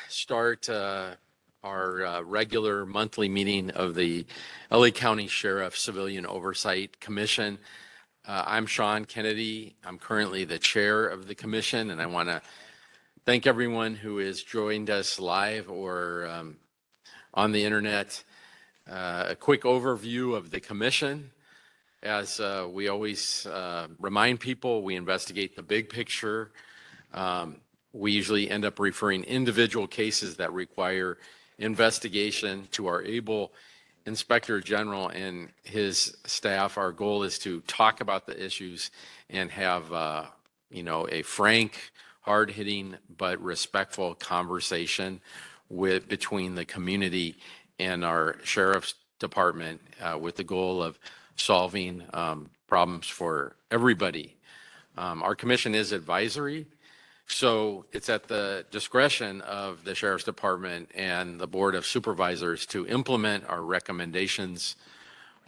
Start our regular monthly meeting of the LA County Sheriff Civilian Oversight Commission. I'm Sean Kennedy. I'm currently the chair of the commission, and I want to thank everyone who has joined us live or on the internet. A quick overview of the commission. As we always remind people, we investigate the big picture. We usually end up referring individual cases that require investigation to our able Inspector General and his staff. Our goal is to talk about the issues and have, a frank, hard-hitting but respectful conversation between the community and our sheriff's department with the goal of solving problems for everybody. Our commission is advisory. So it's at the discretion of the Sheriff's Department and the Board of Supervisors to implement our recommendations,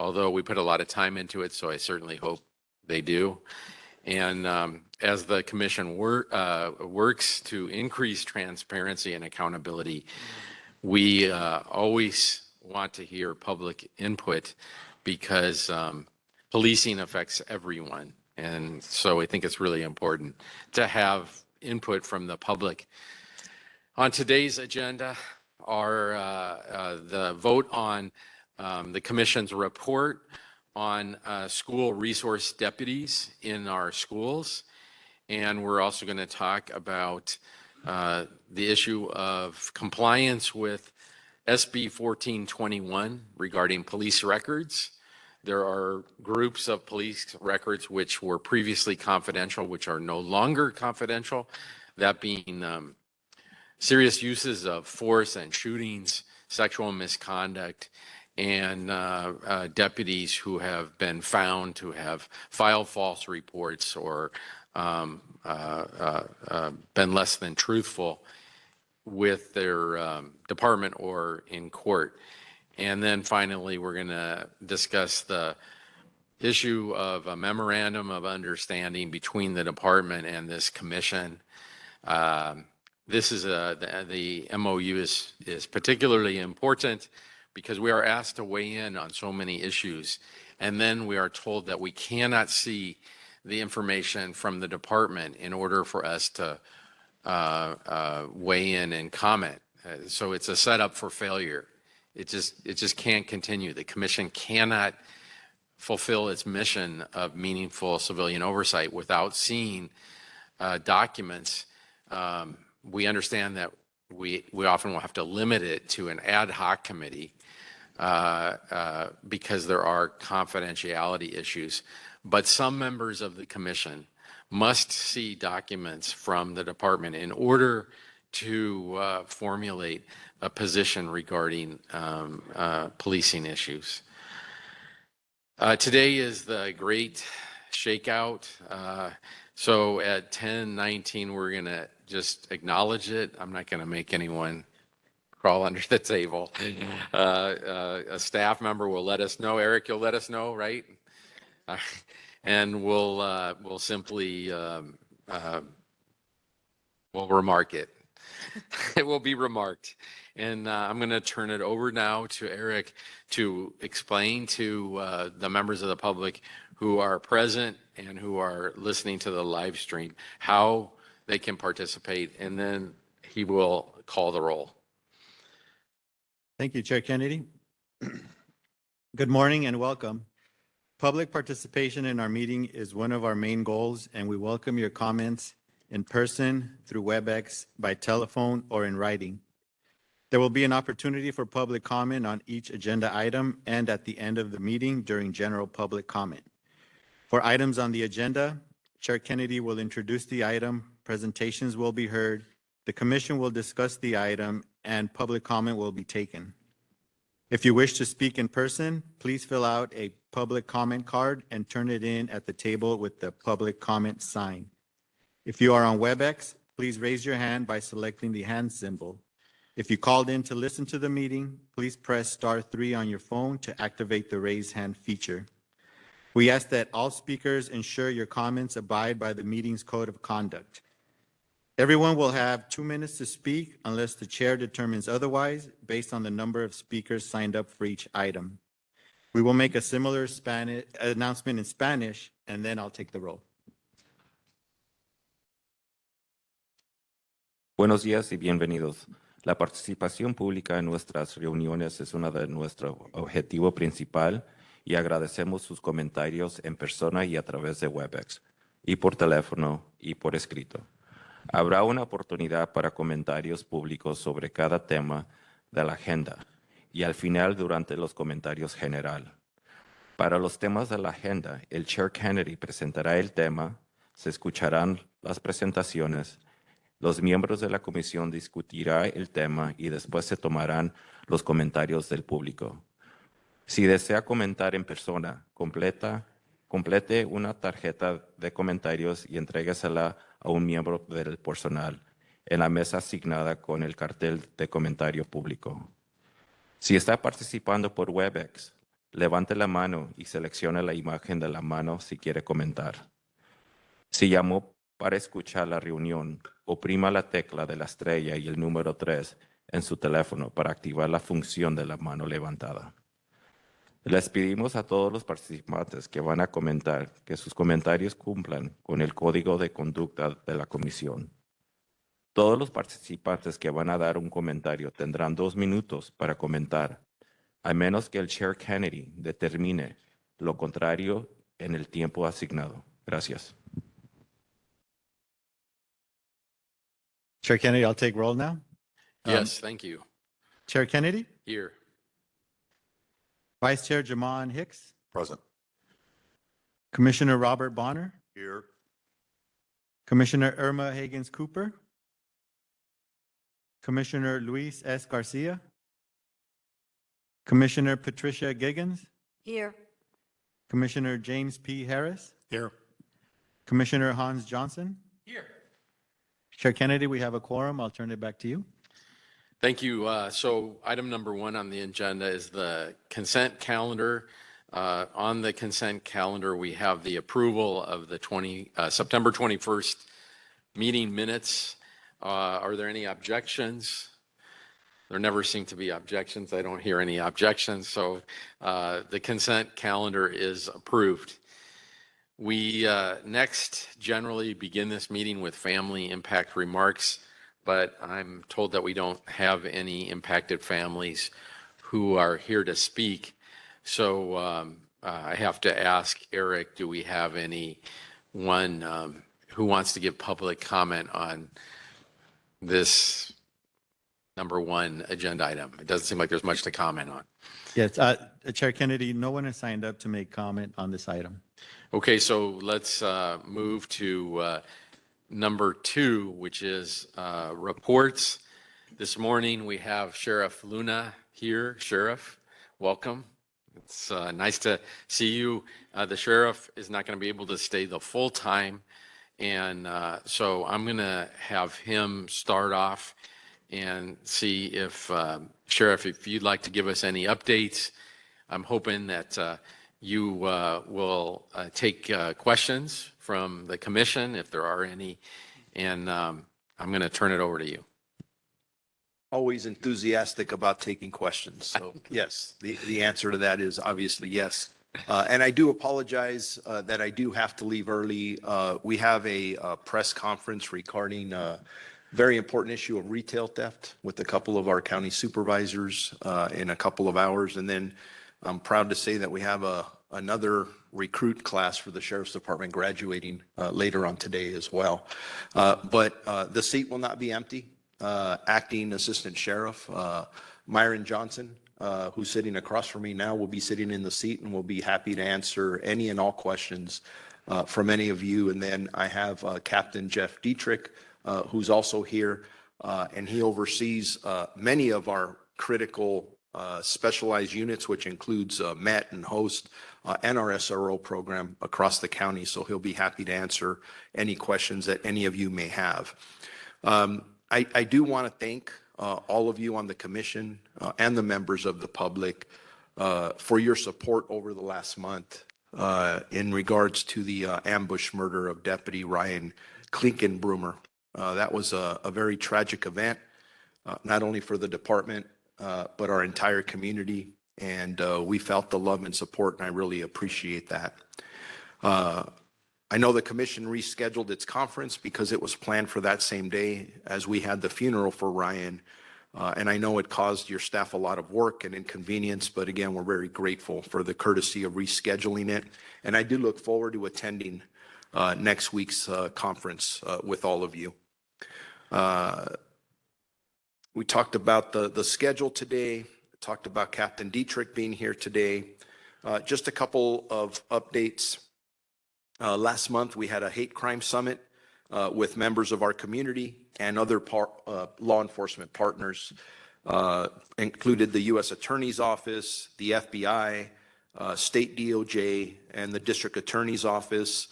although we put a lot of time into it, so I certainly hope they do. And as the commission works to increase transparency and accountability, we always want to hear public input because policing affects everyone. And so I think it's really important to have input from the public. On today's agenda are the vote on the commission's report on school resource deputies in our schools. And we're also going to talk about the issue of compliance with SB 1421 regarding police records. There are groups of police records which were previously confidential, which are no longer confidential, that being serious uses of force and shootings, sexual misconduct, and deputies who have been found to have filed false reports or been less than truthful with their department or in court. And then finally, we're going to discuss the issue of a memorandum of understanding between the department and this commission. This is the MOU is particularly important because we are asked to weigh in on so many issues, and then we are told that we cannot see the information from the department in order for us to weigh in and comment. So it's a setup for failure. It just can't continue. The commission cannot fulfill its mission of meaningful civilian oversight without seeing documents. We understand that we often will have to limit it to an ad hoc committee because there are confidentiality issues. But some members of the commission must see documents from the department in order to formulate a position regarding policing issues. Today is the great shakeout. So at 10:19, we're going to just acknowledge it. I'm not going to make anyone crawl under the table. A staff member will let us know. Eric, you'll let us know, right? And we'll simply we'll remark it. It will be remarked. And I'm going to turn it over now to Eric to explain to the members of the public who are present and who are listening to the live stream how they can participate, and then he will call the roll. Thank you, Chair Kennedy. Good morning and welcome. Public participation in our meeting is one of our main goals, and we welcome your comments in person, through WebEx, by telephone, or in writing. There will be an opportunity for public comment on each agenda item and at the end of the meeting during general public comment. For items on the agenda, Chair Kennedy will introduce the item, presentations will be heard, the commission will discuss the item, and public comment will be taken. If you wish to speak in person, please fill out a public comment card and turn it in at the table with the public comment sign. If you are on WebEx, please raise your hand by selecting the hand symbol. If you called in to listen to the meeting, please press *3 on your phone to activate the raise hand feature. We ask that all speakers ensure your comments abide by the meeting's code of conduct. Everyone will have 2 minutes to speak unless the chair determines otherwise based on the number of speakers signed up for each item. We will make a similar announcement in Spanish, and then I'll take the roll. Buenos días y bienvenidos. La participación pública en nuestras reuniones es uno de nuestros objetivos principal y agradecemos sus comentarios en persona y a través de Webex, y por teléfono y por escrito. Habrá una oportunidad para comentarios públicos sobre cada tema de la agenda y al final durante los comentarios general. Para los temas de la agenda, el Chair Kennedy presentará el tema, se escucharán las presentaciones, los miembros de la comisión discutirán el tema y después se tomarán los comentarios del público. Si desea comentar en persona, complete una tarjeta de comentarios y entréguesela a un miembro del personal en la mesa asignada con el cartel de comentario público. Si está participando por Webex, levante la mano y seleccione la imagen de la mano si quiere comentar. Si llamó para escuchar la reunión, oprima la tecla de la estrella y el número 3 en su teléfono para activar la función de la mano levantada. Les pedimos a todos los participantes que van a comentar que sus comentarios cumplan con el código de conducta de la comisión. Todos los participantes que van a dar un comentario tendrán 2 minutos para comentar, a menos que el Chair Kennedy determine lo contrario en el tiempo asignado. Gracias. Chair Kennedy, I'll take roll now. Yes, thank you. Chair Kennedy, Here. Vice Chair Jamon Hicks, Present. Commissioner Robert Bonner, Here. Commissioner Irma Higgins Cooper, Commissioner Luis S. Garcia, Commissioner Patricia Giggins, Here. Commissioner James P. Harris, Here. Commissioner Hans Johnson. Here. Chair Kennedy, we have a quorum. I'll turn it back to you. Thank you. So item number 1 on the agenda is the consent calendar. On the consent calendar, we have the approval of the September 21st meeting minutes. Are there any objections? There never seem to be objections. I don't hear any objections. So the consent calendar is approved. We next generally begin this meeting with family impact remarks, but I'm told that we don't have any impacted families who are here to speak. So I have to ask Eric, do we have anyone who wants to give public comment on this number 1 agenda item? It doesn't seem like there's much to comment on. Yes, Chair Kennedy, no one has signed up to make comment on this item. Okay, so let's move to number 2, which is reports. This morning we have Sheriff Luna here. Sheriff, welcome. It's nice to see you. The sheriff is not going to be able to stay the full time, and so I'm going to have him start off and see if, Sheriff, if you'd like to give us any updates. I'm hoping that you will take questions from the commission, if there are any, and I'm going to turn it over to you. Always enthusiastic about taking questions. So yes, the answer to that is obviously yes. And I do apologize that I do have to leave early. We have a press conference regarding a very important issue of retail theft with a couple of our county supervisors in a couple of hours. And then I'm proud to say that we have another recruit class for the Sheriff's Department graduating later on today as well. But the seat will not be empty. Acting Assistant Sheriff Myron Johnson, who's sitting across from me now, will be sitting in the seat and will be happy to answer any and all questions from any of you. And then I have Captain Jeff Dietrich, who's also here, and he oversees many of our critical specialized units, which includes MET and HOST and our SRO program across the county. So he'll be happy to answer any questions that any of you may have. I do want to thank all of you on the commission and the members of the public for your support over the last month in regards to the ambush murder of Deputy Ryan Klinkenbrummer. That was a very tragic event, not only for the department, but our entire community. And we felt the love and support, and I really appreciate that. I know the commission rescheduled its conference because it was planned for that same day as we had the funeral for Ryan. And I know it caused your staff a lot of work and inconvenience, but again, we're very grateful for the courtesy of rescheduling it. And I do look forward to attending next week's conference with all of you. We talked about the schedule today, talked about Captain Dietrich being here today. Just a couple of updates. Last month, we had a hate crime summit with members of our community and other law enforcement partners, included the U.S. Attorney's Office, the FBI, State DOJ, and the District Attorney's Office.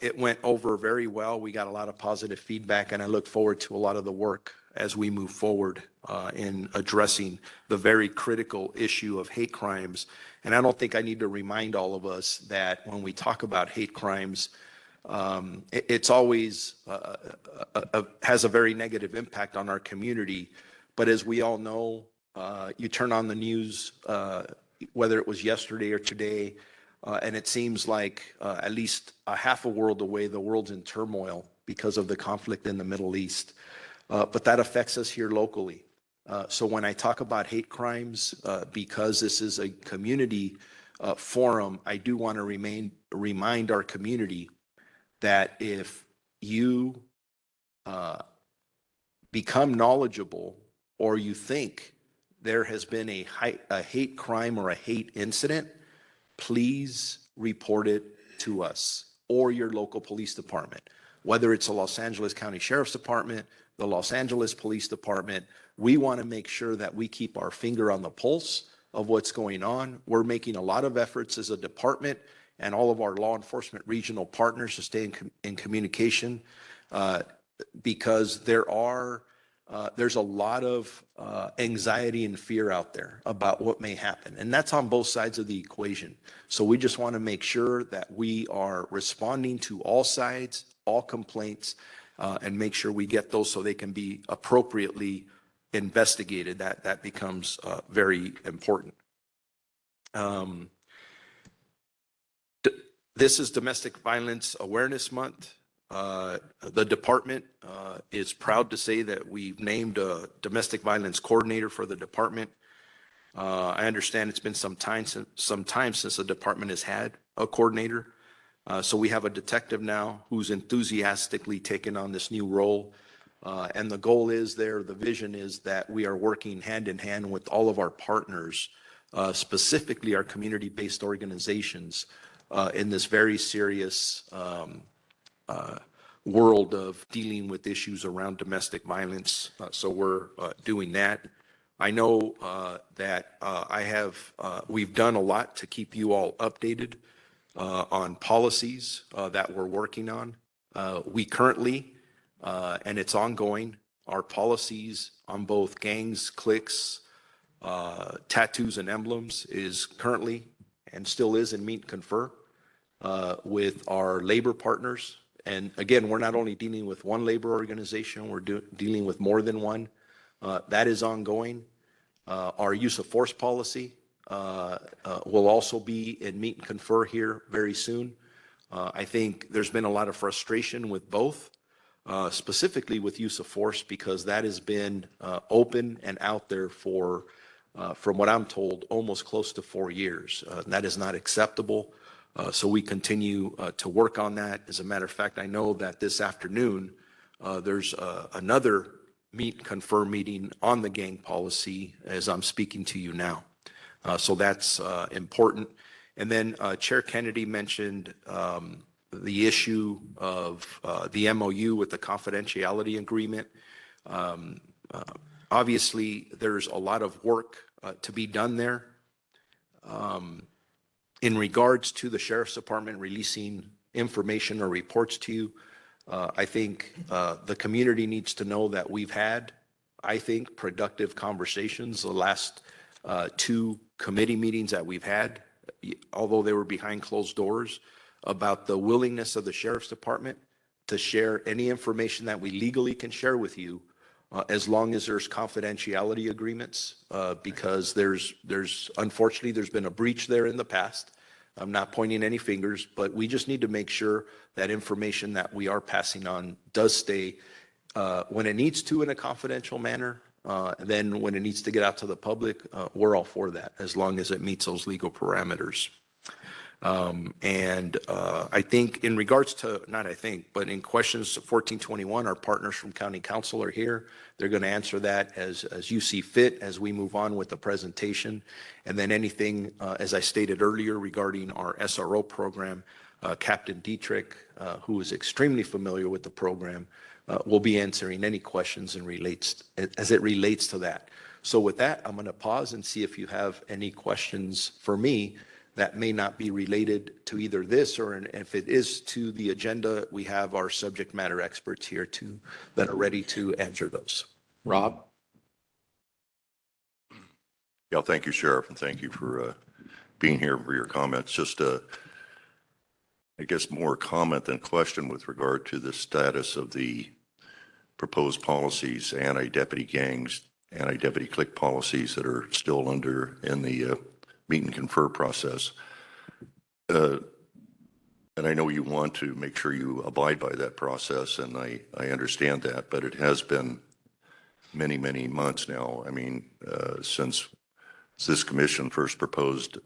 It went over very well. We got a lot of positive feedback, and I look forward to a lot of the work as we move forward in addressing the very critical issue of hate crimes. And I don't think I need to remind all of us that when we talk about hate crimes, it's always has a very negative impact on our community. But as we all know, you turn on the news, whether it was yesterday or today, and it seems like at least a half a world away, the world's in turmoil because of the conflict in the Middle East. But that affects us here locally. So when I talk about hate crimes, because this is a community forum, I do want to remind our community that if you become knowledgeable or you think there has been a hate crime or a hate incident, please report it to us or your local police department. Whether it's the Los Angeles County Sheriff's Department, the Los Angeles Police Department, we want to make sure that we keep our finger on the pulse of what's going on. We're making a lot of efforts as a department and all of our law enforcement regional partners to stay in communication because there's a lot of anxiety and fear out there about what may happen. And that's on both sides of the equation. So we just want to make sure that we are responding to all sides, all complaints, and make sure we get those so they can be appropriately investigated. That becomes very important. This is Domestic Violence Awareness Month. The department is proud to say that we've named a domestic violence coordinator for the department. I understand it's been some time since the department has had a coordinator. So we have a detective now who's enthusiastically taken on this new role. And the goal is the vision is that we are working hand in hand with all of our partners, specifically our community-based organizations, in this very serious world of dealing with issues around domestic violence. So we're doing that. I know that we've done a lot to keep you all updated on policies that we're working on. We currently, and it's ongoing, our policies on both gangs, cliques, tattoos, and emblems is currently and still is in meet and confer with our labor partners. And again, we're not only dealing with one labor organization, we're dealing with more than one. That is ongoing. Our use of force policy will also be in meet and confer here very soon. I think there's been a lot of frustration with both, specifically with use of force, because that has been open and out there for, from what I'm told, almost close to 4 years. That is not acceptable. So we continue to work on that. As a matter of fact, I know that this afternoon, there's another meet and confer meeting on the gang policy as I'm speaking to you now. So that's important. And then Chair Kennedy mentioned the issue of the MOU with the confidentiality agreement. Obviously, there's a lot of work to be done there. In regards to the Sheriff's Department releasing information or reports to you, I think the community needs to know that we've had, I think, productive conversations the last 2 committee meetings that we've had, although they were behind closed doors, about the willingness of the Sheriff's Department to share any information that we legally can share with you, as long as there's confidentiality agreements, because unfortunately, there's been a breach there in the past. I'm not pointing any fingers, but we just need to make sure that information that we are passing on does stay, when it needs to, in a confidential manner. Then when it needs to get out to the public, we're all for that, as long as it meets those legal parameters. I think in regards to, not I think, but in questions 1421, our partners from County Council are here. They're going to answer that as you see fit as we move on with the presentation. And then anything, as I stated earlier, regarding our SRO program, Captain Dietrich, who is extremely familiar with the program, will be answering any questions as it relates to that. So with that, I'm going to pause and see if you have any questions for me that may not be related to either this, or if it is to the agenda, we have our subject matter experts here too that are ready to answer those. Rob? Yeah, thank you, Sheriff, and thank you for being here for your comments. Just, I guess, more comment than question with regard to the status of the proposed policies, anti-deputy gangs, anti-deputy clique policies that are still in the meet and confer process. And I know you want to make sure you abide by that process, and I understand that, but it has been many, many months now. I mean, since this commission first proposed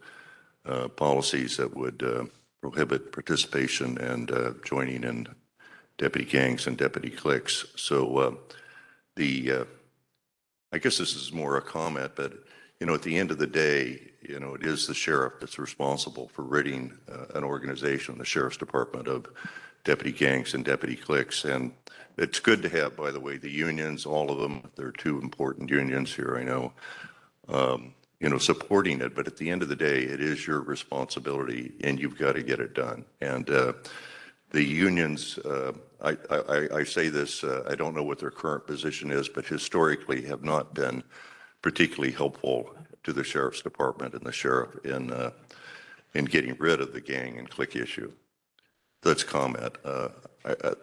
policies that would prohibit participation and joining in deputy gangs and deputy cliques. So I guess this is more a comment, but at the end of the day, it is the sheriff that's responsible for ridding an organization, the sheriff's department, of deputy gangs and deputy cliques. And it's good to have, by the way, the unions, all of them. There are two important unions here, I know, supporting it. But at the end of the day, it is your responsibility, and you've got to get it done. And the unions, I say this, I don't know what their current position is, but historically have not been particularly helpful to the sheriff's department and the sheriff in getting rid of the gang and clique issue. That's comment. I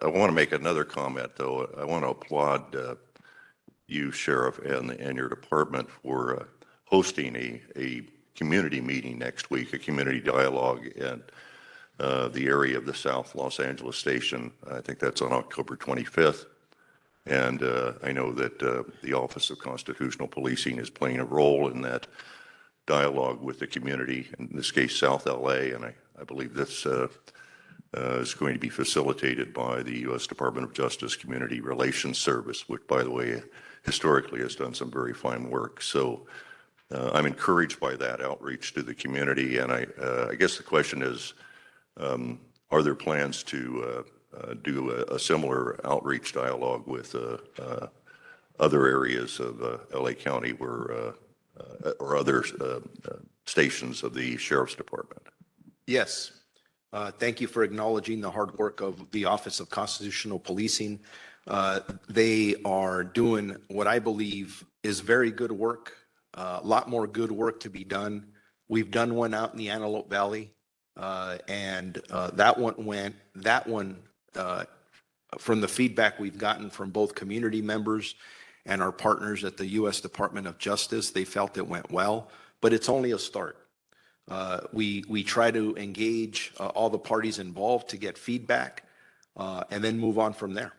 want to make another comment, though. I want to applaud you, Sheriff, and your department for hosting a community meeting next week, a community dialogue in the area of the South Los Angeles Station. I think that's on October 25th. And I know that the Office of Constitutional Policing is playing a role in that dialogue with the community, in this case, South LA. And I believe this is going to be facilitated by the U.S. Department of Justice Community Relations Service, which, by the way, historically has done some very fine work. So I'm encouraged by that outreach to the community. And I guess the question is, are there plans to do a similar outreach dialogue with other areas of LA County or other stations of the Sheriff's Department? Yes. Thank you for acknowledging the hard work of the Office of Constitutional Policing. They are doing what I believe is very good work, a lot more good work to be done. We've done one out in the Antelope Valley, and that one from the feedback we've gotten from both community members and our partners at the U.S. Department of Justice, they felt it went well, but it's only a start. We try to engage all the parties involved to get feedback and then move on from there.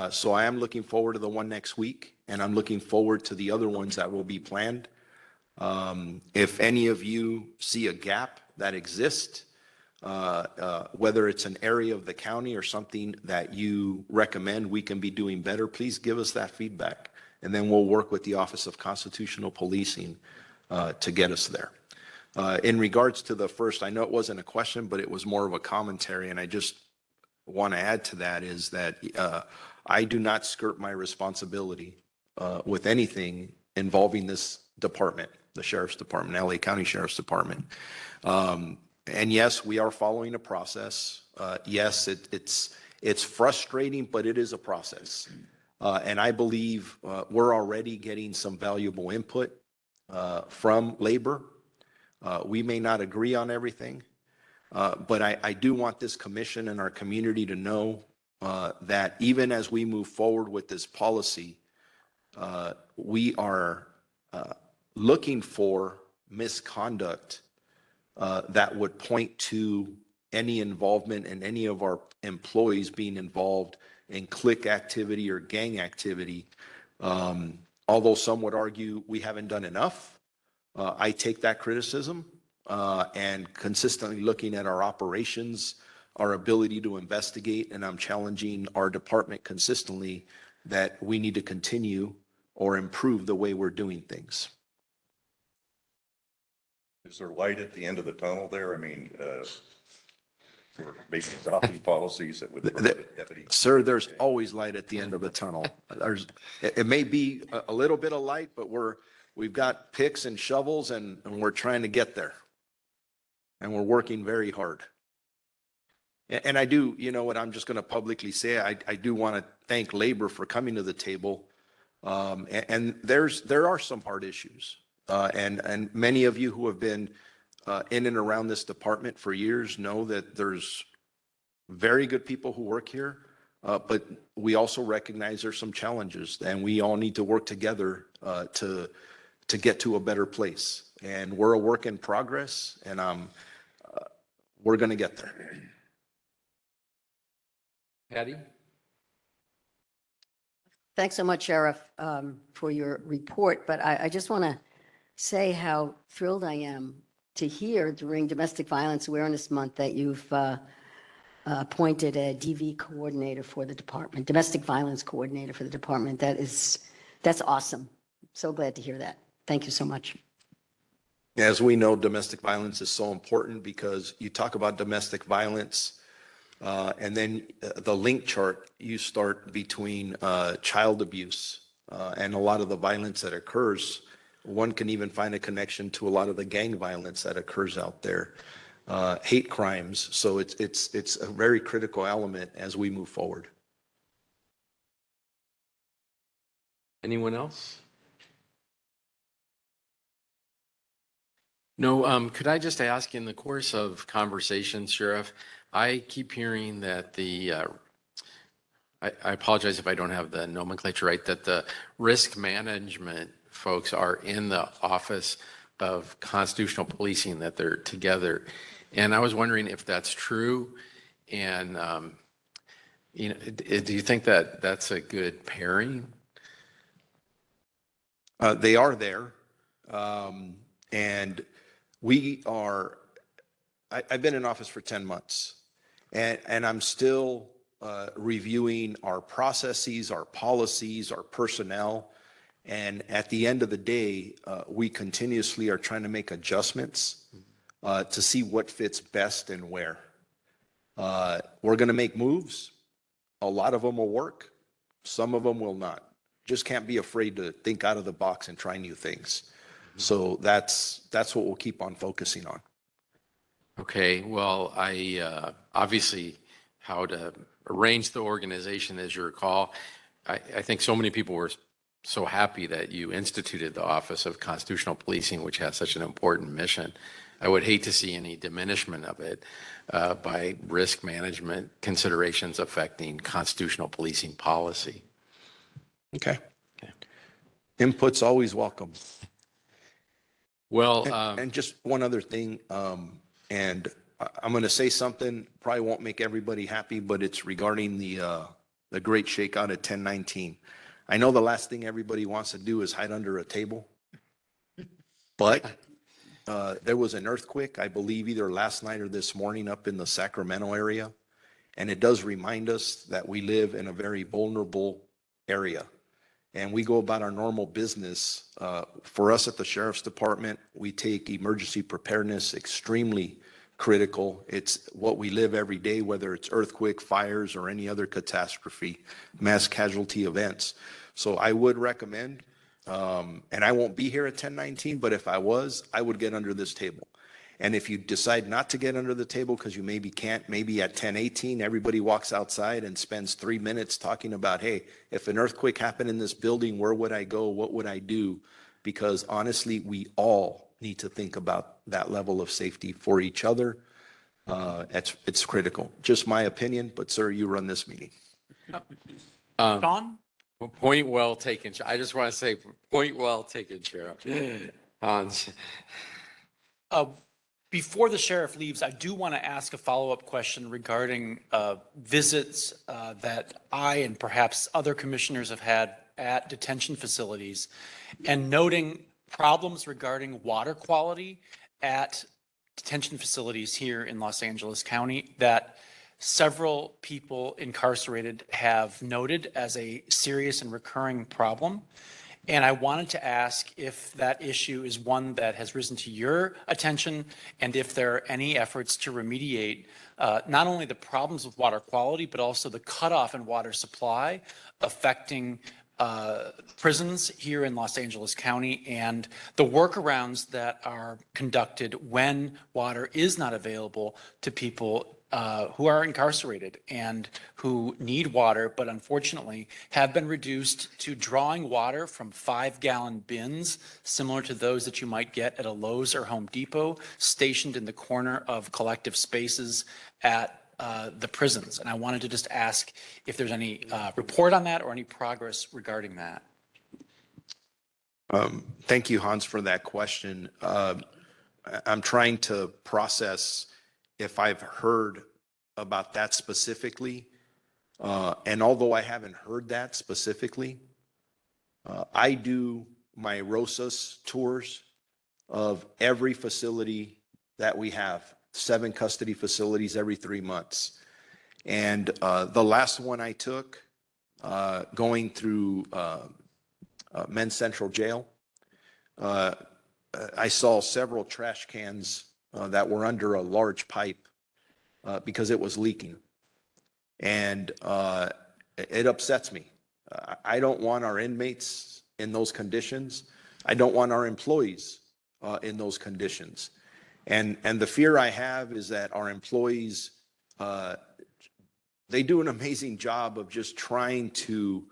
So I am looking forward to the one next week, and I'm looking forward to the other ones that will be planned. If any of you see a gap that exists, whether it's an area of the county or something that you recommend we can be doing better, please give us that feedback. And then we'll work with the Office of Constitutional Policing to get us there. In regards to the first, I know it wasn't a question, but it was more of a commentary. And I just want to add to that is that I do not skirt my responsibility with anything involving this department, the Sheriff's Department, LA County Sheriff's Department. And yes, we are following a process. Yes, it's frustrating, but it is a process. And I believe we're already getting some valuable input from labor. We may not agree on everything, but I do want this commission and our community to know that even as we move forward with this policy, we are looking for misconduct that would point to any involvement in any of our employees being involved in clique activity or gang activity. Although some would argue we haven't done enough, I take that criticism and consistently looking at our operations, our ability to investigate, and I'm challenging our department consistently that we need to continue or improve the way we're doing things. Is there light at the end of the tunnel there? I mean, for maybe adopting policies that would prohibit deputy. Sir, there's always light at the end of the tunnel. It may be a little bit of light, but we've got picks and shovels and we're trying to get there. And we're working very hard. And I do, you know what, I'm just going to publicly say, I do want to thank labor for coming to the table. And there are some hard issues. And many of you who have been in and around this department for years know that there's very good people who work here, but we also recognize there's some challenges, and we all need to work together to get to a better place. And we're a work in progress, and we're going to get there. Patty? Thanks so much, Sheriff, for your report. But I just want to say how thrilled I am to hear during Domestic Violence Awareness Month that you've appointed a DV coordinator for the department, domestic violence coordinator for the department. That's awesome. So glad to hear that. Thank you so much. As we know, domestic violence is so important because you talk about domestic violence, and then the link chart you start between child abuse and a lot of the violence that occurs. One can even find a connection to a lot of the gang violence that occurs out there, hate crimes. So it's a very critical element as we move forward. Anyone else? No, could I just ask, in the course of conversation, Sheriff, I keep hearing that I apologize if I don't have the nomenclature right, that the risk management folks are in the Office of Constitutional Policing, that they're together. And I was wondering if that's true. And, do you think that that's a good pairing? They are there. And we are, I've been in office for 10 months and I'm still reviewing our processes, our policies, our personnel. And at the end of the day, we continuously are trying to make adjustments to see what fits best and where. We're going to make moves. A lot of them will work. Some of them will not. Just can't be afraid to think out of the box and try new things. So that's what we'll keep on focusing on. Okay, well, obviously how to arrange the organization, as you recall, I think so many people were so happy that you instituted the Office of Constitutional Policing, which has such an important mission. I would hate to see any diminishment of it by risk management considerations affecting constitutional policing policy. Okay. Input's always welcome. Well, And just one other thing, and I'm going to say something, probably won't make everybody happy, but it's regarding the great shakeout at 1019. I know the last thing everybody wants to do is hide under a table, but there was an earthquake, I believe either last night or this morning up in the Sacramento area. And it does remind us that we live in a very vulnerable area. And we go about our normal business. For us at the Sheriff's Department, we take emergency preparedness extremely critical. It's what we live every day, whether it's earthquake, fires, or any other catastrophe, mass casualty events. So I would recommend, and I won't be here at 1019, but if I was, I would get under this table. And if you decide not to get under the table because you maybe can't, maybe at 1018, everybody walks outside and spends 3 minutes talking about, hey, if an earthquake happened in this building, where would I go? What would I do? Because honestly, we all need to think about that level of safety for each other. It's critical. Just my opinion, but sir, you run this meeting. Sean? Point well taken. I just want to say, point well taken, Sheriff. Hans. Before the sheriff leaves, I do want to ask a follow-up question regarding visits that I and perhaps other commissioners have had at detention facilities, and noting problems regarding water quality at detention facilities here in Los Angeles County that several people incarcerated have noted as a serious and recurring problem. And I wanted to ask if that issue is one that has risen to your attention, and if there are any efforts to remediate not only the problems with water quality, but also the cutoff in water supply affecting prisons here in Los Angeles County, and the workarounds that are conducted when water is not available to people who are incarcerated and who need water, but unfortunately have been reduced to drawing water from 5-gallon bins, similar to those that you might get at a Lowe's or Home Depot, stationed in the corner of collective spaces at the prisons. And I wanted to just ask if there's any report on that or any progress regarding that. Thank you, Hans, for that question. I'm trying to process if I've heard about that specifically. And although I haven't heard that specifically, I do my ROSAS tours of every facility that we have, 7 custody facilities every 3 months. And the last one I took, going through Men's Central Jail, I saw several trash cans that were under a large pipe because it was leaking. And it upsets me. I don't want our inmates in those conditions. I don't want our employees in those conditions. And the fear I have is that our employees, they do an amazing job of just trying to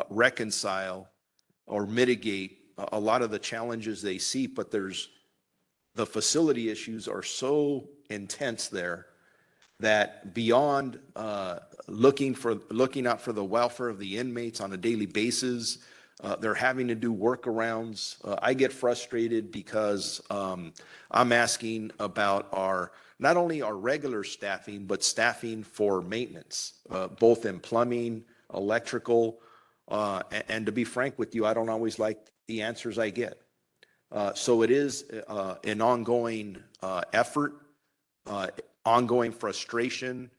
reconcile or mitigate a lot of the challenges they see, but the facility issues are so intense there that beyond looking out for the welfare of the inmates on a daily basis, they're having to do workarounds. I get frustrated because I'm asking about not only our regular staffing, but staffing for maintenance, both in plumbing, electrical, and to be frank with you, I don't always like the answers I get. So it is an ongoing effort, ongoing frustration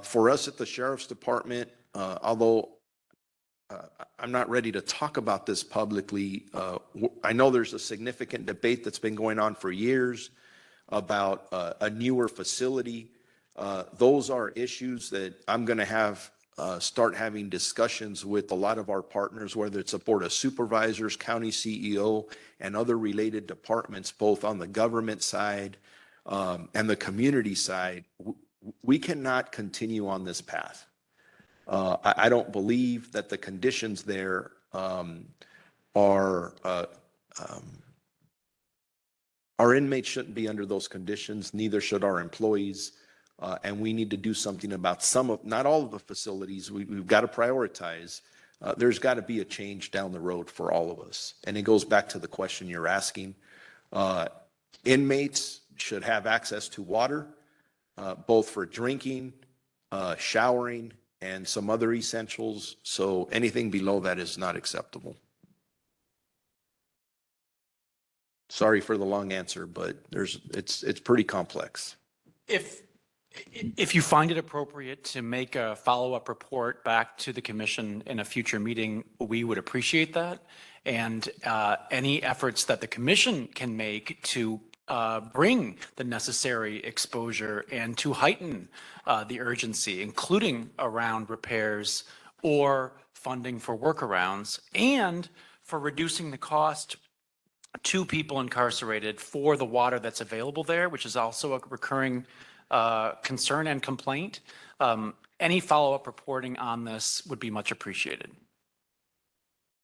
for us at the Sheriff's Department. Although I'm not ready to talk about this publicly, I know there's a significant debate that's been going on for years about a newer facility. Those are issues that I'm going to start having discussions with a lot of our partners, whether it's a board of supervisors, county CEO, and other related departments, both on the government side and the community side. We cannot continue on this path. I don't believe that the conditions there are, our inmates shouldn't be under those conditions, neither should our employees. And we need to do something about not all of the facilities. We've got to prioritize. There's got to be a change down the road for all of us. And it goes back to the question you're asking. Inmates should have access to water, both for drinking, showering, and some other essentials. So anything below that is not acceptable. Sorry for the long answer, but it's pretty complex. If you find it appropriate to make a follow-up report back to the commission in a future meeting, we would appreciate that. And any efforts that the commission can make to bring the necessary exposure and to heighten the urgency, including around repairs or funding for workarounds, and for reducing the cost to people incarcerated for the water that's available there, which is also a recurring concern and complaint. Any follow-up reporting on this would be much appreciated.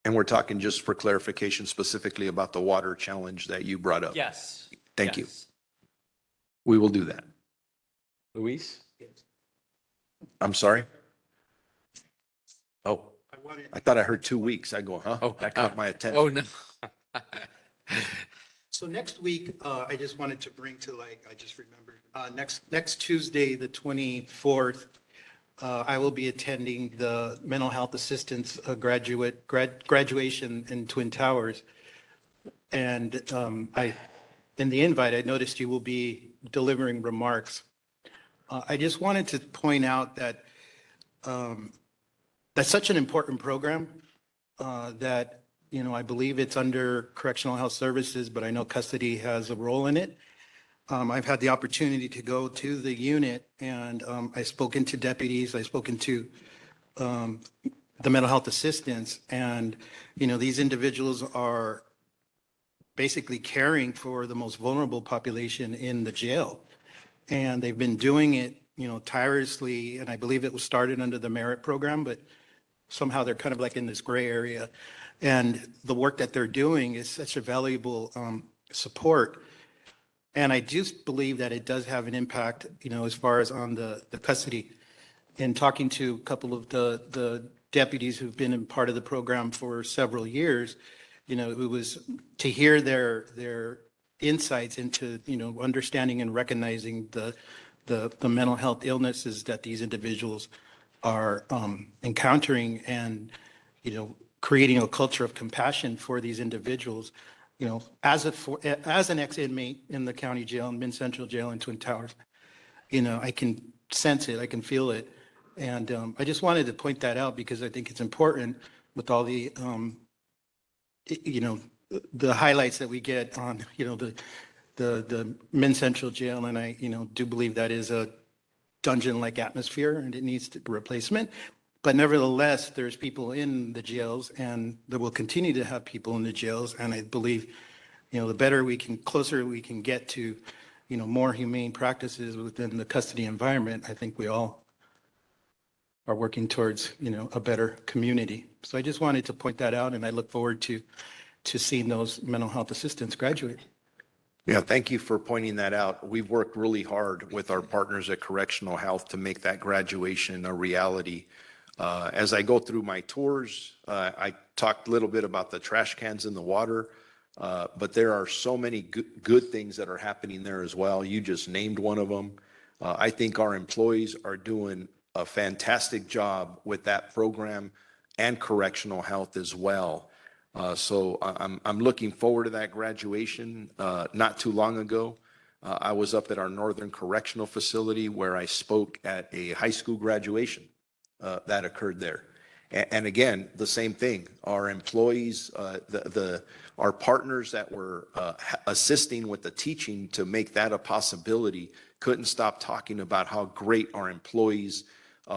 And we're talking, just for clarification, specifically about the water challenge that you brought up. Yes. Thank you. We will do that. Luis? I'm sorry? I thought I heard 2 weeks. I go, huh? Oh, That caught my attention. Oh, no. So next week, I just wanted to bring to light, I just remembered, next Tuesday, the 24th, I will be attending the mental health assistance graduation in Twin Towers. And in the invite, I noticed you will be delivering remarks. I just wanted to point out that that's such an important program that, you know, I believe it's under Correctional Health Services, but I know custody has a role in it. I've had the opportunity to go to the unit, and I've spoken to deputies, I've spoken to the mental health assistants, and, you know, these individuals are basically caring for the most vulnerable population in the jail. And they've been doing it, you know, tirelessly, and I believe it was started under the merit program, but somehow they're kind of like in this gray area. And the work that they're doing is such a valuable support. And I just believe that it does have an impact, you know, as far as on the custody. In talking to a couple of the deputies who've been in part of the program for several years, you know, it was to hear their insights into, you know, understanding and recognizing the mental health illnesses that these individuals are encountering, and, you know, creating a culture of compassion for these individuals. You know, as an ex-inmate in the county jail, in Mid Central Jail in Twin Towers, you know, I can sense it, I can feel it. And I just wanted to point that out because I think it's important with all the, you know, the highlights that we get on, you know, the Mid Central Jail. And I, you know, do believe that is a dungeon-like atmosphere and it needs replacement. But nevertheless, there's people in the jails, and there will continue to have people in the jails. And I believe, you know, the better closer we can get to, you know, more humane practices within the custody environment, I think we all are working towards, you know, a better community. So I just wanted to point that out, and I look forward to seeing those mental health assistants graduate. Yeah, thank you for pointing that out. We've worked really hard with our partners at Correctional Health to make that graduation a reality. As I go through my tours, I talked a little bit about the trash cans in the water, but there are so many good things that are happening there as well. You just named one of them. I think our employees are doing a fantastic job with that program and correctional health as well. So I'm looking forward to that graduation. Not too long ago, I was up at our Northern Correctional Facility where I spoke at a high school graduation that occurred there. And again, the same thing. Our employees, our partners that were assisting with the teaching to make that a possibility couldn't stop talking about how great our employees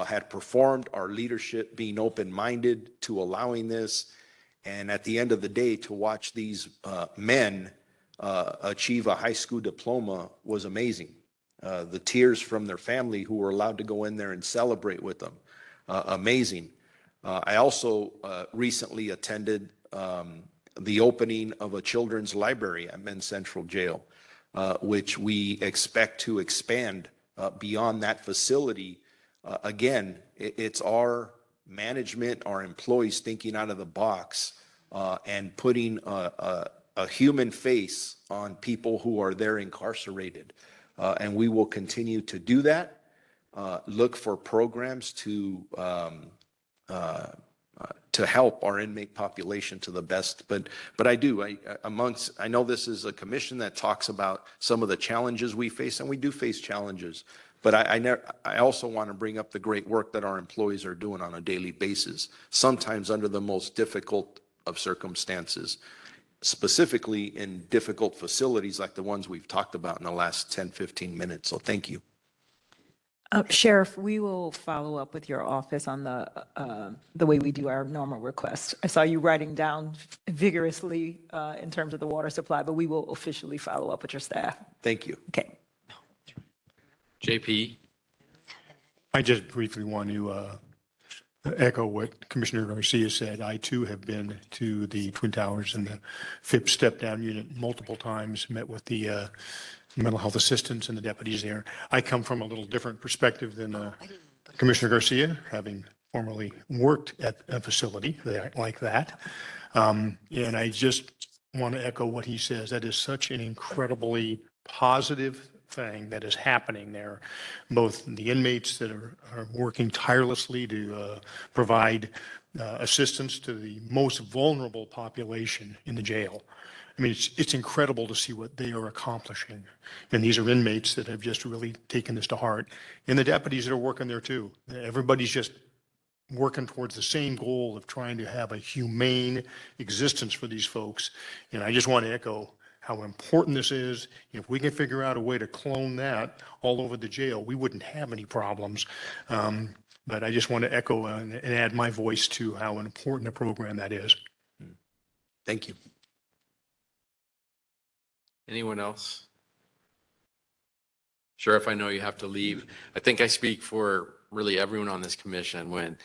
had performed, our leadership being open-minded to allowing this. And at the end of the day, to watch these men achieve a high school diploma was amazing. The tears from their family who were allowed to go in there and celebrate with them, amazing. I also recently attended the opening of a children's library at Men's Central Jail, which we expect to expand beyond that facility. Again, it's our management, our employees thinking out of the box and putting a human face on people who are there incarcerated. And we will continue to do that. Look for programs to help our inmate population to the best. But I know this is a commission that talks about some of the challenges we face, and we do face challenges. But I also want to bring up the great work that our employees are doing on a daily basis, sometimes under the most difficult of circumstances, specifically in difficult facilities like the ones we've talked about in the last 10, 15 minutes. So thank you. Sheriff, we will follow up with your office on the way we do our normal request. I saw you writing down vigorously in terms of the water supply, but we will officially follow up with your staff. Thank you. Okay. JP? I just briefly want to echo what Commissioner Garcia said. I too have been to the Twin Towers and the FIP step-down unit multiple times, met with the mental health assistants and the deputies there. I come from a little different perspective than Commissioner Garcia, having formerly worked at a facility like that. And I just want to echo what he says. That is such an incredibly positive thing that is happening there. Both the inmates that are working tirelessly to provide assistance to the most vulnerable population in the jail. I mean, it's incredible to see what they are accomplishing. And these are inmates that have just really taken this to heart. And the deputies that are working there too. Everybody's just working towards the same goal of trying to have a humane existence for these folks. And I just want to echo how important this is. If we can figure out a way to clone that all over the jail, we wouldn't have any problems. But I just want to echo and add my voice to how important a program that is. Thank you. Anyone else? Sheriff, I know you have to leave. I think I speak for really everyone on this commission when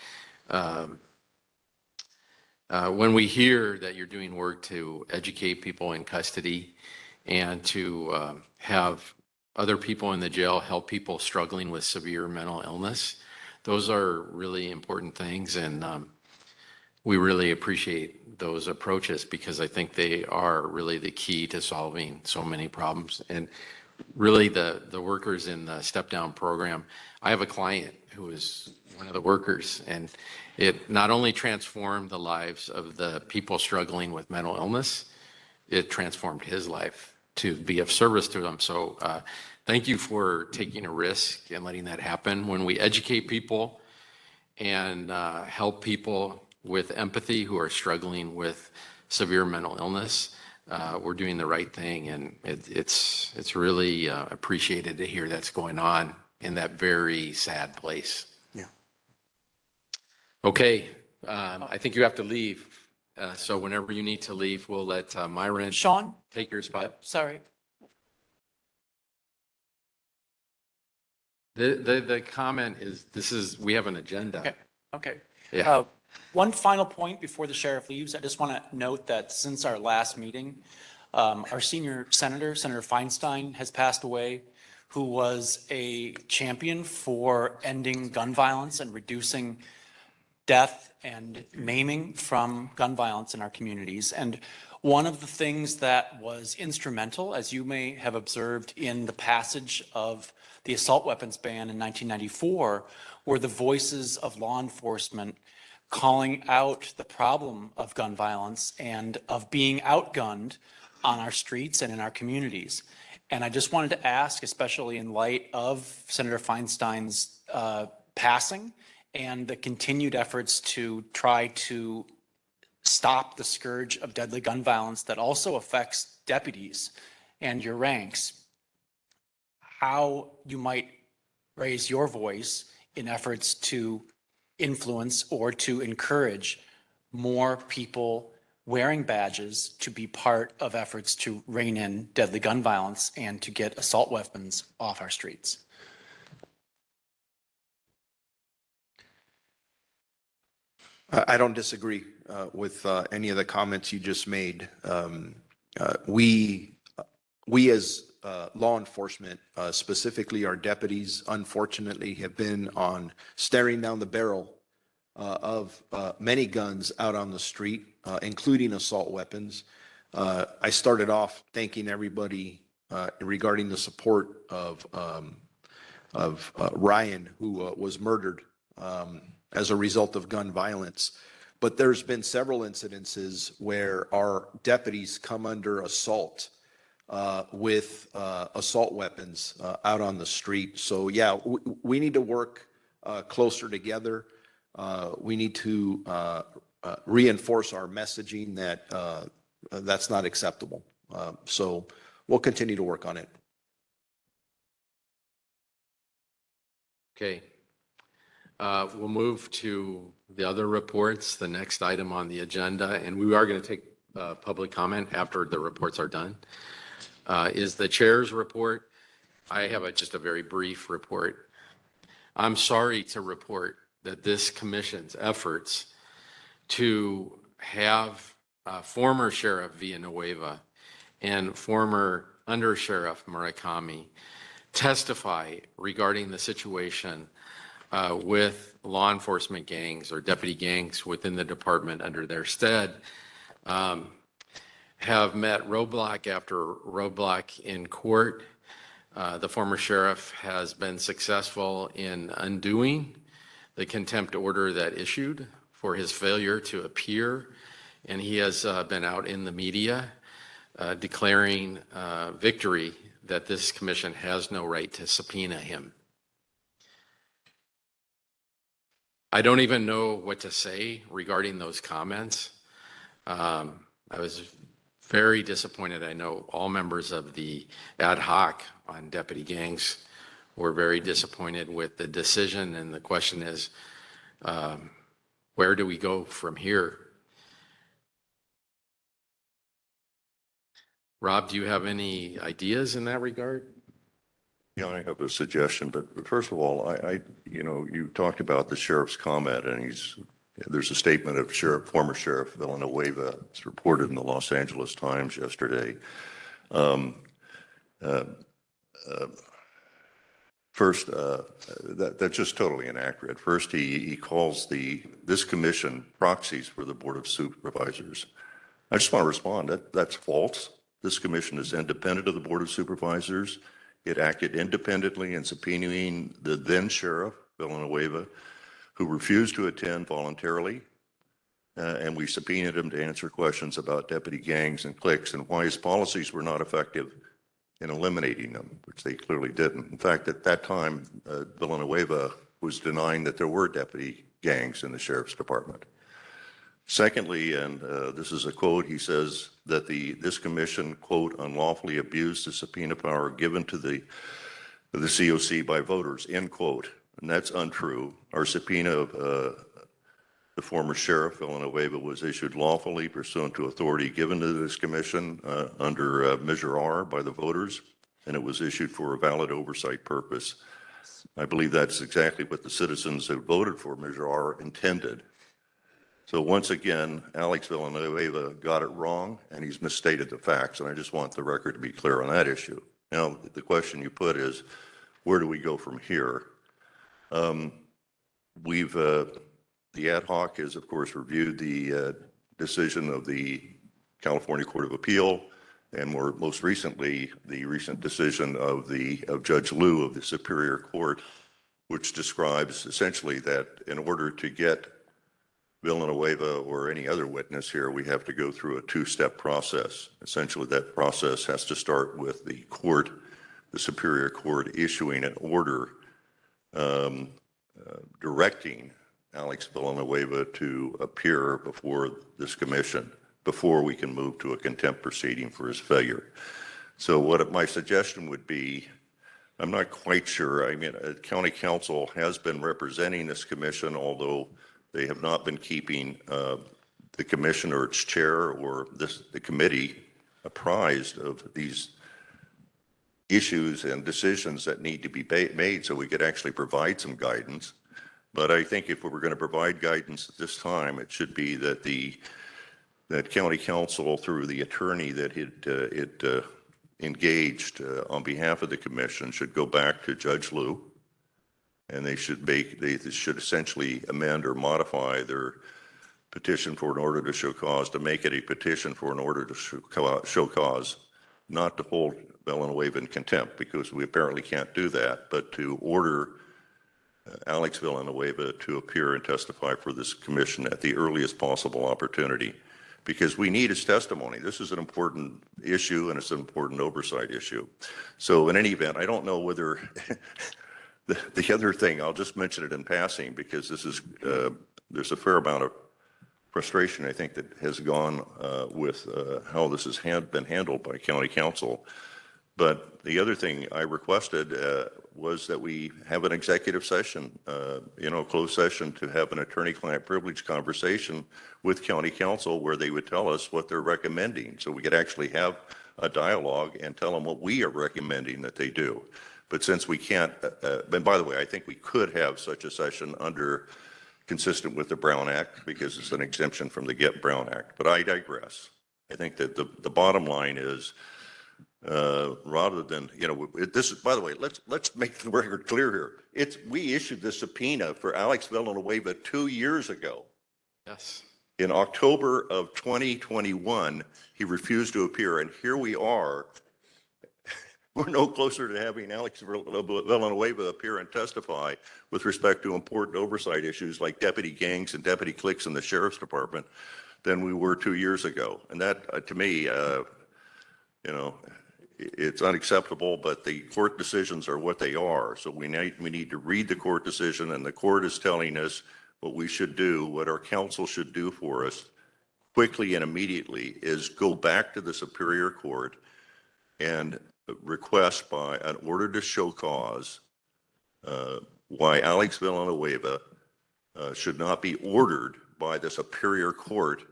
we hear that you're doing work to educate people in custody and to have other people in the jail help people struggling with severe mental illness. Those are really important things, and we really appreciate those approaches because I think they are really the key to solving so many problems. And really the workers in the step down program, I have a client who is one of the workers, and it not only transformed the lives of the people struggling with mental illness, it transformed his life to be of service to them. So thank you for taking a risk and letting that happen. When we educate people and help people with empathy who are struggling with severe mental illness, we're doing the right thing, and it's really appreciated to hear that's going on in that very sad place. Yeah. Okay, I think you have to leave. So whenever you need to leave, we'll let Myron Sean? take your spot. Sorry. The comment is, we have an agenda. Okay. Okay. Yeah. One final point before the sheriff leaves. I just want to note that since our last meeting, our senior senator, Senator Feinstein, has passed away, who was a champion for ending gun violence and reducing death and maiming from gun violence in our communities. And one of the things that was instrumental, as you may have observed in the passage of the assault weapons ban in 1994, were the voices of law enforcement calling out the problem of gun violence and of being outgunned on our streets and in our communities. And I just wanted to ask, especially in light of Senator Feinstein's passing and the continued efforts to try to stop the scourge of deadly gun violence that also affects deputies and your ranks, how you might raise your voice in efforts to influence or to encourage more people wearing badges to be part of efforts to rein in deadly gun violence and to get assault weapons off our streets. I don't disagree with any of the comments you just made. We as law enforcement, specifically our deputies, unfortunately have been on staring down the barrel of many guns out on the street, including assault weapons. I started off thanking everybody regarding the support of Ryan, who was murdered as a result of gun violence. But there's been several incidences where our deputies come under assault with assault weapons out on the street. So yeah, we need to work closer together. We need to reinforce our messaging that that's not acceptable. So we'll continue to work on it. Okay. We'll move to the other reports, the next item on the agenda, and we are going to take public comment after the reports are done. Is the chair's report. I have just a very brief report. I'm sorry to report that this commission's efforts to have former Sheriff Villanueva and former Under Sheriff Murakami testify regarding the situation with law enforcement gangs or deputy gangs within the department under their stead, have met roadblock after roadblock in court. The former sheriff has been successful in undoing the contempt order that issued for his failure to appear, and he has been out in the media declaring victory that this commission has no right to subpoena him. I don't even know what to say regarding those comments. I was very disappointed. I know all members of the ad hoc on deputy gangs were very disappointed with the decision, and the question is, where do we go from here? Rob, do you have any ideas in that regard? Yeah, I have a suggestion, but first of all, you talked about the sheriff's comment, and there's a statement of former Sheriff Villanueva. It's reported in the Los Angeles Times yesterday. First, that's just totally inaccurate. First, he calls this commission proxies for the Board of Supervisors. I just want to respond. That's false. This commission is independent of the Board of Supervisors. It acted independently in subpoenaing the then Sheriff Villanueva, who refused to attend voluntarily, and we subpoenaed him to answer questions about deputy gangs and cliques and why his policies were not effective in eliminating them, which they clearly didn't. In fact, at that time, Villanueva was denying that there were deputy gangs in the Sheriff's Department. Secondly, and this is a quote, he says that this commission, quote, unlawfully abused the subpoena power given to the COC by voters, end quote. And that's untrue. Our subpoena of the former Sheriff Villanueva was issued lawfully pursuant to authority given to this commission under Measure R by the voters, and it was issued for a valid oversight purpose. I believe that's exactly what the citizens who voted for Measure R intended. So once again, Alex Villanueva got it wrong, and he's misstated the facts, and I just want the record to be clear on that issue. Now, the question you put is, where do we go from here? The ad hoc has, of course, reviewed the decision of the California Court of Appeal, and most recently, the recent decision of Judge Liu of the Superior Court, which describes essentially that in order to get Villanueva or any other witness here, we have to go through a two-step process. Essentially, that process has to start with the court, the Superior Court, issuing an order directing Alex Villanueva to appear before this commission before we can move to a contempt proceeding for his failure. So what my suggestion would be, I'm not quite sure. I mean, county council has been representing this commission, although they have not been keeping the commission or its chair or the committee apprised of these issues and decisions that need to be made so we could actually provide some guidance. But I think if we were going to provide guidance at this time, it should be that that county council, through the attorney that it engaged on behalf of the commission, should go back to Judge Liu, and they should essentially amend or modify their petition for an order to show cause to make it a petition for an order to show cause, not to hold Villanueva in contempt, because we apparently can't do that, but to order Alex Villanueva to appear and testify for this commission at the earliest possible opportunity, because we need his testimony. This is an important issue, and it's an important oversight issue. So in any event, I don't know whether the other thing, I'll just mention it in passing, because this is there's a fair amount of frustration, I think, that has gone with how this has been handled by county council. But the other thing I requested was that we have an executive session, closed session, to have an attorney-client privilege conversation with county council where they would tell us what they're recommending, so we could actually have a dialogue and tell them what we are recommending that they do. But since we can't, and by the way, I think we could have such a session consistent with the Brown Act, because it's an exemption from the Get Brown Act. But I digress. I think that the bottom line is, rather than, this is, by the way, let's make the record clear here. We issued the subpoena for Alex Villanueva 2 years ago. Yes. In October of 2021, he refused to appear, and here we are. We're no closer to having Alex Villanueva appear and testify with respect to important oversight issues like deputy gangs and deputy cliques in the sheriff's department than we were 2 years ago. And that, to me, it's unacceptable, but the court decisions are what they are. So we need to read the court decision, and the court is telling us what we should do, what our counsel should do for us quickly and immediately is go back to the Superior Court and request by an order to show cause why Alex Villanueva should not be ordered by the Superior Court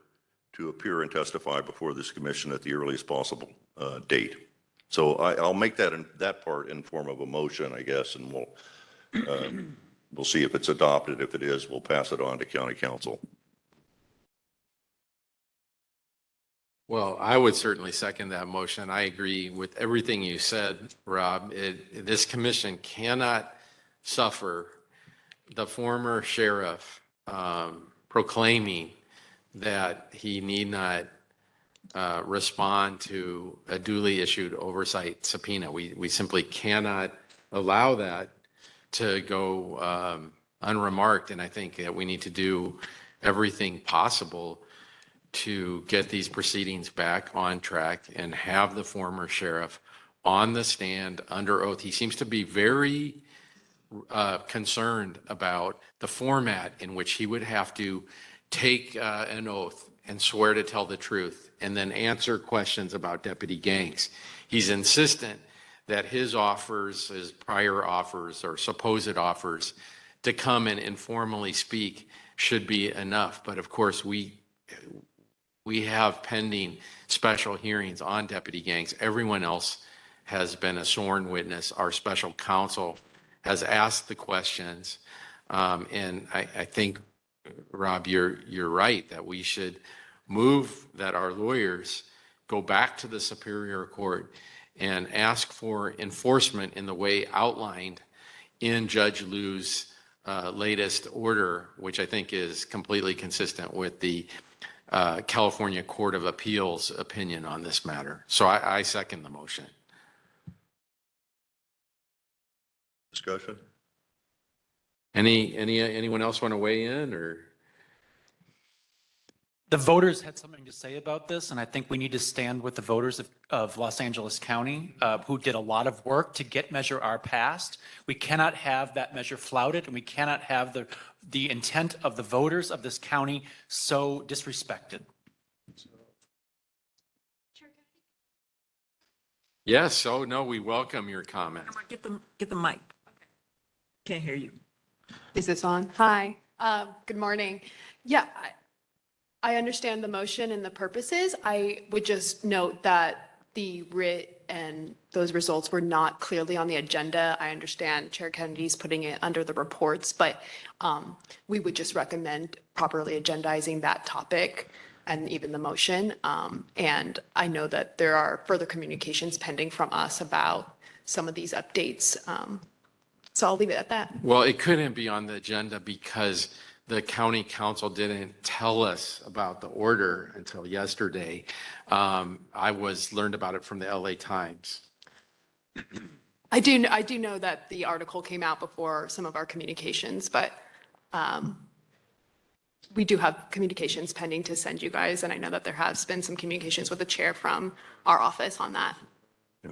to appear and testify before this commission at the earliest possible date. So I'll make that part in form of a motion, I guess, and we'll see if it's adopted. If it is, we'll pass it on to county council. Well, I would certainly second that motion. I agree with everything you said, Rob. This commission cannot suffer the former sheriff proclaiming that he need not respond to a duly issued oversight subpoena. We simply cannot allow that to go unremarked, and I think that we need to do everything possible to get these proceedings back on track and have the former sheriff on the stand under oath. He seems to be very concerned about the format in which he would have to take an oath and swear to tell the truth and then answer questions about deputy gangs. He's insistent that his offers, his prior offers or supposed offers to come and informally speak should be enough. But of course, we have pending special hearings on deputy gangs. Everyone else has been a sworn witness. Our special counsel has asked the questions. And I think, Rob, you're right that we should move that our lawyers go back to the Superior Court and ask for enforcement in the way outlined in Judge Liu's latest order, which I think is completely consistent with the California Court of Appeals opinion on this matter. So I second the motion. Discussion? Anyone else want to weigh in or? The voters had something to say about this, and I think we need to stand with the voters of Los Angeles County who did a lot of work to get Measure R passed. We cannot have that measure flouted, and we cannot have the intent of the voters of this county so disrespected. Yes. Oh, no, we welcome your comment. Get the mic. Can't hear you. Is this on? Hi, good morning. Yeah, I understand the motion and the purposes. I would just note that the writ and those results were not clearly on the agenda. I understand Chair Kennedy's putting it under the reports, but we would just recommend properly agendizing that topic and even the motion. And I know that there are further communications pending from us about some of these updates. So I'll leave it at that. Well, it couldn't be on the agenda because the county council didn't tell us about the order until yesterday. I learned about it from the LA Times. I do know that the article came out before some of our communications, but we do have communications pending to send you guys, and I know that there has been some communications with the chair from our office on that. Yeah.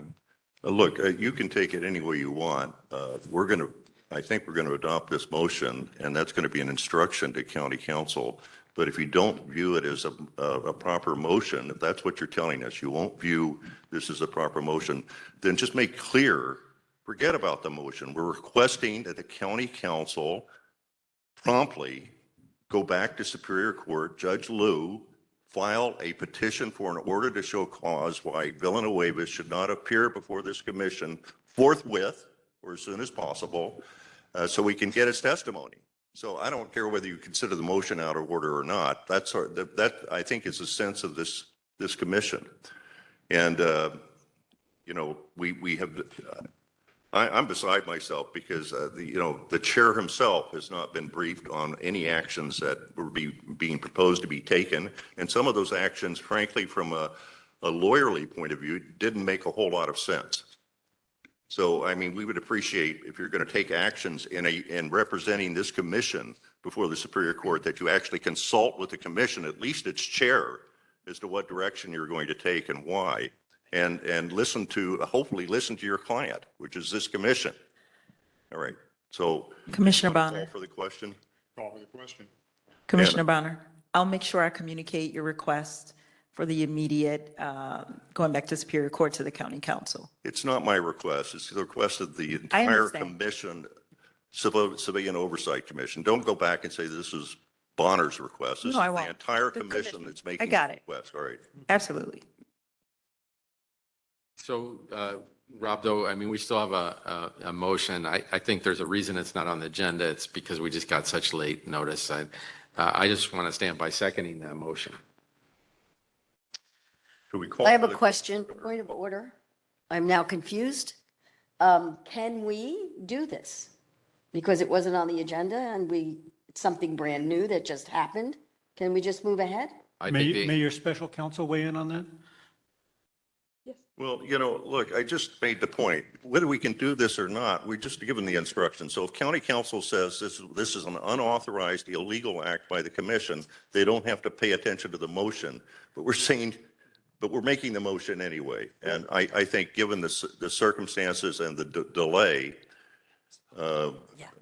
Look, you can take it any way you want. I think we're going to adopt this motion, and that's going to be an instruction to county council. But if you don't view it as a proper motion, if that's what you're telling us, you won't view this as a proper motion, then just make clear, forget about the motion. We're requesting that the county council promptly go back to Superior Court, Judge Liu, file a petition for an order to show cause why Villanueva should not appear before this commission forthwith or as soon as possible, so we can get his testimony. So I don't care whether you consider the motion out of order or not. That I think is the sense of this commission. And you know, we have, I'm beside myself because, the chair himself has not been briefed on any actions that were being proposed to be taken. And some of those actions, frankly, from a lawyerly point of view, didn't make a whole lot of sense. So, I mean, we would appreciate if you're going to take actions in representing this commission before the Superior Court, that you actually consult with the commission, at least its chair, as to what direction you're going to take and why, and hopefully listen to your client, which is this commission. All right. So Commissioner call Bonner. for the question. Call for the question. Commissioner Bonner, I'll make sure I communicate your request for the immediate, going back to Superior Court to the county council. It's not my request. It's the request of the I entire understand. commission, Civilian Oversight Commission. Don't go back and say this is Bonner's request. This No, is I the won't. entire The commission commission. that's making I got the it. request. All right. Absolutely. So, Rob, though, I mean, we still have a motion. I think there's a reason it's not on the agenda. It's because we just got such late notice. I just want to stand by seconding that motion. Should we call I have for a the- question, point of order. I'm now confused. Can we do this? Because it wasn't on the agenda and it's something brand new that just happened. Can we just move ahead? I May think may your special counsel weigh in on that? Well, look, I just made the point. Whether we can do this or not, we're just given the instructions. So if county council says this is an unauthorized illegal act by the commission, they don't have to pay attention to the motion. But we're making the motion anyway. And I think given the circumstances and the delay,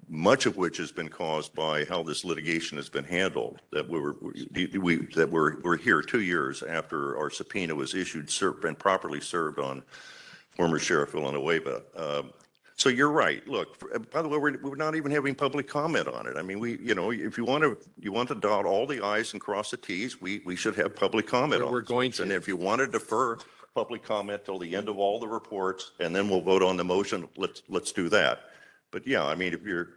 much of which has been caused by how this litigation has been handled, that we're here 2 years after our subpoena was issued and properly served on former Sheriff Villanueva. So you're right. Look, by the way, we're not even having public comment on it. I mean, if you want to dot all the i's and cross the t's, we should have public comment on it. We're going to. And if you want to defer public comment till the end of all the reports, and then we'll vote on the motion, let's do that. But yeah, I mean, if you're,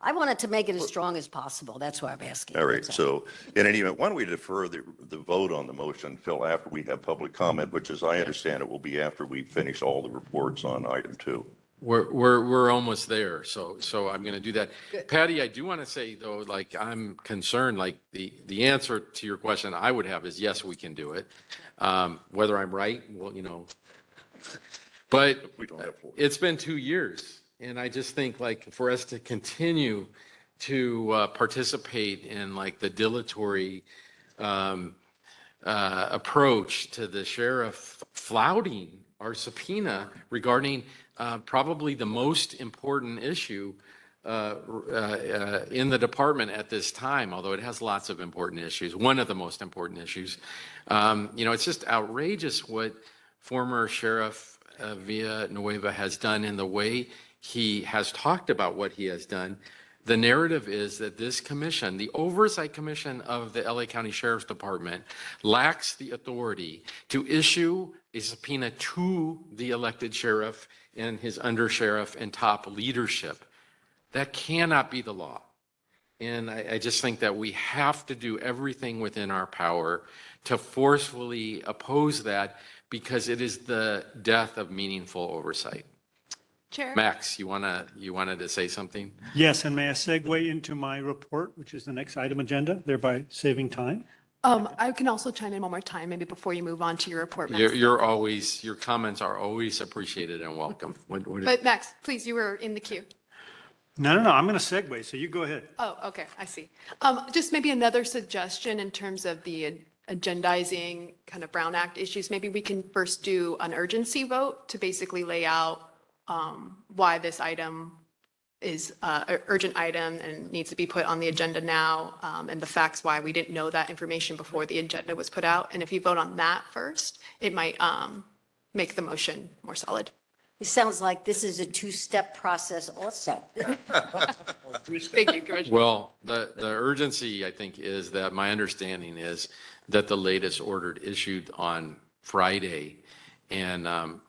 I wanted to make it as strong as possible. That's why I'm asking. all right, That's all. so in any event, why don't we defer the vote on the motion till after we have public comment, which as I understand it will be after we finish all the reports on item 2. We're almost there, so I'm going to do that. Patty, I do want to say though, like I'm concerned, like the answer to your question I would have is yes, we can do it. Whether I'm right, well, but We don't have 4. it's been 2 years, and I just think like for us to continue to participate in like the dilatory approach to the sheriff flouting our subpoena regarding probably the most important issue in the department at this time, although it has lots of important issues, one of the most important issues. It's just outrageous what former Sheriff Villanueva has done in the way he has talked about what he has done. The narrative is that this commission, the Oversight Commission of the LA County Sheriff's Department, lacks the authority to issue a subpoena to the elected sheriff and his undersheriff and top leadership. That cannot be the law. And I just think that we have to do everything within our power to forcefully oppose that because it is the death of meaningful oversight. Chair? Max, you wanted to say something? Yes, and may I segue into my report, which is the next item agenda, thereby saving time? I can also chime in one more time, maybe before you move on to your report, Max. Your comments are always appreciated and welcome. But Max, please, you were in the queue. No, I'm going to segue, so you go ahead. Oh, okay, I see. Just maybe another suggestion in terms of the agendizing kind of Brown Act issues. Maybe we can first do an urgency vote to basically lay out why this item is an urgent item and needs to be put on the agenda now, and the facts why we didn't know that information before the agenda was put out. And if you vote on that first, it might make the motion more solid. It sounds like this is a two-step process also. Thank you, Commissioner. Well, the urgency, I think, is that my understanding is that the latest order issued on Friday. And on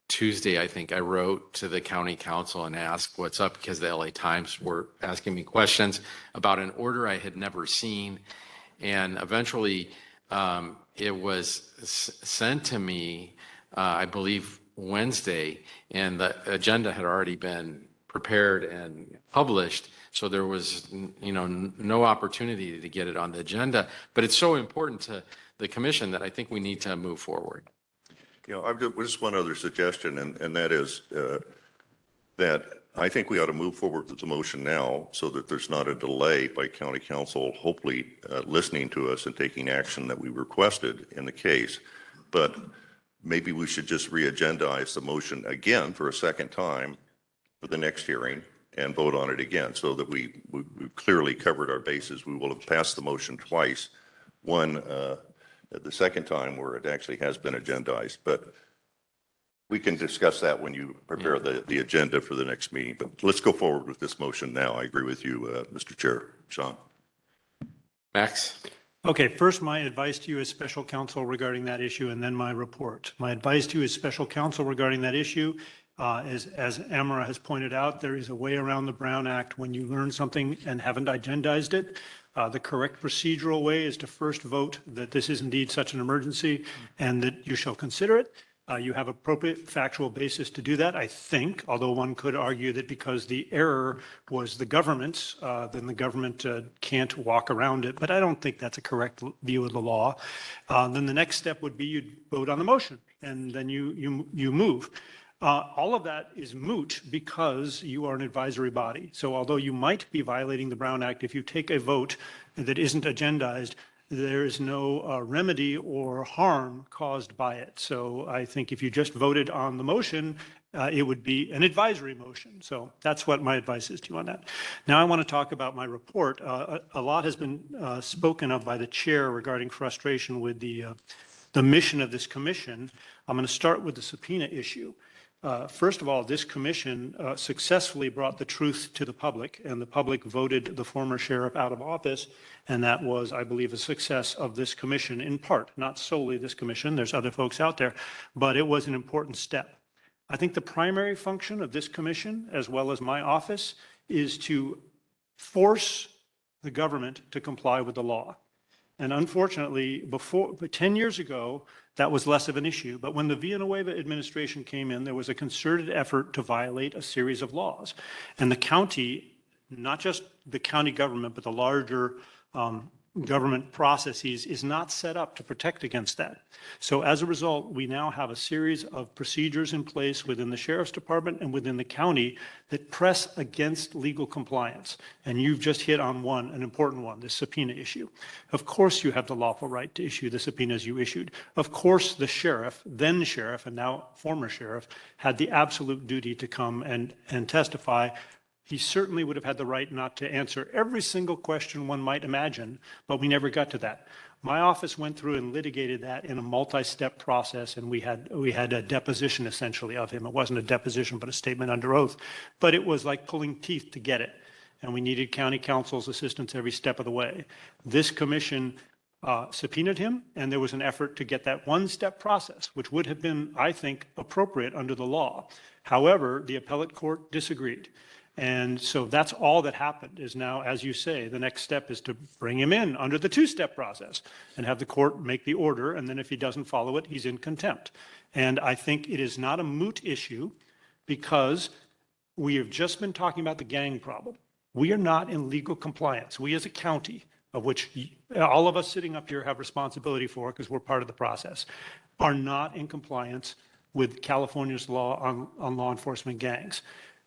Tuesday, I think I wrote to the county council and asked what's up because the LA Times were asking me questions about an order I had never seen. And eventually it was sent to me I believe, Wednesday, and the agenda had already been prepared and published, so there was, no opportunity to get it on the agenda. But it's so important to the commission that I think we need to move forward. I've just one other suggestion, and that is that I think we ought to move forward with the motion now so that there's not a delay by county council, hopefully listening to us and taking action that we requested in the case. But maybe we should just re-agendize the motion again for a second time for the next hearing and vote on it again so that we've clearly covered our bases. We will have passed the motion twice. One, the second time where it actually has been agendized. But we can discuss that when you prepare the agenda for the next meeting. But let's go forward with this motion now. I agree with you, Mr. Chair. Sean. Max? Okay, first, my advice to you as special counsel regarding that issue, and then my report. My advice to you as special counsel regarding that issue is, as Amara has pointed out, there is a way around the Brown Act when you learn something and haven't agendized it. The correct procedural way is to first vote that this is indeed such an emergency and that you shall consider it. You have appropriate factual basis to do that, I think, although one could argue that because the error was the government's, then the government can't walk around it. But I don't think that's a correct view of the law. Then the next step would be you'd vote on the motion, and then you move. All of that is moot because you are an advisory body. So although you might be violating the Brown Act, if you take a vote that isn't agendized, there is no remedy or harm caused by it. So I think if you just voted on the motion, it would be an advisory motion. So that's what my advice is to you on that. Now I want to talk about my report. A lot has been spoken of by the chair regarding frustration with the mission of this commission. I'm going to start with the subpoena issue. First of all, this commission successfully brought the truth to the public, and the public voted the former sheriff out of office, and that was, I believe, a success of this commission in part, not solely this commission. There's other folks out there, but it was an important step. I think the primary function of this commission, as well as my office, is to force the government to comply with the law. And unfortunately, 10 years ago, that was less of an issue. But when the Villanueva administration came in, there was a concerted effort to violate a series of laws. And the county, not just the county government, but the larger government processes is not set up to protect against that. So as a result, we now have a series of procedures in place within the sheriff's department and within the county that press against legal compliance. And you've just hit on an important one, the subpoena issue. Of course, you have the lawful right to issue the subpoenas you issued. Of course, the sheriff, then sheriff and now former sheriff, had the absolute duty to come and testify. He certainly would have had the right not to answer every single question one might imagine, but we never got to that. My office went through and litigated that in a multi-step process, and we had a deposition essentially of him. It wasn't a deposition, but a statement under oath. But it was like pulling teeth to get it, and we needed county counsel's assistance every step of the way. This commission subpoenaed him, and there was an effort to get that one-step process, which would have been, I think, appropriate under the law. However, the appellate court disagreed. And so that's all that happened is now, as you say, the next step is to bring him in under the two-step process and have the court make the order. And then if he doesn't follow it, he's in contempt. And I think it is not a moot issue because we have just been talking about the gang problem. We are not in legal compliance. We as a county, of which all of us sitting up here have responsibility for because we're part of the process, are not in compliance with California's law on law enforcement gangs.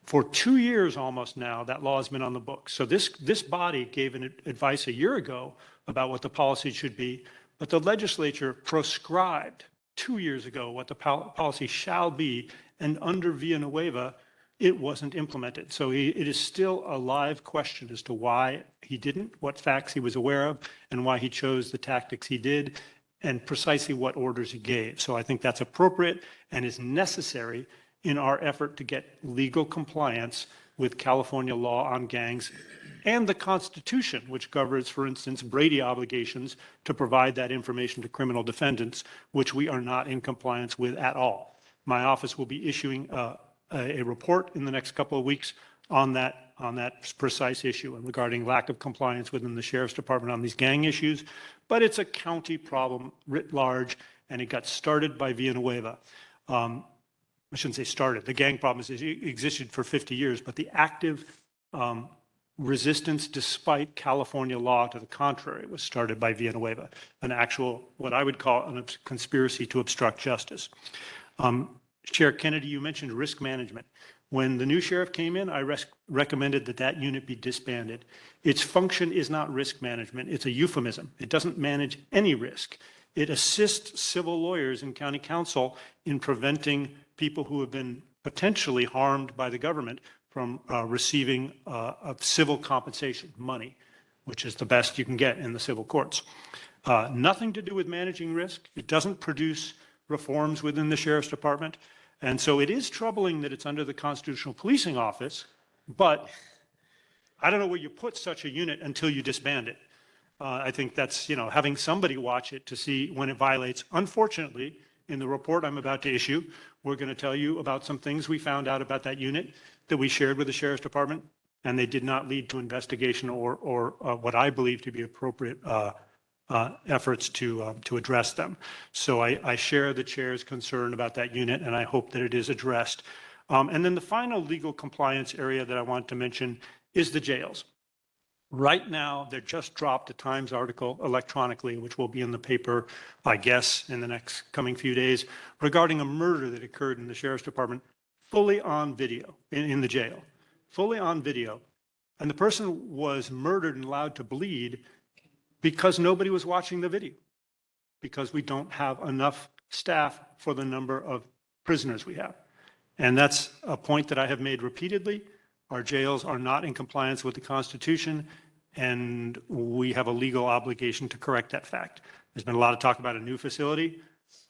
For 2 years almost now, that law has been on the books. So this body gave an advice a year ago about what the policy should be, but the legislature proscribed 2 years ago what the policy shall be, and under Villanueva, it wasn't implemented. So it is still a live question as to why he didn't, what facts he was aware of, and why he chose the tactics he did, and precisely what orders he gave. So I think that's appropriate and is necessary in our effort to get legal compliance with California law on gangs and the Constitution, which governs, for instance, Brady obligations to provide that information to criminal defendants, which we are not in compliance with at all. My office will be issuing a report in the next couple of weeks on that precise issue and regarding lack of compliance within the sheriff's department on these gang issues. But it's a county problem writ large, and it got started by Villanueva. I shouldn't say started, the gang problem has existed for 50 years, but the active resistance despite California law to the contrary was started by Villanueva, an actual, what I would call a conspiracy to obstruct justice. Chair Kennedy, you mentioned risk management. When the new sheriff came in, I recommended that that unit be disbanded. Its function is not risk management, it's a euphemism. It doesn't manage any risk. It assists civil lawyers and county council in preventing people who have been potentially harmed by the government from receiving civil compensation, money, which is the best you can get in the civil courts. Nothing to do with managing risk. It doesn't produce reforms within the sheriff's department. And so it is troubling that it's under the Constitutional Policing Office, but I don't know where you put such a unit until you disband it. I think that's, having somebody watch it to see when it violates. Unfortunately, in the report I'm about to issue, we're going to tell you about some things we found out about that unit that we shared with the Sheriff's Department, and they did not lead to investigation or what I believe to be appropriate efforts to address them. So I share the chair's concern about that unit, and I hope that it is addressed. And then the final legal compliance area that I want to mention is the jails. Right now, they just dropped a Times article electronically, which will be in the paper, I guess, in the next coming few days, regarding a murder that occurred in the Sheriff's Department, fully on video, in the jail, fully on video. And the person was murdered and allowed to bleed because nobody was watching the video, because we don't have enough staff for the number of prisoners we have. And that's a point that I have made repeatedly. Our jails are not in compliance with the Constitution, and we have a legal obligation to correct that fact. There's been a lot of talk about a new facility.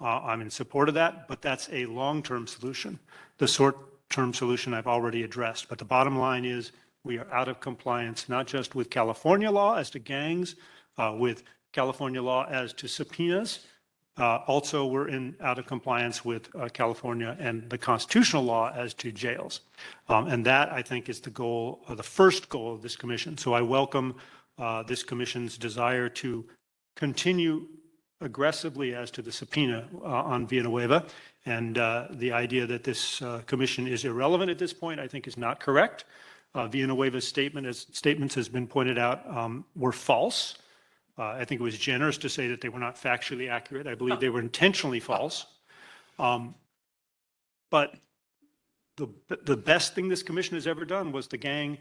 I'm in support of that, but that's a long-term solution. The short-term solution I've already addressed. But the bottom line is we are out of compliance, not just with California law as to gangs, with California law as to subpoenas. Also, we're out of compliance with California and the constitutional law as to jails. And that, I think, is the goal, the first goal of this commission. So I welcome this commission's desire to continue aggressively as to the subpoena on Villanueva. And the idea that this commission is irrelevant at this point, I think, is not correct. Villanueva's statements, has been pointed out, were false. I think it was generous to say that they were not factually accurate. I believe they were intentionally false. But the best thing this commission has ever done was the gang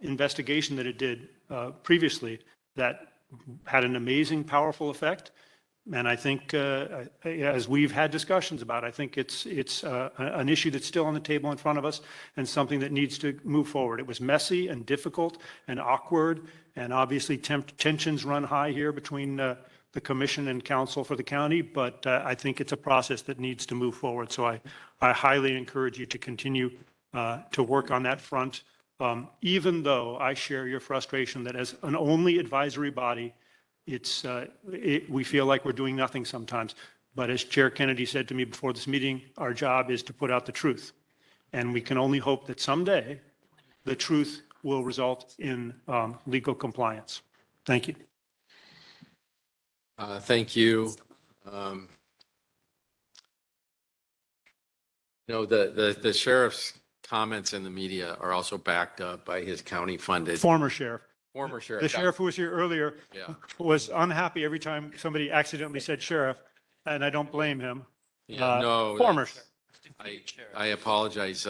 investigation that it did previously that had an amazing, powerful effect. And I think, as we've had discussions about, I think it's an issue that's still on the table in front of us and something that needs to move forward. It was messy and difficult and awkward, and obviously tensions run high here between the commission and council for the county, but I think it's a process that needs to move forward. So I highly encourage you to continue to work on that front, even though I share your frustration that as an only advisory body, we feel like we're doing nothing sometimes. But as Chair Kennedy said to me before this meeting, our job is to put out the truth. And we can only hope that someday the truth will result in legal compliance. Thank you. Thank you. The sheriff's comments in the media are also backed up by his county funded. Former sheriff. Former sheriff. The sheriff who was here earlier was unhappy every time somebody accidentally said sheriff, and I don't blame him. Former sheriff. I apologize.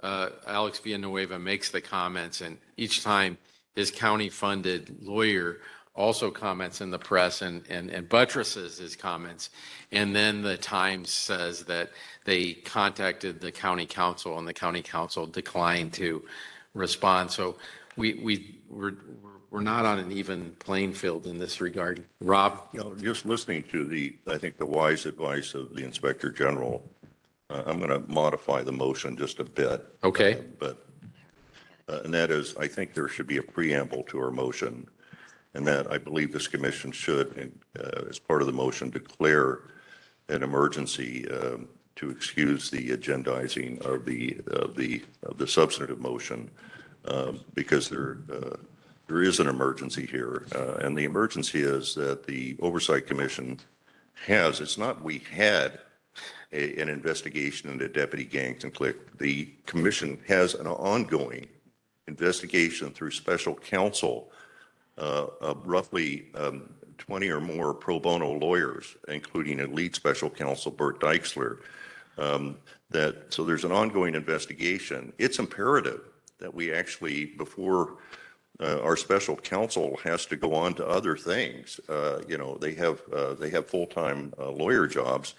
Alex Villanueva makes the comments, and each time his county-funded lawyer also comments in the press and buttresses his comments. And then the Times says that they contacted the county council, and the county council declined to respond. So we're not on an even playing field in this regard. Rob? Just listening to I think the wise advice of the Inspector General, I'm going to modify the motion just a bit. Okay. And that is, I think there should be a preamble to our motion, and that I believe this commission should, as part of the motion, declare an emergency to excuse the agendizing of the substantive motion, because there is an emergency here, and the emergency is that the Oversight Commission it's not we had an investigation into deputy gangs and clique. The commission has an ongoing investigation through special counsel of roughly 20 or more pro bono lawyers, including a lead special counsel, Bert Deichsler, so there's an ongoing investigation. It's imperative that we actually, before our special counsel has to go on to other things, they have full-time lawyer jobs.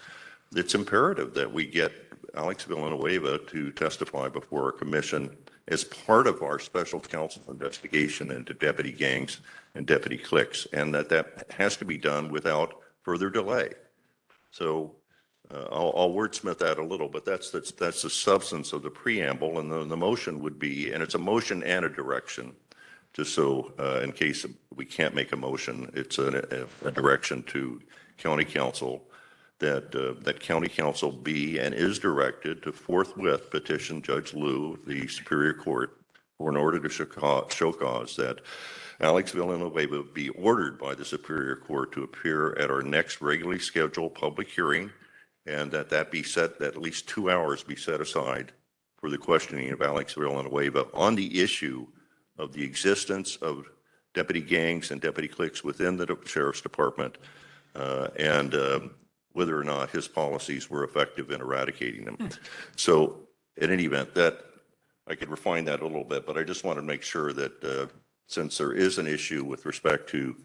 It's imperative that we get Alex Villanueva to testify before our commission as part of our special counsel investigation into deputy gangs and deputy cliques, and that has to be done without further delay. So I'll wordsmith that a little, but that's the substance of the preamble, and the motion would be, and it's a motion and a direction, just so in case we can't make a motion, it's a direction to county council that county council be and is directed to forthwith petition Judge Liu, the Superior Court, for an order to show cause that Alex Villanueva be ordered by the Superior Court to appear at our next regularly scheduled public hearing, and that be set, that at least 2 hours be set aside for the questioning of Alex Villanueva on the issue of the existence of deputy gangs and deputy cliques within the sheriff's department, and whether or not his policies were effective in eradicating them. So in any event, that I could refine that a little bit, but I just want to make sure that since there is an issue with respect to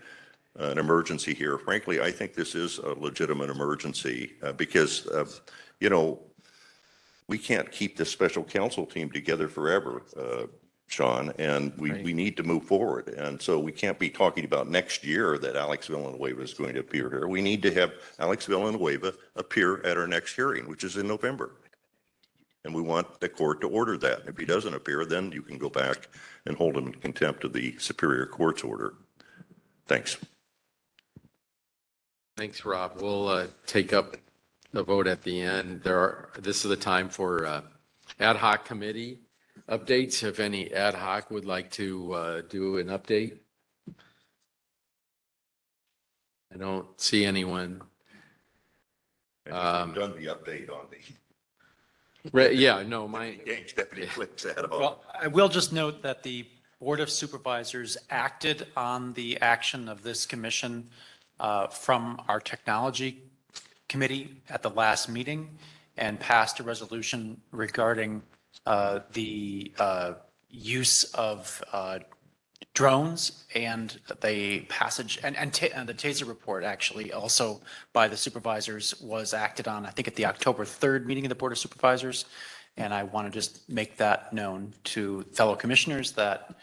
an emergency here, frankly, I think this is a legitimate emergency because, we can't keep this special counsel team together forever, Sean, and we need to move forward. And so we can't be talking about next year that Alex Villanueva is going to appear here. We need to have Alex Villanueva appear at our next hearing, which is in November. And we want the court to order that. If he doesn't appear, then you can go back and hold him in contempt of the Superior Court's order. Thanks. Thanks, Rob. We'll take up the vote at the end. This is the time for ad hoc committee updates. If any ad hoc would like to do an update. I don't see anyone. Done the update on the Yeah, no, gangs deputy cliques at all. Well, I will just note that the Board of Supervisors acted on the action of this commission from our technology committee at the last meeting and passed a resolution regarding the use of drones and the passage and the TASER report actually also by the supervisors was acted on, I think, at the October 3rd meeting of the Board of Supervisors. And I want to just make that known to fellow commissioners that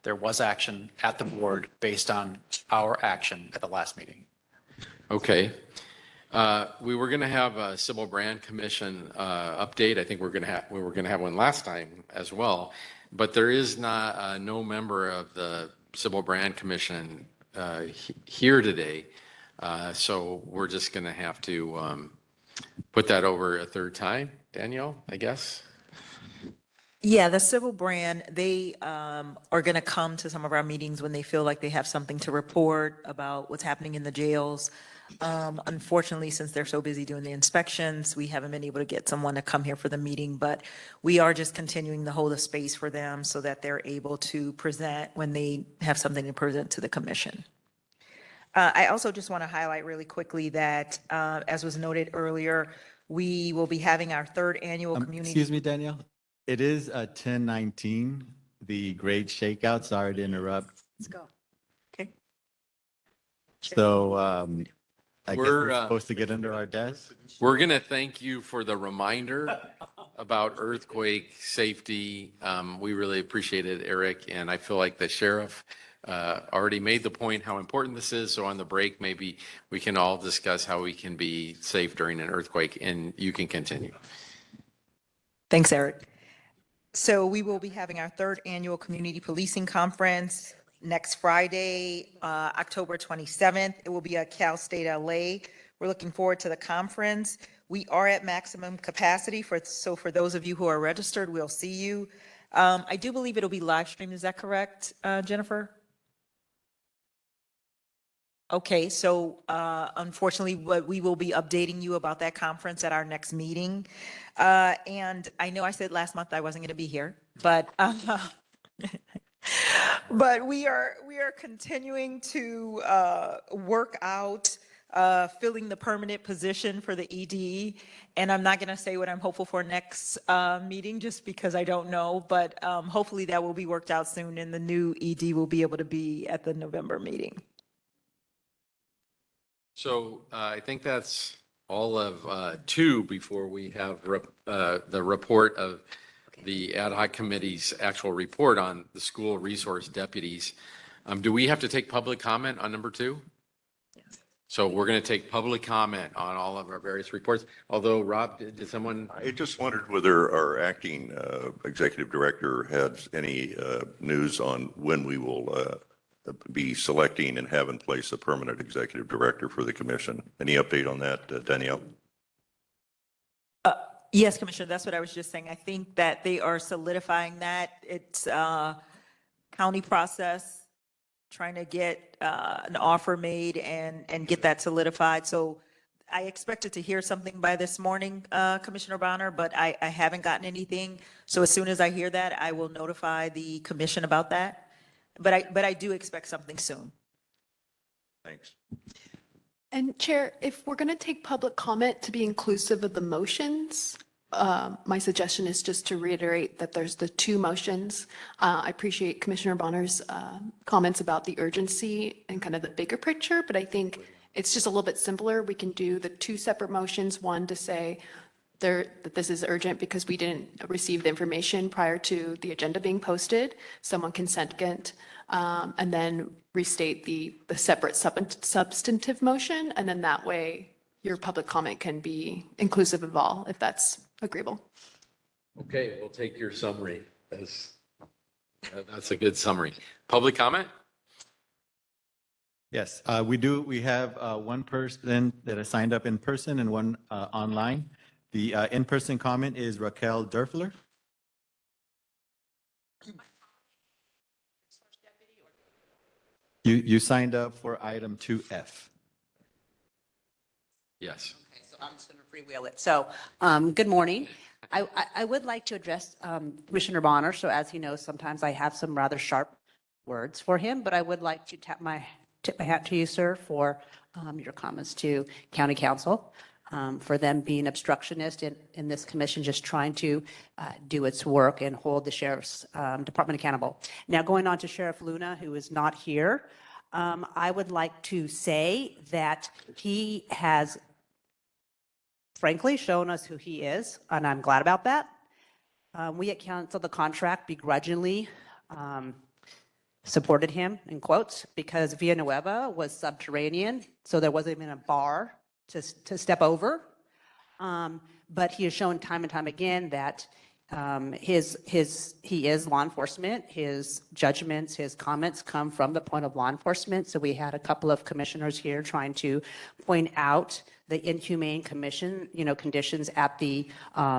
there was action at the board based on our action at the last meeting. Okay. We were going to have a Civil Brand Commission update. I think we were going to have one last time as well, but there is no member of the Civil Brand Commission here today, so we're just going to have to put that over a third time. Danielle, I guess. Yeah, the civil brand, they are going to come to some of our meetings when they feel like they have something to report about what's happening in the jails. Unfortunately, since they're so busy doing the inspections, we haven't been able to get someone to come here for the meeting, but we are just continuing to hold a space for them so that they're able to present when they have something to present to the commission. I also just want to highlight really quickly that, as was noted earlier, we will be having our third annual community. Excuse me, Danielle. It is 10:19, the great shakeout. Sorry to interrupt. Let's go. Okay. So I guess We're, we're supposed to get under our desk. We're going to thank you for the reminder about earthquake safety. We really appreciate it, Eric, and I feel like the sheriff already made the point how important this is. So on the break, maybe we can all discuss how we can be safe during an earthquake, and you can continue. Thanks, Eric. So we will be having our third annual community policing conference next Friday, October 27th. It will be at Cal State LA. We're looking forward to the conference. We are at maximum capacity so for those of you who are registered, we'll see you. I do believe it'll be live streamed. Is that correct, Jennifer? Okay, so unfortunately, we will be updating you about that conference at our next meeting. And I know I said last month I wasn't going to be here, but but we are continuing to work out filling the permanent position for the ED. And I'm not going to say what I'm hopeful for next meeting just because I don't know, but hopefully that will be worked out soon and the new ED will be able to be at the November meeting. So I think that's all of two before we have the report of the ad hoc committee's actual report on the school resource deputies. Do we have to take public comment on number two? Yes. So we're going to take public comment on all of our various reports. Although, Rob, did someone? I just wondered whether our acting executive director has any news on when we will be selecting and have in place a permanent executive director for the commission. Any update on that, Danielle? Yes, Commissioner, that's what I was just saying. I think that they are solidifying that. It's county process, trying to get an offer made and get that solidified. So I expected to hear something by this morning, Commissioner Bonner, but I haven't gotten anything. So as soon as I hear that, I will notify the commission about that. But I do expect something soon. Thanks. And Chair, if we're going to take public comment to be inclusive of the motions, my suggestion is just to reiterate that there's the two motions. I appreciate Commissioner Bonner's comments about the urgency and kind of the bigger picture, but I think it's just a little bit simpler. We can do the two separate motions, one to say that this is urgent because we didn't receive the information prior to the agenda being posted. Someone can second, and then restate the separate substantive motion. And then that way your public comment can be inclusive of all, if that's agreeable. Okay, we'll take your summary. That's a good summary. Public comment? Yes, we have one person that has signed up in person and one online. The in-person comment is Raquel Durfler. You signed up for item 2F. Yes. Okay, so I'm just going to freewheel it. So, good morning. I would like to address Commissioner Bonner. So as he knows, sometimes I have some rather sharp words for him, but I would like to tip my hat to you, sir, for your comments to County Council, for them being obstructionist in this commission, just trying to do its work and hold the Sheriff's Department accountable. Now, going on to Sheriff Luna, who is not here, I would like to say that he has frankly shown us who he is, and I'm glad about that. We at Council the Contract begrudgingly supported him, in quotes, because Villanueva was subterranean, so there wasn't even a bar to step over. But he has shown time and time again that he is law enforcement. His judgments, his comments come from the point of law enforcement. So we had a couple of commissioners here trying to point out the inhumane conditions at the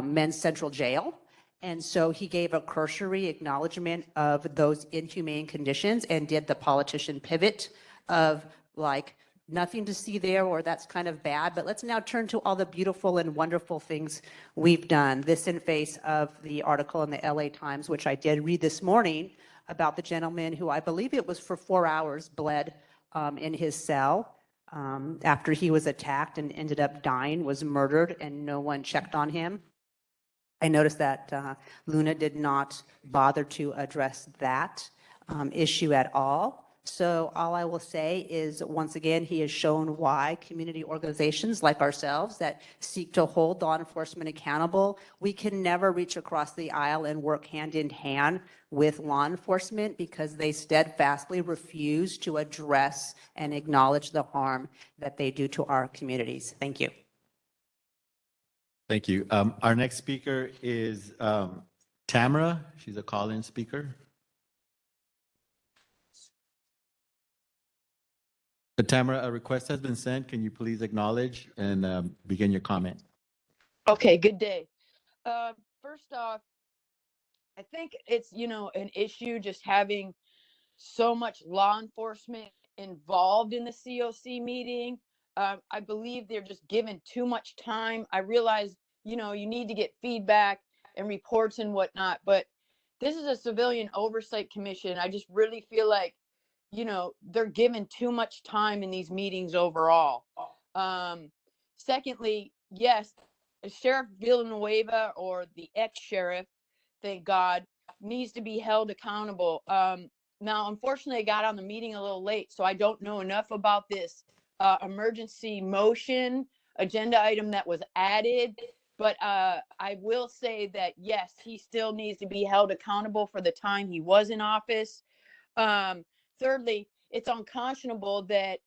men's central jail. And so he gave a cursory acknowledgement of those inhumane conditions and did the politician pivot of like, nothing to see there, or that's kind of bad, but let's now turn to all the beautiful and wonderful things we've done. This in face of the article in the LA Times, which I did read this morning, about the gentleman who I believe it was for 4 hours bled in his cell after he was attacked and ended up dying, was murdered, and no one checked on him. I noticed that Luna did not bother to address that issue at all. So all I will say is, once again, he has shown why community organizations like ourselves that seek to hold law enforcement accountable, we can never reach across the aisle and work hand in hand with law enforcement because they steadfastly refuse to address and acknowledge the harm that they do to our communities. Thank you. Thank you. Our next speaker is Tamara. She's a call-in speaker. Tamara, a request has been sent. Can you please acknowledge and begin your comment? Okay, good day. First off, I think it's, an issue just having so much law enforcement involved in the COC meeting. I believe they're just given too much time. I realize, you know, you need to get feedback and reports and whatnot, but this is a civilian oversight commission. I just really feel like, you know, they're given too much time in these meetings overall. Secondly, yes, Sheriff Villanueva, or the ex-sheriff, thank God, needs to be held accountable. Now, unfortunately, I got on the meeting a little late, so I don't know enough about this emergency motion agenda item that was added. But I will say that, yes, he still needs to be held accountable for the time he was in office. Thirdly, it's unconscionable that,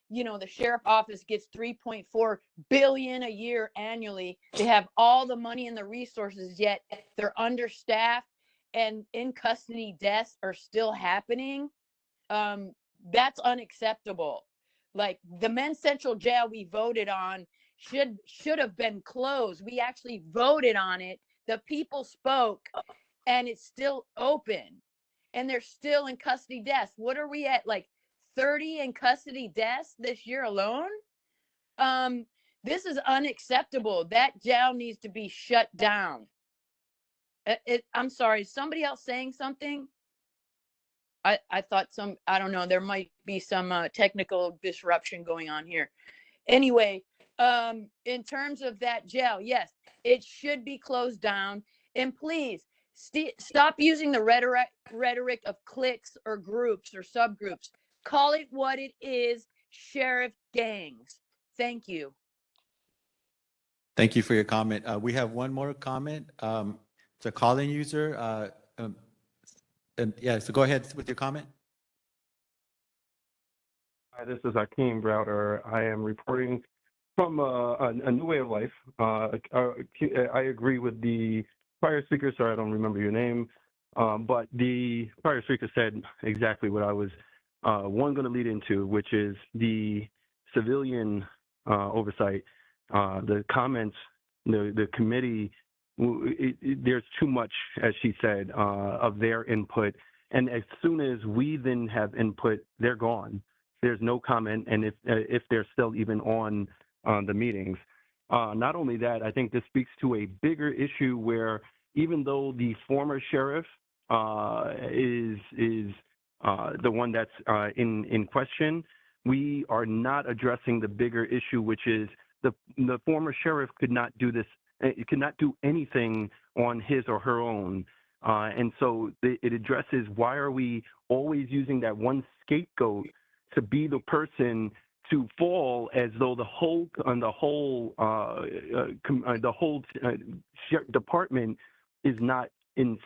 you know, the sheriff office gets 3.4 billion a year annually. They have all the money and the resources, yet they're understaffed and in custody deaths are still happening. That's unacceptable. Like, the Men's Central Jail we voted on should have been closed. We actually voted on it. The people spoke, and it's still open, and they're still in custody deaths. What are we at, like 30 in custody deaths this year alone? This is unacceptable. That jail needs to be shut down. I'm sorry, is somebody else saying something? I thought I don't know, there might be some technical disruption going on here. Anyway, in terms of that jail, yes, it should be closed down. And please stop using the rhetoric of cliques or groups or subgroups. Call it what it is, sheriff gangs. Thank you. Thank you for your comment. We have one more comment. It's a calling user. Yeah, so go ahead with your comment. Hi, this is Akeem Browder. I am reporting from a new way of life. I agree with the prior speaker. Sorry, I don't remember your name. But the prior speaker said exactly what I was going to lead into, which is the civilian oversight. The comments, the committee, there's too much, as she said, of their input. And as soon as we then have input, they're gone. There's no comment, and if they're still even on the meetings. Not only that, I think this speaks to a bigger issue where even though the former sheriff is the one that's in question, we are not addressing the bigger issue, which is the former sheriff could not do this. It could not do anything on his or her own. And so it addresses, why are we always using that one scapegoat to be the person to fall, as though the whole department is not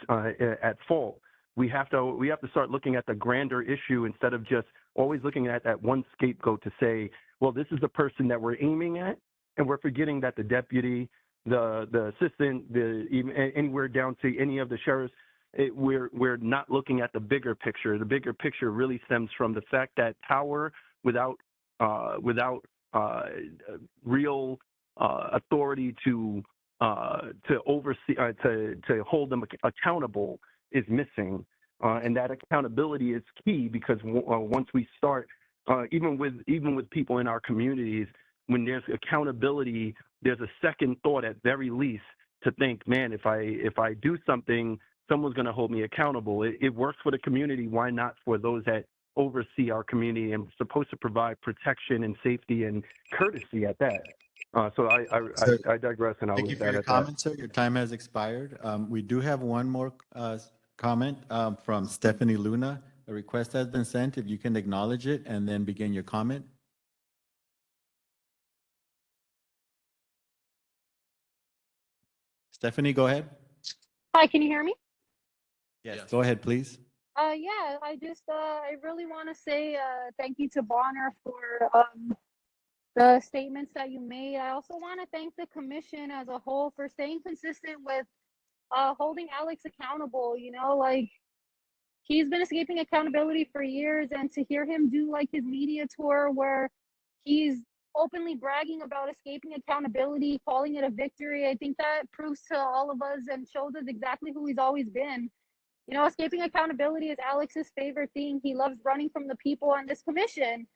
at fault. We have to start looking at the grander issue instead of just always looking at that one scapegoat to say, well, this is the person that we're aiming at, and we're forgetting that the deputy, the assistant, even anywhere down to any of the sheriffs, we're not looking at the bigger picture. The bigger picture really stems from the fact that power without real authority to oversee, to hold them accountable is missing, and that accountability is key, because once we start, even with people in our communities, when there's accountability, there's a second thought at very least to think, man, if I do something, someone's going to hold me accountable. It works for the community. Why not for those that oversee our community and supposed to provide protection and safety and courtesy at that? So I digress, and I'll Thank you leave for that your at comment, sir. Your time has expired. We do have one more comment from Stephanie Luna. A request has been sent. If you can acknowledge it and then begin your comment. Stephanie, go ahead. Hi, can you hear me? Yes, go ahead, please. Yeah, I really want to say thank you to Bonner for the statements that you made. I also want to thank the commission as a whole for staying consistent with holding Alex accountable. You know, like, he's been escaping accountability for years, and to hear him do like his media tour where he's openly bragging about escaping accountability, calling it a victory, I think that proves to all of us and shows us exactly who he's always been. You know, escaping accountability is Alex's favorite thing. He loves running from the people on this commission.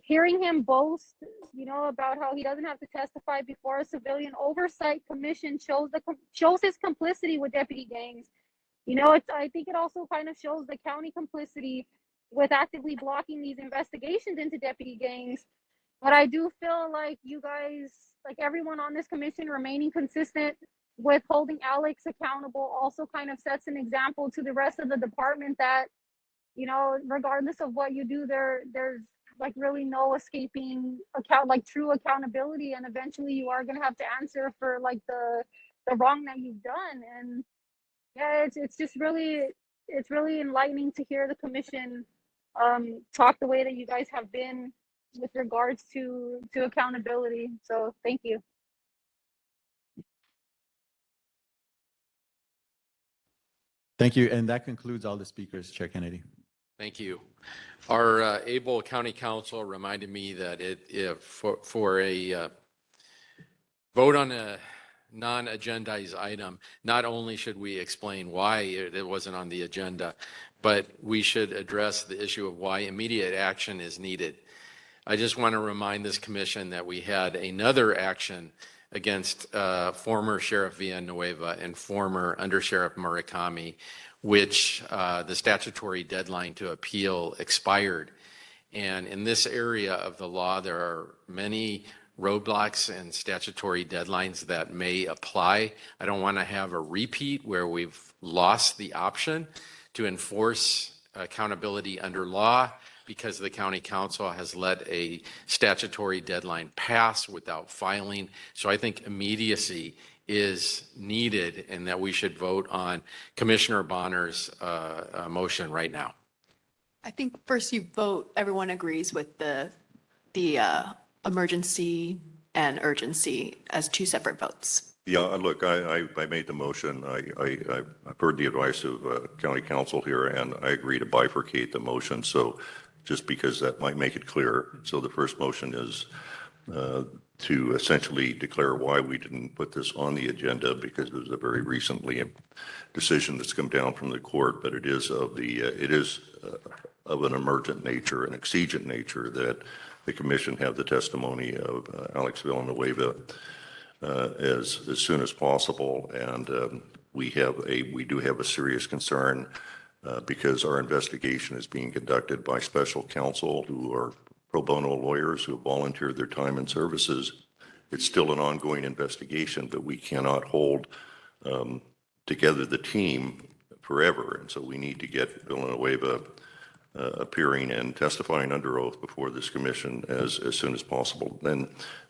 Hearing him boast, you know, about how he doesn't have to testify before a civilian oversight commission shows his complicity with deputy gangs. You know, I think it also kind of shows the county complicity with actively blocking these investigations into deputy gangs. But I do feel like you guys, like everyone on this commission, remaining consistent with holding Alex accountable also kind of sets an example to the rest of the department that, you know, regardless of what you do, there's like really no escaping like true accountability, and eventually you are going to have to answer for like the wrong that you've done. And yeah, it's just really, it's really enlightening to hear the commission talk the way that you guys have been with regards to accountability. So thank you. Thank you. And that concludes all the speakers, Chair Kennedy. Thank you. Our able county council reminded me that for a vote on a non-agendized item, not only should we explain why it wasn't on the agenda, but we should address the issue of why immediate action is needed. I just want to remind this commission that we had another action against former Sheriff Villanueva and former Undersheriff Murakami, which the statutory deadline to appeal expired. And in this area of the law, there are many roadblocks and statutory deadlines that may apply. I don't want to have a repeat where we've lost the option to enforce accountability under law because the county council has let a statutory deadline pass without filing. So I think immediacy is needed and that we should vote on Commissioner Bonner's motion right now. I think first you vote, everyone agrees with the emergency and urgency as two separate votes. Yeah, look, I made the motion. I've heard the advice of county council here, and I agree to bifurcate the motion. So just because that might make it clear. So the first motion is to essentially declare why we didn't put this on the agenda, because it was a very recently decision that's come down from the court, but it is of an emergent nature, an exigent nature, that the commission have the testimony of Alex Villanueva as soon as possible. And we do have a serious concern because our investigation is being conducted by special counsel who are pro bono lawyers who have volunteered their time and services. It's still an ongoing investigation, but we cannot hold together the team forever. And so we need to get Villanueva appearing and testifying under oath before this commission as soon as possible. And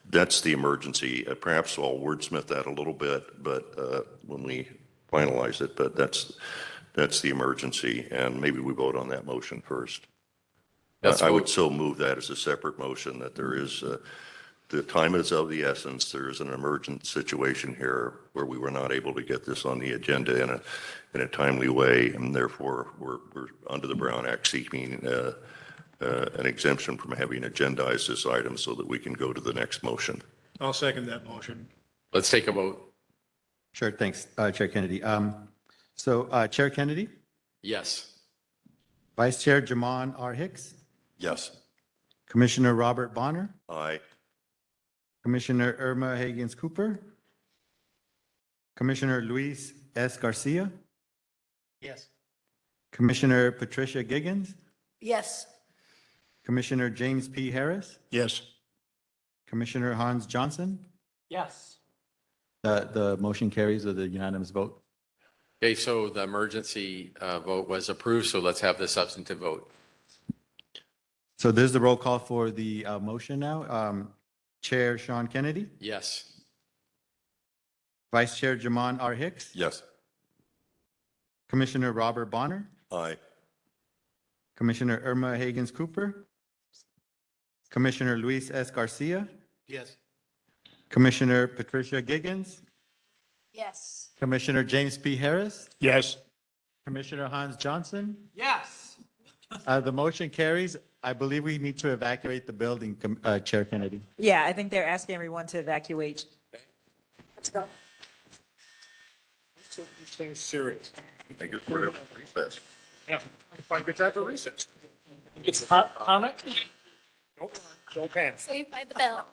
that's the emergency. Perhaps I'll wordsmith that a little bit, but when we finalize it, but that's the emergency, and maybe we vote on that motion first. I would so move that as a separate motion, that there is, the time is of the essence. There is an emergent situation here where we were not able to get this on the agenda in a timely way, and therefore we're under the Brown Act seeking an exemption from having agendized this item so that we can go to the next motion. I'll second that motion. Let's take a vote. Sure, thanks, Chair Kennedy. Chair Kennedy, Yes. Vice Chair Jamon R. Hicks, Yes. Commissioner Robert Bonner, Aye. Commissioner Irma Higgins Cooper, Commissioner Luis S. Garcia, Yes. Commissioner Patricia Giggins, Yes. Commissioner James P. Harris, Yes. Commissioner Hans Johnson. Yes. The motion carries with a unanimous vote. Okay, so the emergency vote was approved, so let's have the substantive vote. So there's the roll call for the motion now. Chair Sean Kennedy, Yes. Vice Chair Jamon R. Hicks, Yes. Commissioner Robert Bonner, Aye. Commissioner Irma Higgins Cooper, Commissioner Luis S. Garcia, Yes. Commissioner Patricia Giggins, Yes. Commissioner James P. Harris, Yes. Commissioner Hans Johnson. Yes. The motion carries. I believe we need to evacuate the building, Chair Kennedy. Yeah, I think they're asking everyone to evacuate. Let's go. Serious. Make it for recess. Yeah, find good time for recess. It's hot on it. Nope, show pants. Saved by the bell.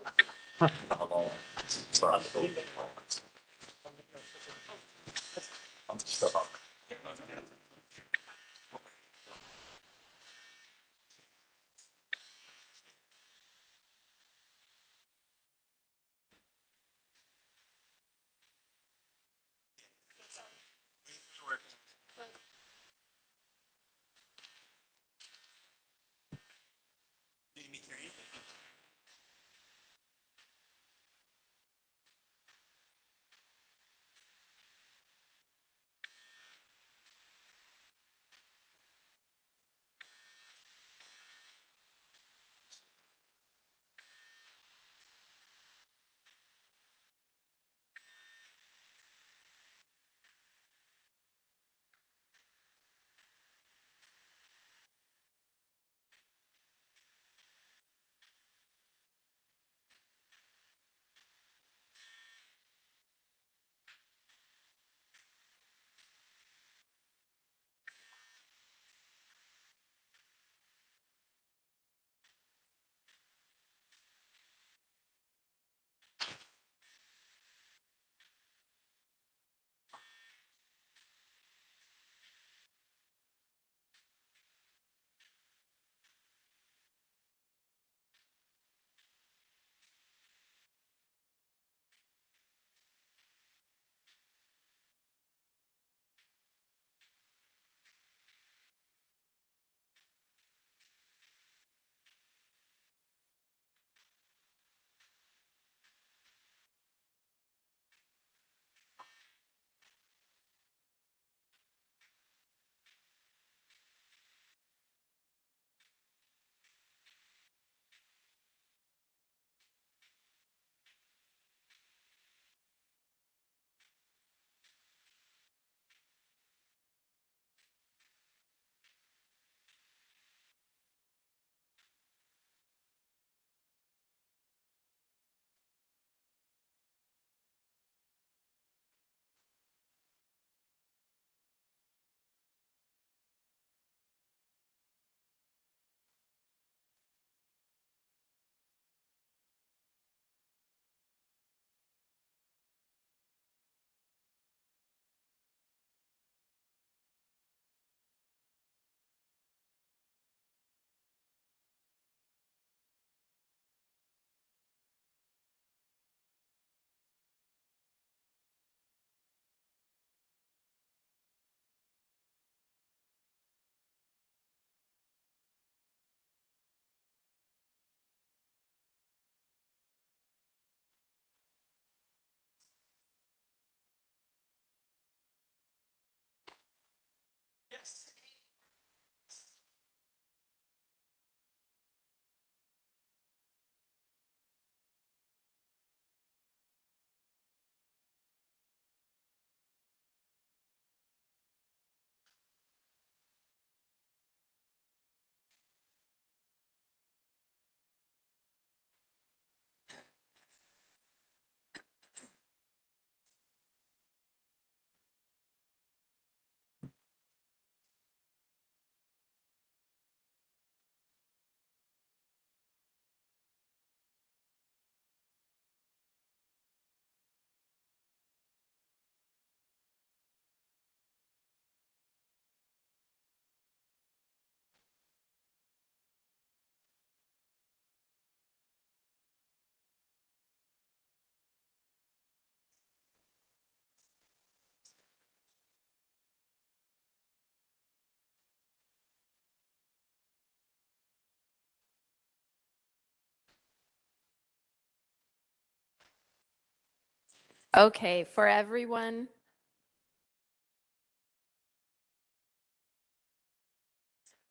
Okay, for everyone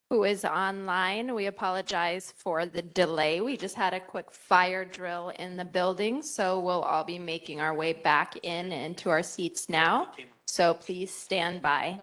who is online, we apologize for the delay. We just had a quick fire drill in the building, so we'll all be making our way back in into our seats now. So please stand by.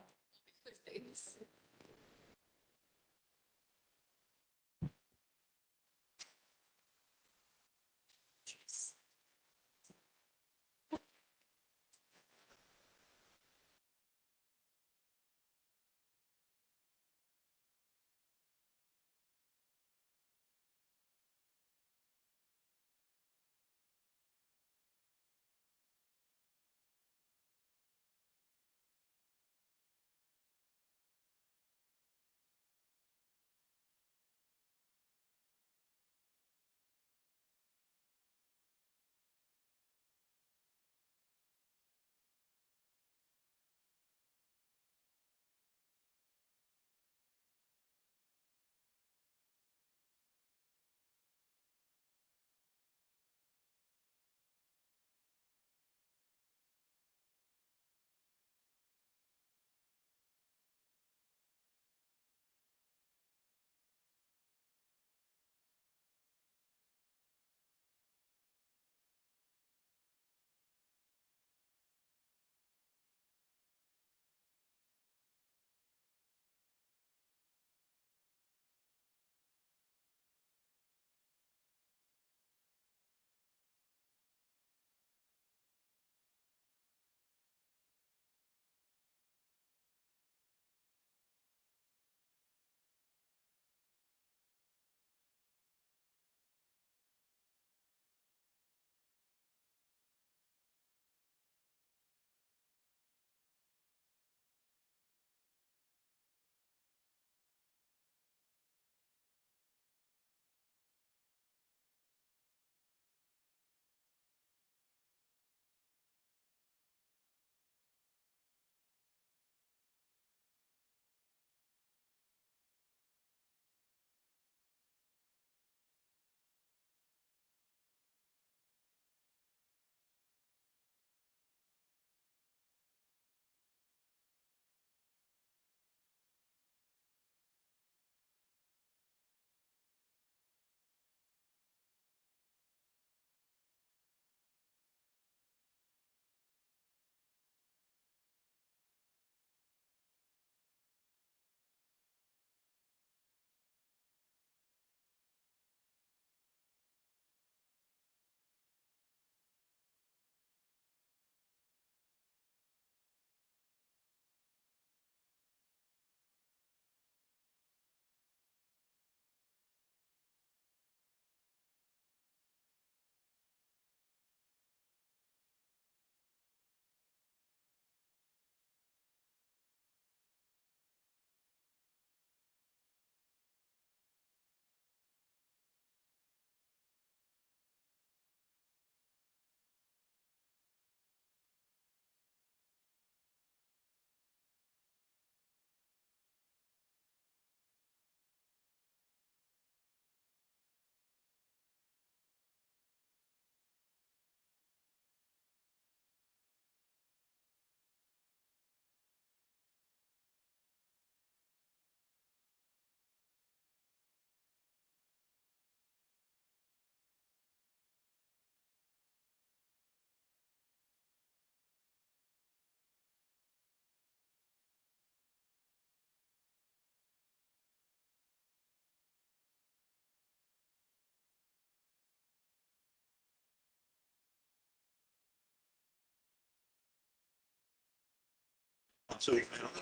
So,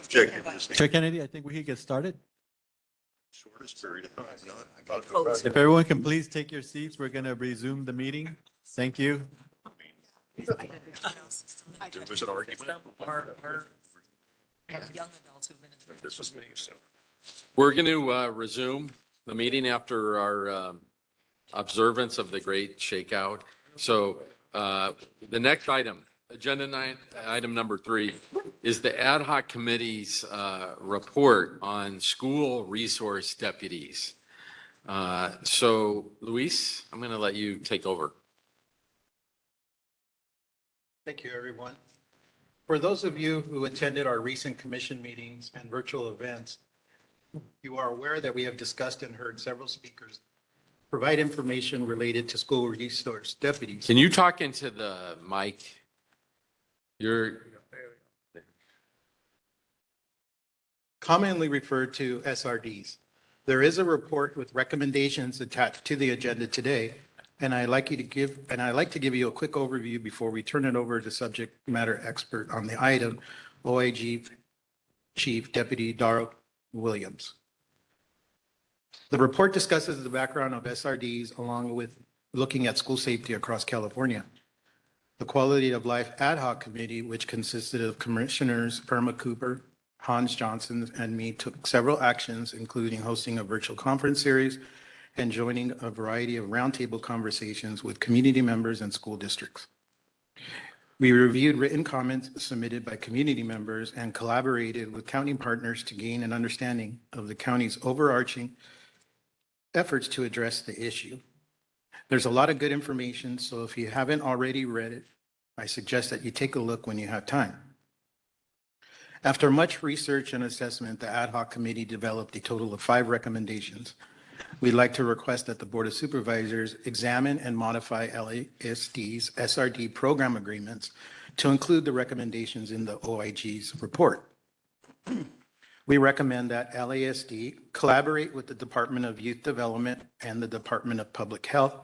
Chair Kennedy, Chair Kennedy, I think we could get started. shortest period of time, not. If everyone can please take your seats, we're going to resume the meeting. Thank you. There was an argument. This was me, so. We're going to resume the meeting after our observance of the great shakeout. So the next item, item number 3, is the ad hoc committee's report on school resource deputies. So Luis, I'm going to let you take over. Thank you, everyone. For those of you who attended our recent commission meetings and virtual events, you are aware that we have discussed and heard several speakers provide information related to school resource deputies. Can you talk into the mic? Commonly referred to SRDs. There is a report with recommendations attached to the agenda today, and I'd like to give you a quick overview before we turn it over to subject matter expert on the item, OIG Chief Deputy Darrell Williams. The report discusses the background of SRDs along with looking at school safety across California. The Quality of Life Ad Hoc Committee, which consisted of Commissioners Irma Cooper, Hans Johnson, and me, took several actions, including hosting a virtual conference series and joining a variety of roundtable conversations with community members and school districts. We reviewed written comments submitted by community members and collaborated with county partners to gain an understanding of the county's overarching efforts to address the issue. There's a lot of good information, so if you haven't already read it, I suggest that you take a look when you have time. After much research and assessment, the ad hoc committee developed a total of 5 recommendations. We'd like to request that the Board of Supervisors examine and modify LASD's SRD program agreements to include the recommendations in the OIG's report. We recommend that LASD collaborate with the Department of Youth Development and the Department of Public Health,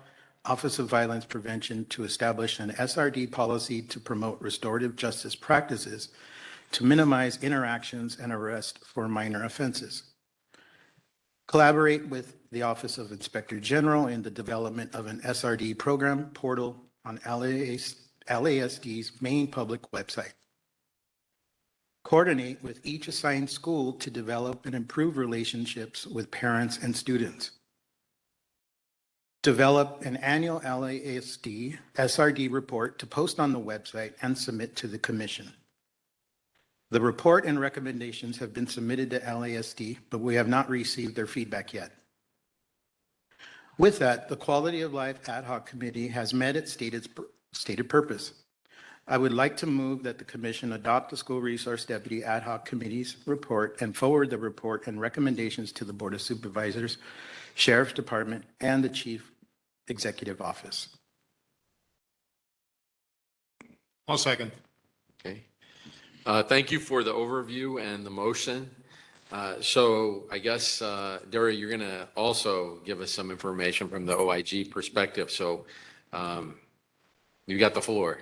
Office of Violence Prevention to establish an SRD policy to promote restorative justice practices to minimize interactions and arrest for minor offenses. Collaborate with the Office of Inspector General in the development of an SRD program portal on LASD's main public website. Coordinate with each assigned school to develop and improve relationships with parents and students. Develop an annual LASD SRD report to post on the website and submit to the commission. The report and recommendations have been submitted to LASD, but we have not received their feedback yet. With that, the Quality of Life Ad Hoc Committee has met its stated purpose. I would like to move that the commission adopt the School Resource Deputy Ad Hoc Committee's report and forward the report and recommendations to the Board of Supervisors, Sheriff's Department, and the Chief Executive Office. I'll second. Okay. Thank you for the overview and the motion. So I guess, Dara, you're going to also give us some information from the OIG perspective. So you got the floor.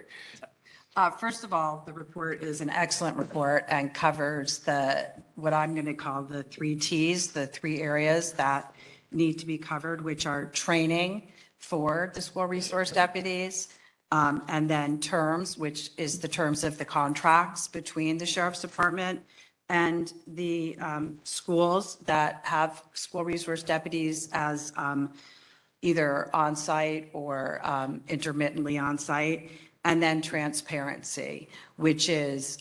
First of all, the report is an excellent report and covers what I'm going to call the 3 T's, the 3 areas that need to be covered, which are training for the school resource deputies, and then terms, which is the terms of the contracts between the Sheriff's Department and the schools that have school resource deputies as either on-site or intermittently on-site. And then transparency, which is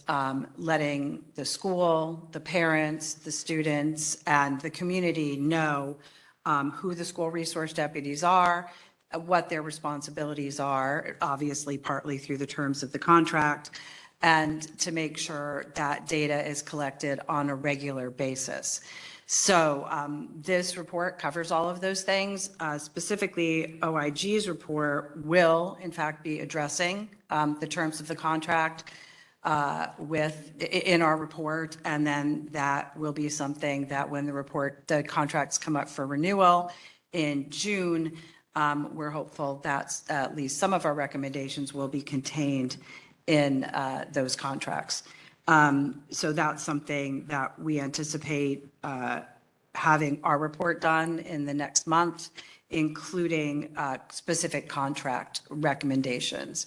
letting the school, the parents, the students, and the community know who the school resource deputies are, what their responsibilities are, obviously partly through the terms of the contract, and to make sure that data is collected on a regular basis. So this report covers all of those things. Specifically, OIG's report will, in fact, be addressing the terms of the contract in our report, and then that will be something that when the contracts come up for renewal in June, we're hopeful that at least some of our recommendations will be contained in those contracts. So that's something that we anticipate having our report done in the next month, including specific contract recommendations.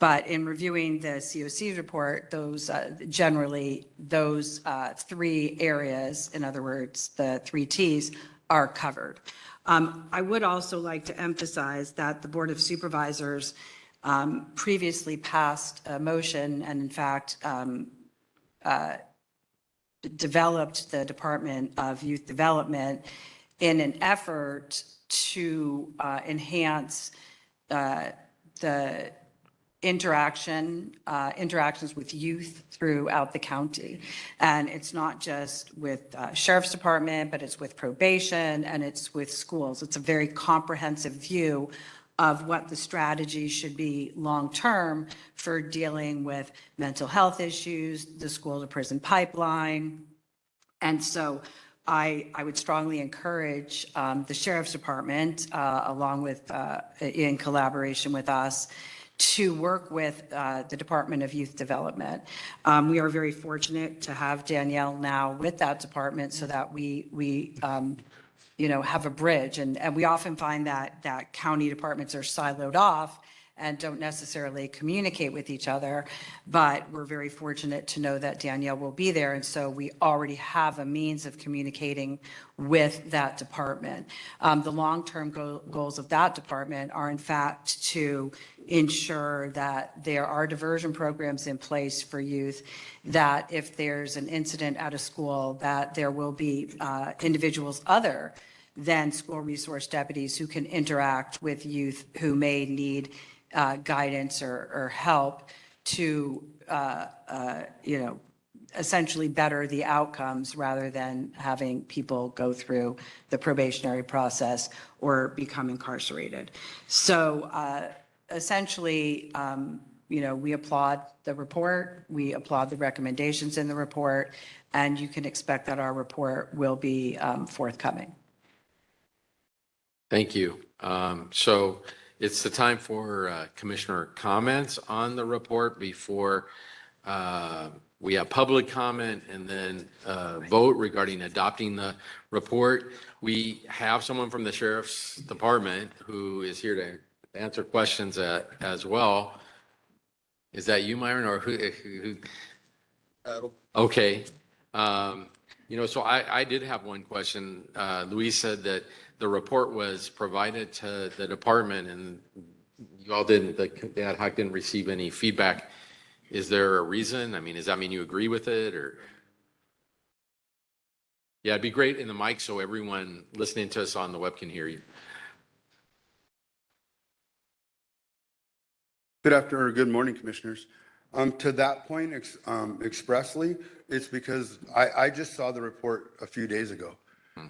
But in reviewing the COC's report, those generally, those three areas, in other words, the three Ts, are covered. I would also like to emphasize that the Board of Supervisors previously passed a motion and in fact developed the Department of Youth Development in an effort to enhance the interactions with youth throughout the county. And it's not just with Sheriff's Department, but it's with probation and it's with schools. It's a very comprehensive view of what the strategy should be long-term for dealing with mental health issues, the school to prison pipeline. And so I would strongly encourage the Sheriff's Department, along with, in collaboration with us, to work with the Department of Youth Development. We are very fortunate to have Danielle now with that department so that we have a bridge. And we often find that county departments are siloed off and don't necessarily communicate with each other. But we're very fortunate to know that Danielle will be there. And so we already have a means of communicating with that department. The long-term goals of that department are in fact to ensure that there are diversion programs in place for youth, that if there's an incident at a school, that there will be individuals other than school resource deputies who can interact with youth who may need guidance or help to, essentially better the outcomes rather than having people go through the probationary process or become incarcerated. So essentially, we applaud the report, we applaud the recommendations in the report, and you can expect that our report will be forthcoming. Thank you. So it's the time for commissioner comments on the report before we have public comment and then vote regarding adopting the report. We have someone from the Sheriff's Department who is here to answer questions as well. Is that you, Myron, or who? Okay. So I did have one question. Luis said that the report was provided to the department and you all didn't, the ad hoc didn't receive any feedback. Is there a reason? I mean, does that mean you agree with it or? Yeah, it'd be great in the mic so everyone listening to us on the web can hear you. Good afternoon or good morning, commissioners. To that point expressly, it's because I just saw the report a few days ago.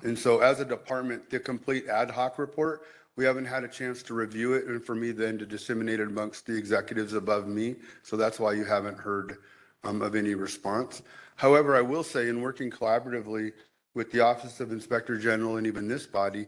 And so as a department, the complete ad hoc report, we haven't had a chance to review it and for me then to disseminate it amongst the executives above me. So that's why you haven't heard of any response. However, I will say in working collaboratively with the Office of Inspector General and even this body,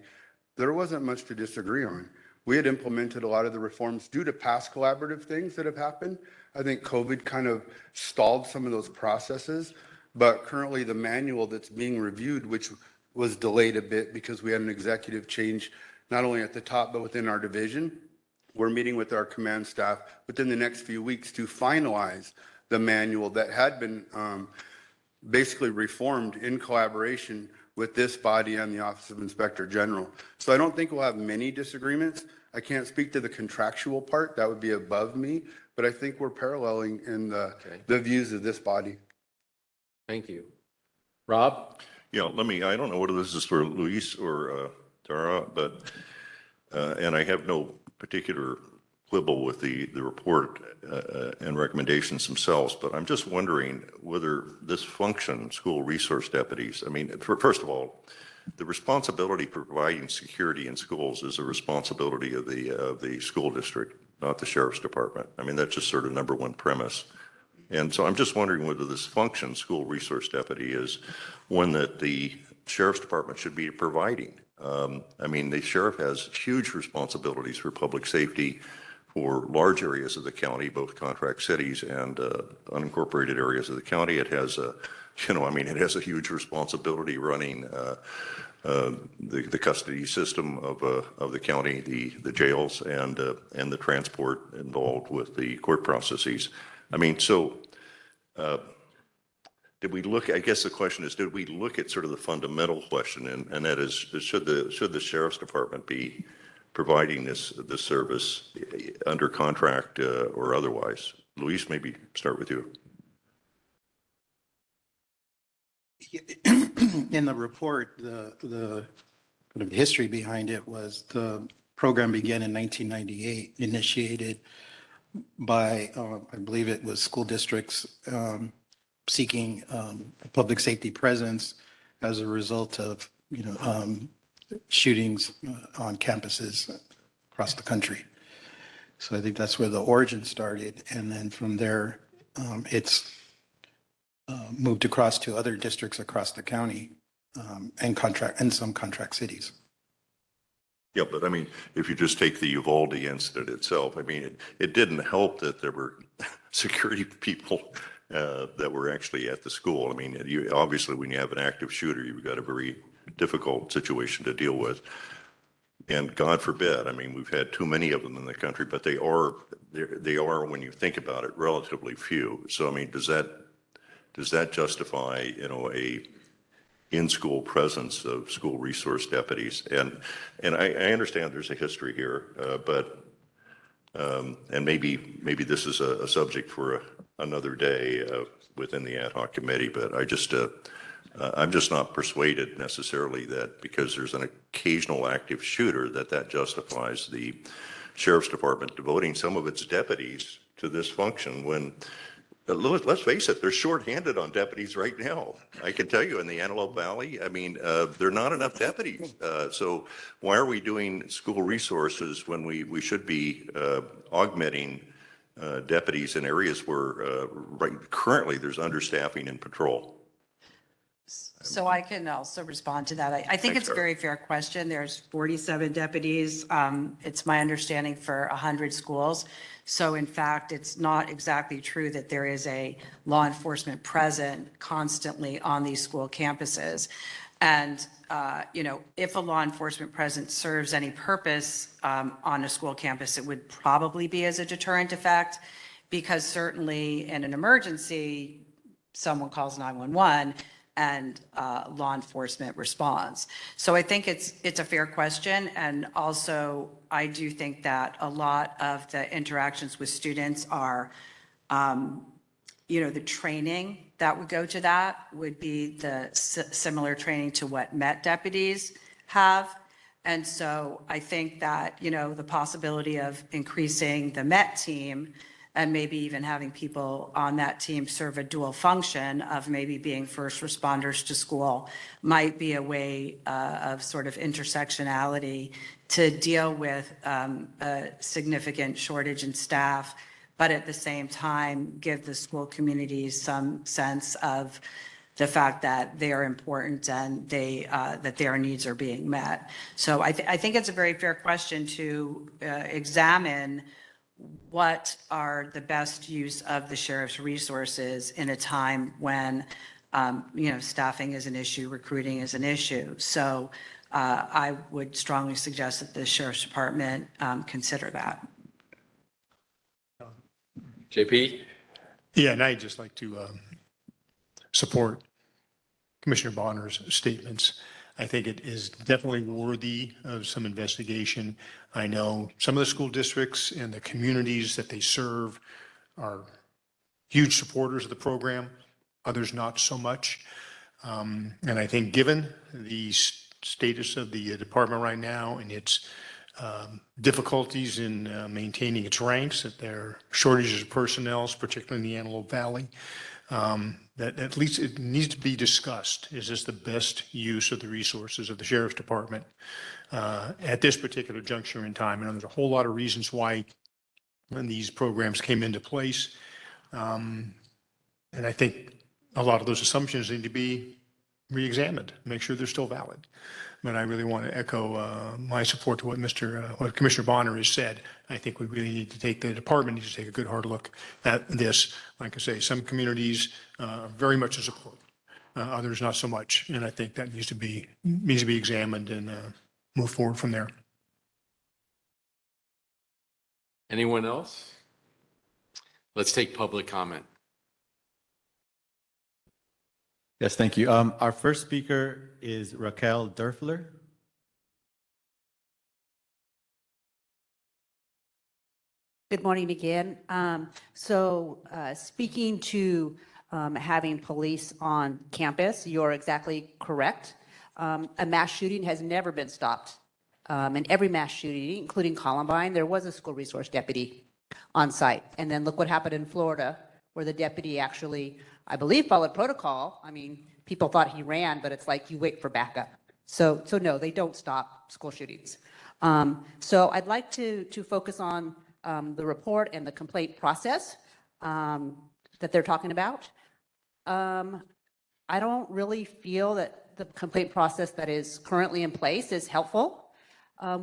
there wasn't much to disagree on. We had implemented a lot of the reforms due to past collaborative things that have happened. I think COVID kind of stalled some of those processes, but currently the manual that's being reviewed, which was delayed a bit because we had an executive change, not only at the top, but within our division. We're meeting with our command staff within the next few weeks to finalize the manual that had been basically reformed in collaboration with this body and the Office of Inspector General. So I don't think we'll have many disagreements. I can't speak to the contractual part, that would be above me, but I think we're paralleling in the views of this body. Thank you. Rob? Yeah, I don't know whether this is for Luis or Tara, but, and I have no particular quibble with the report and recommendations themselves, but I'm just wondering whether this function, school resource deputies, I mean, first of all, the responsibility for providing security in schools is a responsibility of the school district, not the Sheriff's Department. I mean, that's just sort of number one premise. And so I'm just wondering whether this function, school resource deputy, is one that the Sheriff's Department should be providing. I mean, the sheriff has huge responsibilities for public safety, for large areas of the county, both contract cities and unincorporated areas of the county. It has a, it has a huge responsibility running the custody system of the county, the jails, and the transport involved with the court processes. Did we look, I guess the question is, did we look at sort of the fundamental question, and that is, should the Sheriff's Department be providing this service under contract or otherwise? Luis, maybe start with you. In the report, the history behind it was the program began in 1998, initiated by, I believe it was school districts seeking public safety presence as a result of, shootings on campuses across the country. So I think that's where the origin started. And then from there, it's moved across to other districts across the county and some contract cities. Yeah, but if you just take the Uvalde incident itself, it didn't help that there were security people that were actually at the school. Obviously, when you have an active shooter, you've got a very difficult situation to deal with. And God forbid, we've had too many of them in the country, but they are, when you think about it, relatively few. So, does that justify, a in-school presence of school resource deputies? And I understand there's a history here, and maybe this is a subject for another day within the ad hoc committee, but I'm just not persuaded necessarily that because there's an occasional active shooter that justifies the Sheriff's Department devoting some of its deputies to this function when, let's face it, they're shorthanded on deputies right now. I can tell you in the Antelope Valley, there are not enough deputies. So why are we doing school resources when we should be augmenting deputies in areas where currently there's understaffing in patrol? So I can also respond to that. I think it's a very fair question. There's 47 deputies. It's my understanding for 100 schools. So in fact, it's not exactly true that there is a law enforcement present constantly on these school campuses. And, if a law enforcement presence serves any purpose on a school campus, it would probably be as a deterrent effect, because certainly in an emergency, someone calls 911 and law enforcement responds. So I think it's a fair question. And also, I do think that a lot of the interactions with students are, the training that would go to that would be the similar training to what Met deputies have. And so I think that, the possibility of increasing the Met team and maybe even having people on that team serve a dual function of maybe being first responders to school might be a way of sort of intersectionality to deal with a significant shortage in staff, but at the same time, give the school communities some sense of the fact that they are important and that their needs are being met. So I think it's a very fair question to examine what are the best use of the sheriff's resources in a time when, staffing is an issue, recruiting is an issue. So I would strongly suggest that the sheriff's department consider that. JP? Yeah, and I'd just like to support Commissioner Bonner's statements. I think it is definitely worthy of some investigation. I know some of the school districts and the communities that they serve are huge supporters of the program, others not so much. And I think given the status of the department right now and its difficulties in maintaining its ranks, that there are shortages of personnel, particularly in the Antelope Valley, that at least it needs to be discussed. Is this the best use of the resources of the Sheriff's Department at this particular juncture in time? And there's a whole lot of reasons why when these programs came into place. And I think a lot of those assumptions need to be re-examined, make sure they're still valid. But I really want to echo my support to what Commissioner Bonner has said. I think we really need to the department needs to take a good hard look at this. Like I say, some communities very much in support, others not so much. And I think that needs to be examined and move forward from there. Anyone else? Let's take public comment. Yes, thank you. Our first speaker is Raquel Durfler. Good morning again. Speaking to having police on campus, you're exactly correct. A mass shooting has never been stopped. In every mass shooting, including Columbine, there was a school resource deputy on site. And then look what happened in Florida, where the deputy actually, I believe, followed protocol. I mean, people thought he ran, but it's like you wait for backup. So no, they don't stop school shootings. So I'd like to focus on the report and the complaint process that they're talking about. I don't really feel that the complaint process that is currently in place is helpful.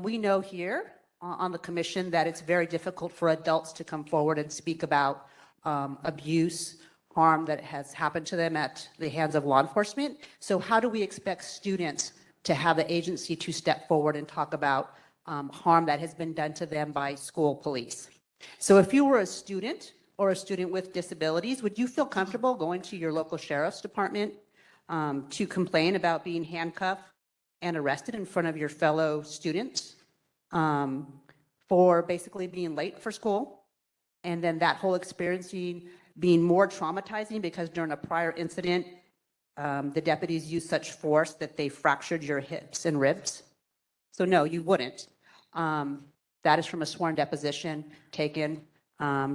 We know here on the commission that it's very difficult for adults to come forward and speak about abuse, harm that has happened to them at the hands of law enforcement. So how do we expect students to have the agency to step forward and talk about harm that has been done to them by school police? So if you were a student or a student with disabilities, would you feel comfortable going to your local sheriff's department to complain about being handcuffed and arrested in front of your fellow students for basically being late for school? And then that whole experience being more traumatizing because during a prior incident, the deputies used such force that they fractured your hips and ribs? So no, you wouldn't. That is from a sworn deposition taken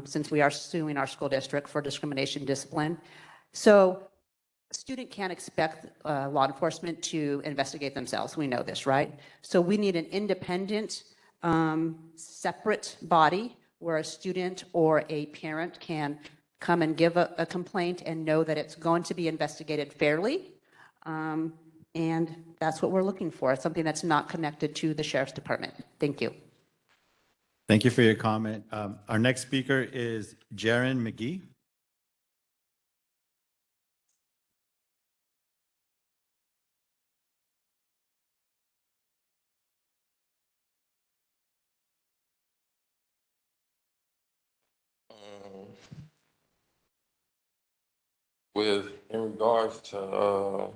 since we are suing our school district for discrimination discipline. So a student can't expect law enforcement to investigate themselves. We know this, right? So we need an independent, separate body where a student or a parent can come and give a complaint and know that it's going to be investigated fairly. And that's what we're looking for, something that's not connected to the sheriff's department. Thank you. Thank you for your comment. Our next speaker is Jaron McGee. In regards to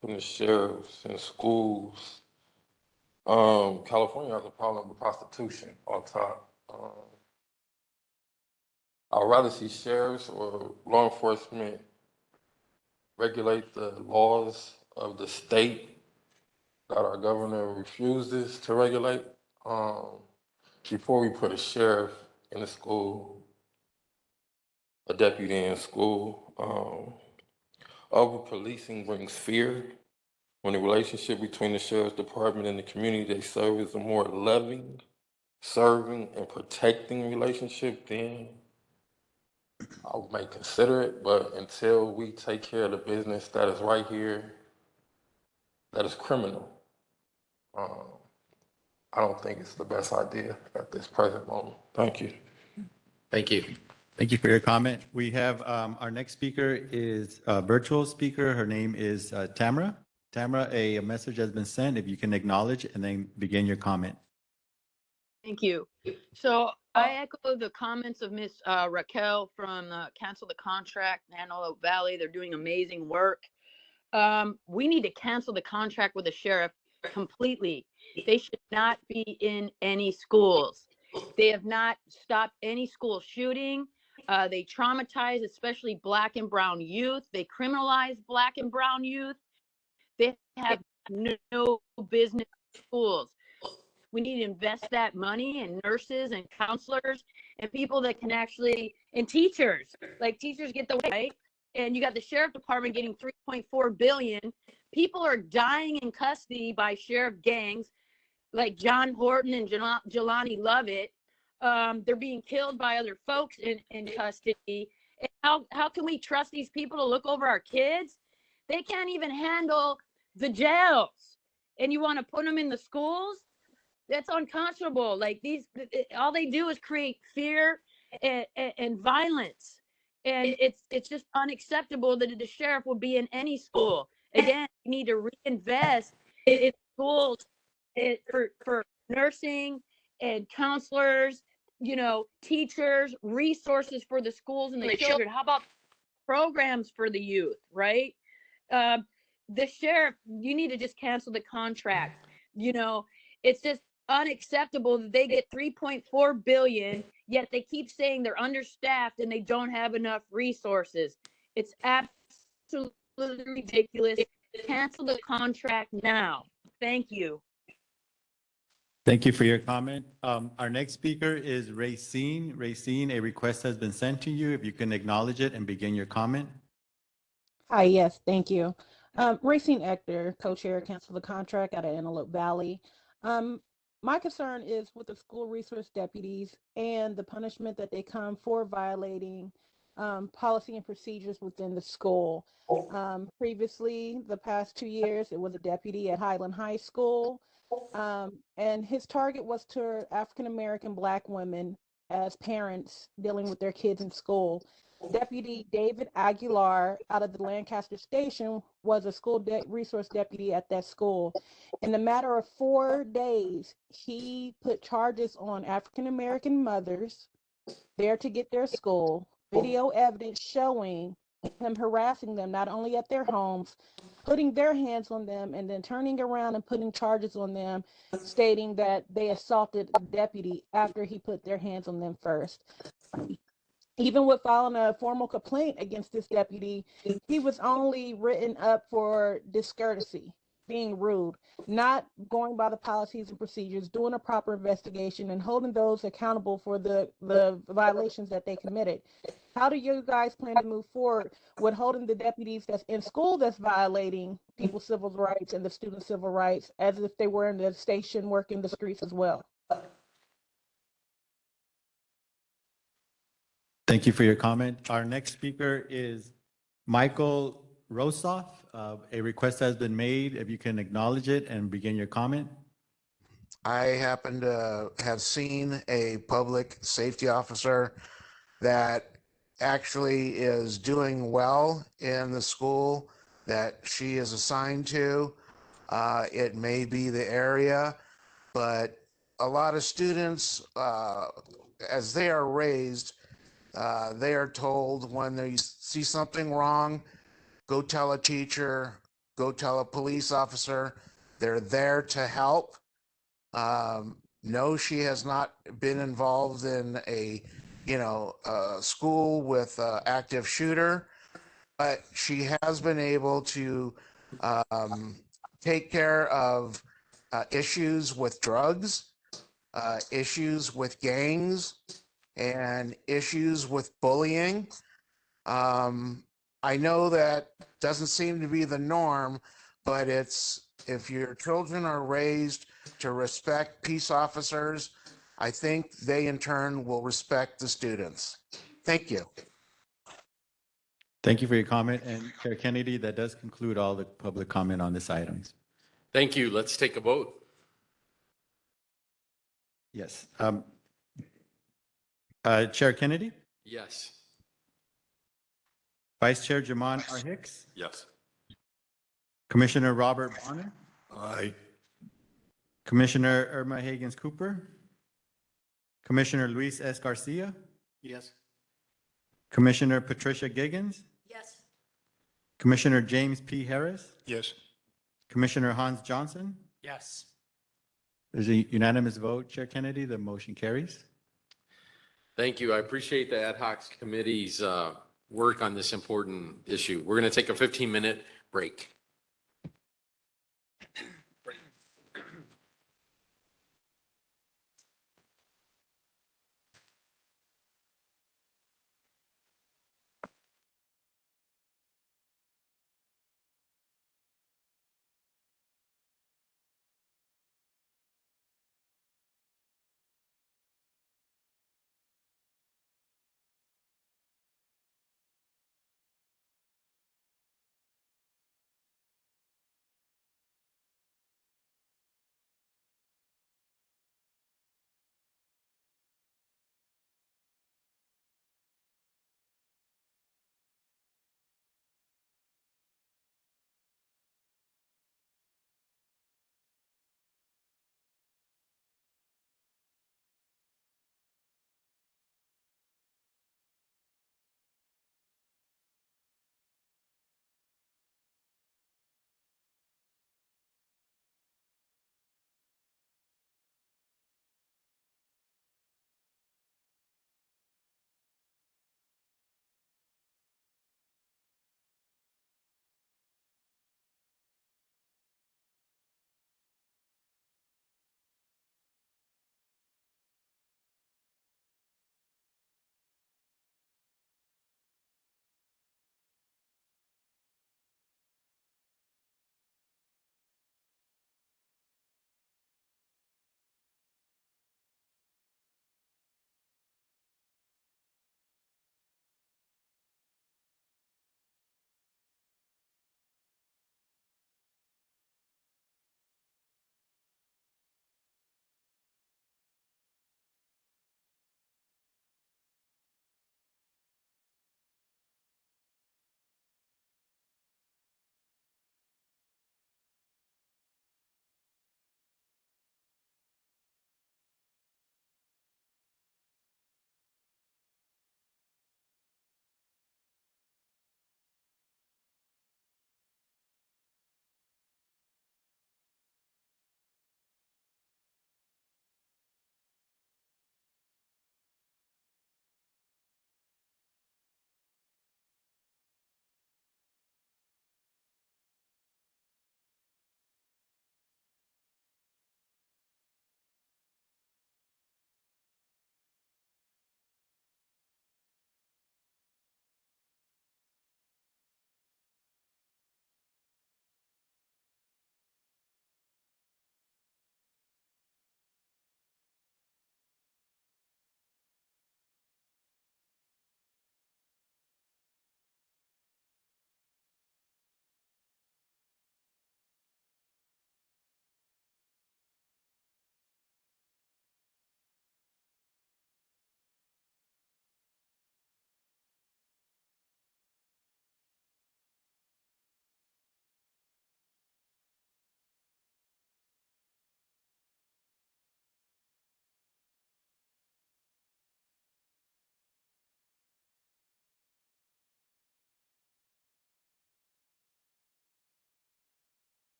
putting the sheriffs in schools, California has a problem with prostitution on top. I'd rather see sheriffs or law enforcement regulate the laws of the state that our governor refuses to regulate before we put a sheriff in a school, a deputy in school. Over-policing brings fear. When the relationship between the sheriff's department and the community they serve is a more loving, serving, and protecting relationship, then I may consider it. But until we take care of the business that is right here, that is criminal, I don't think it's the best idea at this present moment. Thank you. Thank you. Thank you for your comment. We have our next speaker is a virtual speaker. Her name is Tamara. Tamara, a message has been sent. If you can acknowledge and then begin your comment. Thank you. So I echo the comments of Miss Raquel from Cancel the Contract, Antelope Valley. They're doing amazing work. We need to cancel the contract with the sheriff completely. They should not be in any schools. They have not stopped any school shooting. They traumatize, especially Black and brown youth. They criminalize Black and brown youth. They have no business in schools. We need to invest that money in nurses and counselors and people that can actually, and teachers, like teachers get the right. And you got the sheriff department getting $3.4 billion. People are dying in custody by sheriff gangs like John Horton and Jelani Lovett. They're being killed by other folks in custody. And how can we trust these people to look over our kids? They can't even handle the jails. And you want to put them in the schools? That's unconscionable. Like all they do is create fear and violence. And it's just unacceptable that the sheriff will be in any school. Again, we need to reinvest in schools for nursing and counselors, teachers, resources for the schools and the children. How about programs for the youth, right? Um, the sheriff, you need to just cancel the contract. It's just unacceptable that they get 3.4 billion, yet they keep saying they're understaffed and they don't have enough resources. It's absolutely ridiculous. Cancel the contract now. Thank you. Thank you for your comment. Our next speaker is Racine. Racine, a request has been sent to you. If you can acknowledge it and begin your comment. Hi, yes, thank you. Racine Ector, co-chair, cancel the contract out of Antelope Valley. My concern is with the school resource deputies and the punishment that they come for violating policy and procedures within the school. Previously, the past 2 years, it was a deputy at Highland High School, and his target was to African-American Black women as parents dealing with their kids in school. Deputy David Aguilar out of the Lancaster station was a school resource deputy at that school. In a matter of 4 days, he put charges on African-American mothers there to get their school, video evidence showing him harassing them not only at their homes, putting their hands on them, and then turning around and putting charges on them, stating that they assaulted the deputy after he put their hands on them first. Even with filing a formal complaint against this deputy, he was only written up for discourtesy, being rude, not going by the policies and procedures, doing a proper investigation, and holding those accountable for the violations that they committed. How do you guys plan to move forward with holding the deputies that's in school that's violating people's civil rights and the students' civil rights as if they were in the station working the streets as well? Thank you for your comment. Our next speaker is Michael Rosoff. A request has been made. If you can acknowledge it and begin your comment. I happen to have seen a public safety officer that actually is doing well in the school that she is assigned to. It may be the area, but a lot of students, as they are raised, they are told when they see something wrong, go tell a teacher, go tell a police officer. They're there to help. No, she has not been involved in a school with active shooter, but she has been able to take care of issues with drugs, issues with gangs, and issues with bullying. I know that doesn't seem to be the norm, but if your children are raised to respect peace officers, I think they in turn will respect the students. Thank you. Thank you for your comment. And Chair Kennedy, that does conclude all the public comment on this item. Thank you. Let's take a vote. Yes. Chair Kennedy, Yes. Vice Chair Jamon R. Hicks, Yes. Commissioner Robert Bonner, Aye. Commissioner Irma Higgins Cooper, Commissioner Luis S. Garcia, Yes. Commissioner Patricia Giggins, Yes. Commissioner James P. Harris, Yes. Commissioner Hans Johnson. Yes. There's a unanimous vote, Chair Kennedy. The motion carries. Thank you. I appreciate the ad hoc committee's work on this important issue. We're going to take a 15-minute break.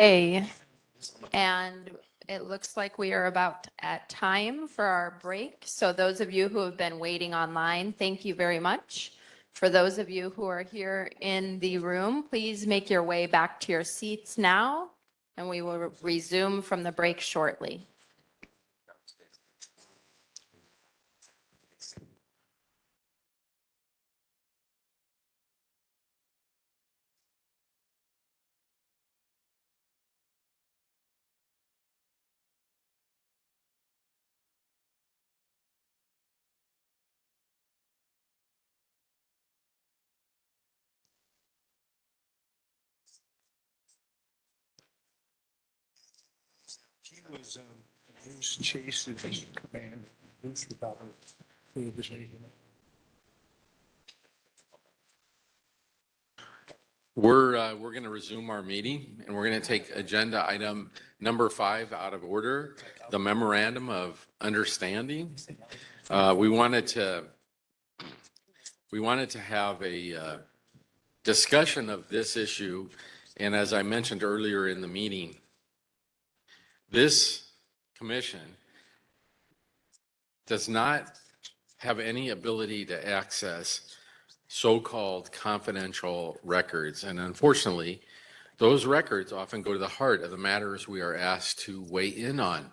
Okay, and it looks like we are about at time for our break. So those of you who have been waiting online, thank you very much. For those of you who are here in the room, please make your way back to your seats now, and we will resume from the break shortly. He was Bruce Chase's command. Bruce without a We're going to resume our meeting, and we're going to take agenda item number 5 out of order, the memorandum of understanding. We wanted to have a discussion of this issue, and as I mentioned earlier in the meeting, this commission does not have any ability to access so-called confidential records. And unfortunately, those records often go to the heart of the matters we are asked to weigh in on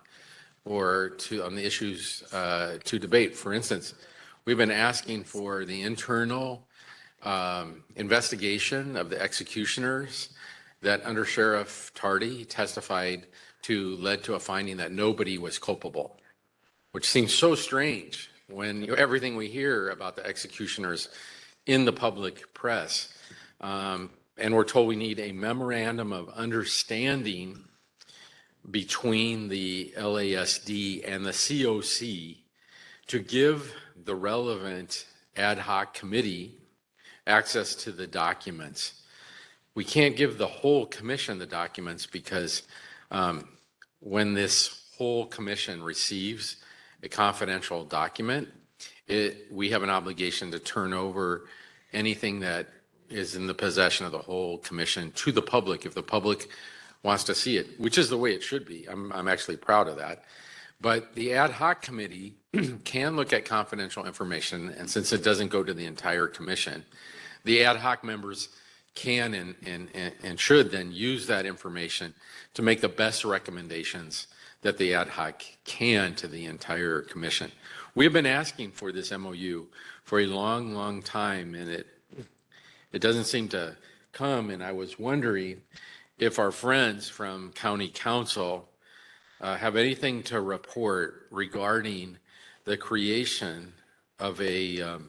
or on the issues to debate. For instance, we've been asking for the internal investigation of the executioners that Under Sheriff Tardy testified to led to a finding that nobody was culpable, which seems so strange when everything we hear about the executioners in the public press. And we're told we need a memorandum of understanding between the LASD and the COC to give the relevant ad hoc committee access to the documents. We can't give the whole commission the documents because when this whole commission receives a confidential document, we have an obligation to turn over anything that is in the possession of the whole commission to the public if the public wants to see it, which is the way it should be. I'm actually proud of that. But the ad hoc committee can look at confidential information, and since it doesn't go to the entire commission, the ad hoc members can and should then use that information to make the best recommendations that the ad hoc can to the entire commission. We have been asking for this MOU for a long, long time, and it doesn't seem to come. And I was wondering if our friends from County Council have anything to report regarding the creation of a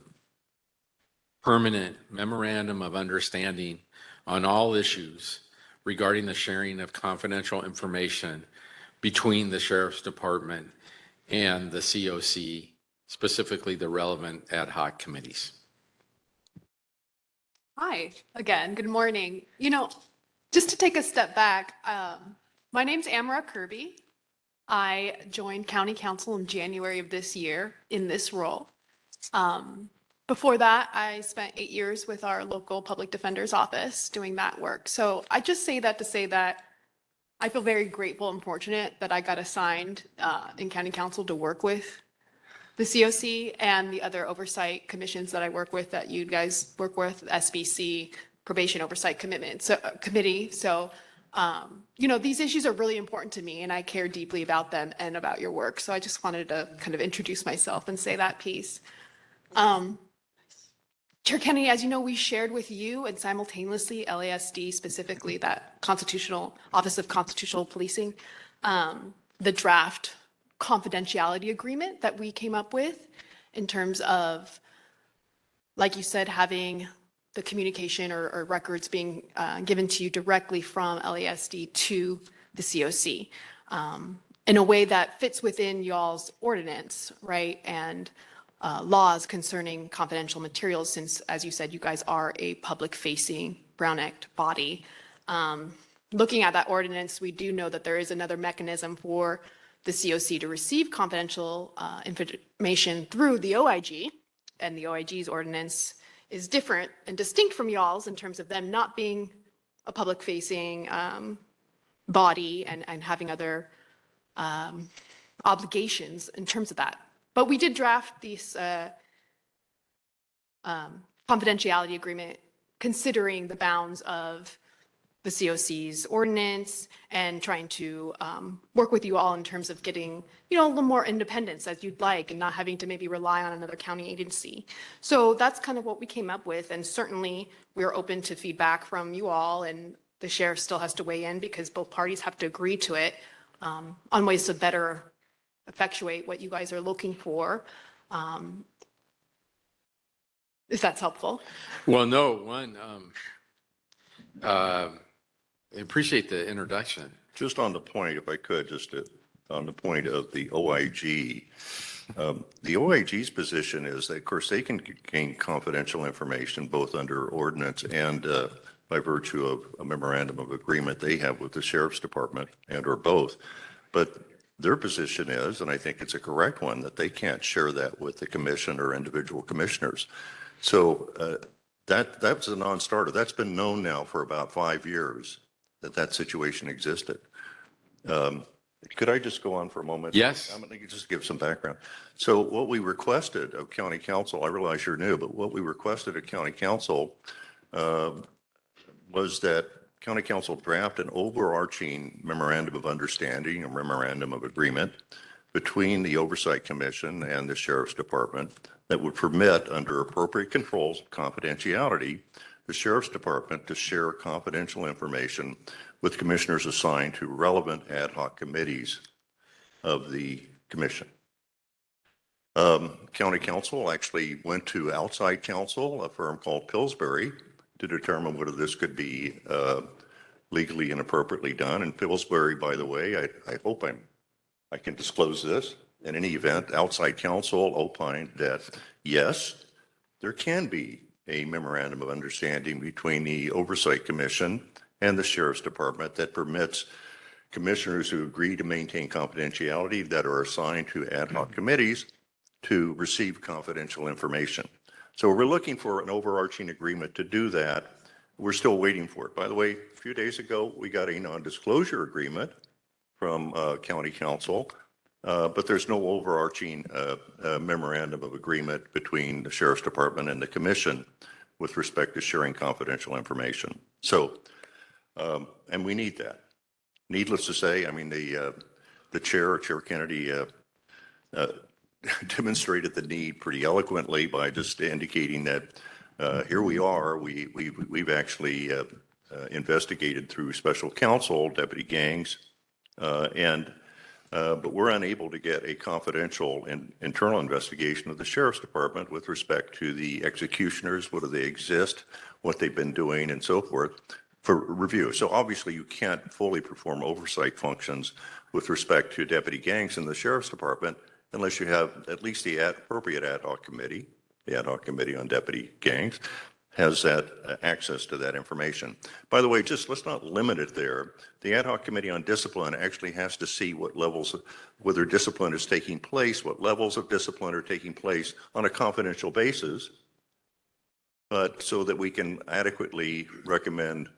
permanent memorandum of understanding on all issues regarding the sharing of confidential information between the Sheriff's Department and the COC, specifically the relevant ad hoc committees. Hi, again, good morning. Just to take a step back, my name's Amara Kirby. I joined County Council in January of this year in this role. Before that, I spent 8 years with our local public defender's office doing that work. So I just say that to say that I feel very grateful and fortunate that I got assigned in County Council to work with the COC and the other oversight commissions that I work with, that you guys work with, SBC, Probation Oversight Committee. So, these issues are really important to me, and I care deeply about them and about your work. So I just wanted to kind of introduce myself and say that piece. Chair Kennedy, as you know, we shared with you and simultaneously LASD, specifically that Office of Constitutional Policing, the draft confidentiality agreement that we came up with in terms of, like you said, having the communication or records being given to you directly from LASD to the COC in a way that fits within y'all's ordinance, right? And laws concerning confidential materials, since, as you said, you guys are a public-facing Brown Act body. Looking at that ordinance, we do know that there is another mechanism for the COC to receive confidential information through the OIG, and the OIG's ordinance is different and distinct from y'all's in terms of them not being a public-facing body and having other obligations in terms of that. But we did draft this confidentiality agreement considering the bounds of the COC's ordinance and trying to work with you all in terms of getting, a little more independence as you'd like and not having to maybe rely on another county agency. So that's kind of what we came up with. And certainly we're open to feedback from you all, and the sheriff still has to weigh in because both parties have to agree to it on ways to better effectuate what you guys are looking for. If that's helpful. Well, no, I appreciate the introduction. Just on the point, if I could, on the point of the OIG, the OIG's position is that, of course, they can gain confidential information both under ordinance and by virtue of a memorandum of agreement they have with the sheriff's department and or both. But their position is, and I think it's a correct one, that they can't share that with the commission or individual commissioners. So that's a non-starter. That's been known now for about 5 years that situation existed. Could I just go on for a moment? Yes. I'm going to just give some background. So what we requested of county council, I realize you're new, but what we requested of county council was that county council draft an overarching memorandum of understanding or memorandum of agreement between the Oversight Commission and the Sheriff's Department that would permit, under appropriate controls, confidentiality, the Sheriff's Department to share confidential information with commissioners assigned to relevant ad hoc committees of the commission. County council actually went to outside counsel, a firm called Pillsbury, to determine whether this could be legally and appropriately done. And Pillsbury, by the way, I hope I can disclose this. In any event, outside counsel opined that, yes, there can be a memorandum of understanding between the Oversight Commission and the Sheriff's Department that permits commissioners who agree to maintain confidentiality that are assigned to ad hoc committees to receive confidential information. So we're looking for an overarching agreement to do that. We're still waiting for it. By the way, a few days ago, we got a non-disclosure agreement from county council, but there's no overarching memorandum of agreement between the Sheriff's Department and the commission with respect to sharing confidential information. So, and we need that. Needless to say, I mean, the Chair Kennedy, demonstrated the need pretty eloquently by just indicating that here we are. We've actually investigated through special counsel, deputy gangs, but we're unable to get a confidential and internal investigation of the Sheriff's Department with respect to the executioners, whether they exist, what they've been doing, and so forth, for review. So obviously you can't fully perform oversight functions with respect to deputy gangs in the Sheriff's Department unless you have at least the appropriate ad hoc committee. The ad hoc committee on deputy gangs has that access to that information. By the way, just let's not limit it there. The ad hoc committee on discipline actually has to see what levels, whether discipline is taking place, what levels of discipline are taking place on a confidential basis, but so that we can adequately recommend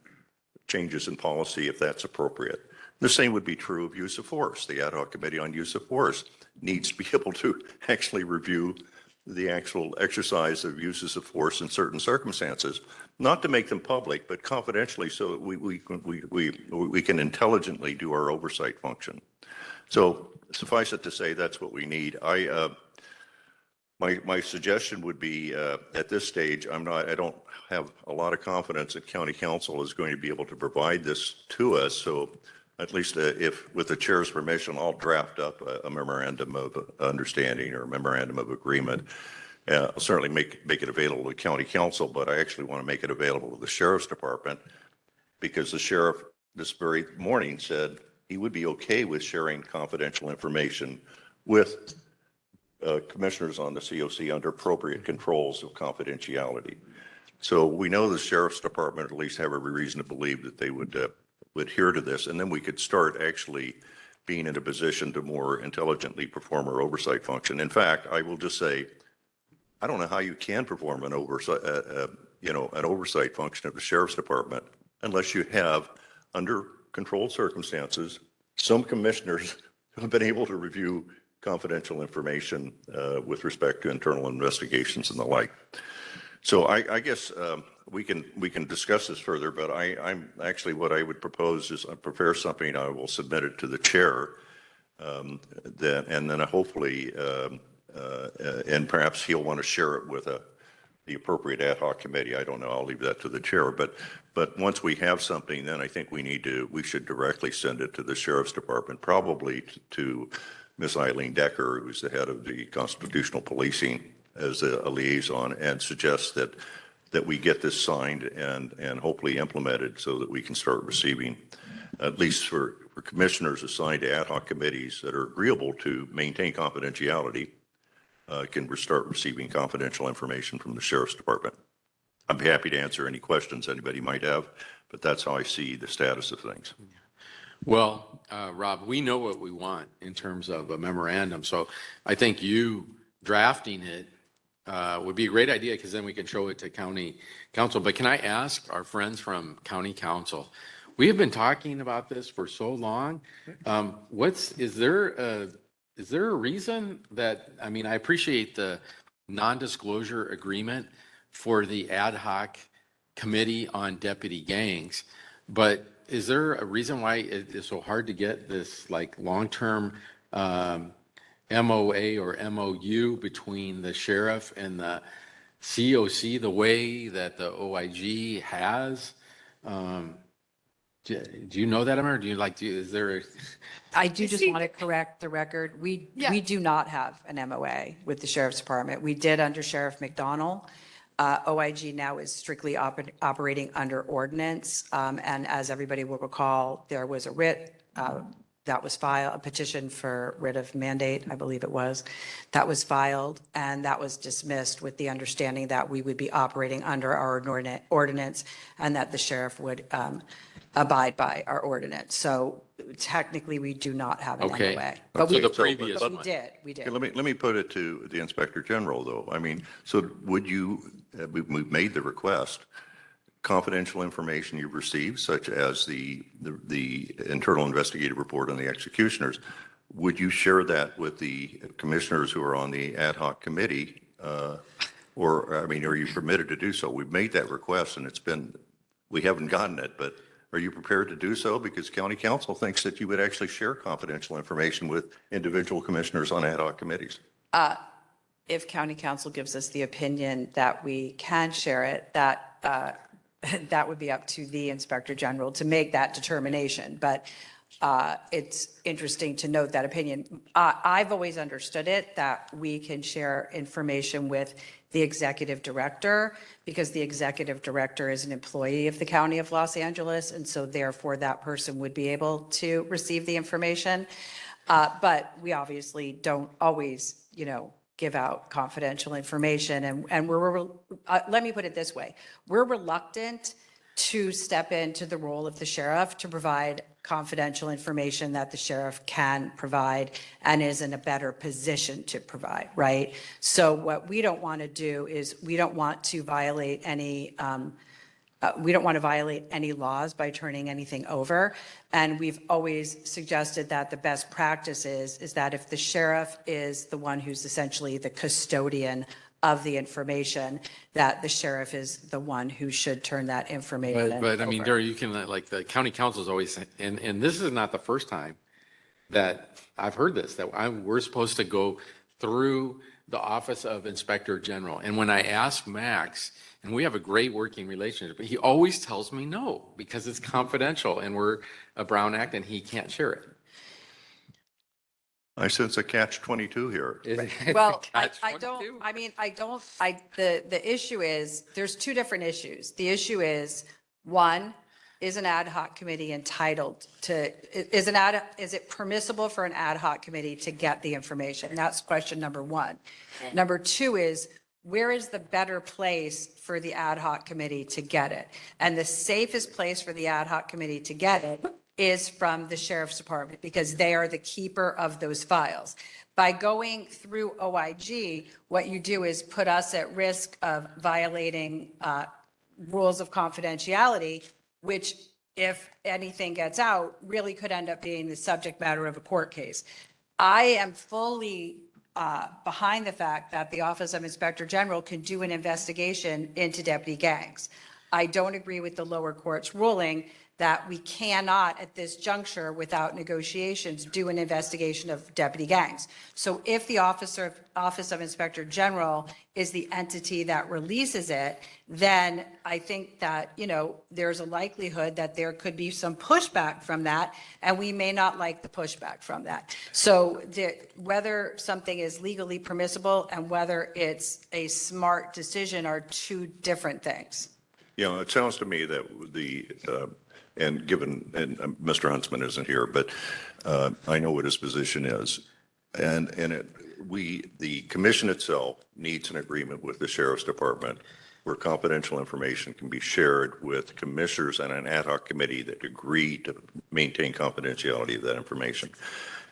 changes in policy if that's appropriate. The same would be true of use of force. The ad hoc committee on use of force needs to be able to actually review the actual exercise of uses of force in certain circumstances, not to make them public, but confidentially so that we can intelligently do our oversight function. So suffice it to say, that's what we need. My suggestion would be at this stage, I don't have a lot of confidence that county council is going to be able to provide this to us. So at least if with the chair's permission, I'll draft up a memorandum of understanding or a memorandum of agreement. I'll certainly make it available to county council, but I actually want to make it available to the Sheriff's Department because the sheriff this very morning said he would be okay with sharing confidential information with commissioners on the COC under appropriate controls of confidentiality. So we know the Sheriff's Department at least have every reason to believe that they would adhere to this, and then we could start actually being in a position to more intelligently perform our oversight function. In fact, I will just say, I don't know how you can perform an oversight, an oversight function of the Sheriff's Department unless you have, under controlled circumstances, some commissioners have been able to review confidential information with respect to internal investigations and the like. So I guess we can discuss this further, but I'm actually, what I would propose is I prepare something, I will submit it to the chair, and then hopefully, and perhaps he'll want to share it with the appropriate ad hoc committee. I don't know. I'll leave that to the chair. But once we have something, then I think we should directly send it to the Sheriff's Department, probably to Ms. Eileen Decker, who's the head of the constitutional policing, as a liaison, and suggest that we get this signed and hopefully implemented so that we can start receiving, at least for commissioners assigned to ad hoc committees that are agreeable to maintain confidentiality, can start receiving confidential information from the Sheriff's Department. I'm happy to answer any questions anybody might have, but that's how I see the status of things. Well, Rob, we know what we want in terms of a memorandum. So I think you drafting it would be a great idea, because then we can show it to county council. But can I ask our friends from county council, we have been talking about this for so long. Is there a reason that, I mean, I appreciate the non-disclosure agreement for the ad hoc committee on deputy gangs, but is there a reason why it is so hard to get this like long-term MOA or MOU between the sheriff and the COC the way that the OIG has? Do you know that, Amber? Do you like to, is there a? I do just want to correct the record. We do not have an MOA with the Sheriff's Department. We did under Sheriff McDonnell. OIG now is strictly operating under ordinance. And as everybody will recall, there was a writ that was filed, a petition for writ of mandate, I believe it was, that was filed, and that was dismissed with the understanding that we would be operating under our ordinance and that the sheriff would abide by our ordinance. So technically, we do not have an MOA. But So we, the previous but one. we did. Okay, let me put it to the Inspector General, though. I mean, so would you, we've made the request, confidential information you've received, such as the internal investigative report on the executioners, would you share that with the commissioners who are on the ad hoc committee? Or, I mean, are you permitted to do so? We've made that request and we haven't gotten it, but are you prepared to do so? Because county council thinks that you would actually share confidential information with individual commissioners on ad hoc committees. If county council gives us the opinion that we can share it, that would be up to the Inspector General to make that determination. But it's interesting to note that opinion. I've always understood it that we can share information with the executive director, because the executive director is an employee of the County of Los Angeles, and so therefore that person would be able to receive the information. But we obviously don't always, give out confidential information. And let me put it this way, we're reluctant to step into the role of the sheriff to provide confidential information that the sheriff can provide and is in a better position to provide, right? So what we don't want to do is we don't want to violate any laws by turning anything over. And we've always suggested that the best practice is that if the sheriff is the one who's essentially the custodian of the information, that the sheriff is the one who should turn that information over. But I mean, there you can, like, the county council is always, and this is not the first time that I've heard this, that we're supposed to go through the Office of Inspector General. And when I ask Max, and we have a great working relationship, but he always tells me no, because it's confidential and we're a Brown Act and he can't share it. I sense a catch-22 here. Well, the issue is, there's two different issues. The issue is, one, is an ad hoc committee entitled to, is it permissible for an ad hoc committee to get the information? That's question number one. Number two is, where is the better place for the ad hoc committee to get it? And the safest place for the ad hoc committee to get it is from the Sheriff's Department, because they are the keeper of those files. By going through OIG, what you do is put us at risk of violating rules of confidentiality, which if anything gets out, really could end up being the subject matter of a court case. I am fully behind the fact that the Office of Inspector General can do an investigation into deputy gangs. I don't agree with the lower court's ruling that we cannot, at this juncture, without negotiations, do an investigation of deputy gangs. So if the Office of Inspector General is the entity that releases it, then I think that, you know, there's a likelihood that there could be some pushback from that, and we may not like the pushback from that. So whether something is legally permissible and whether it's a smart decision are two different things. You know, it sounds to me that and given, and Mr. Huntsman isn't here, but I know what his position is. And the commission itself needs an agreement with the sheriff's department where confidential information can be shared with commissioners and an ad hoc committee that agree to maintain confidentiality of that information.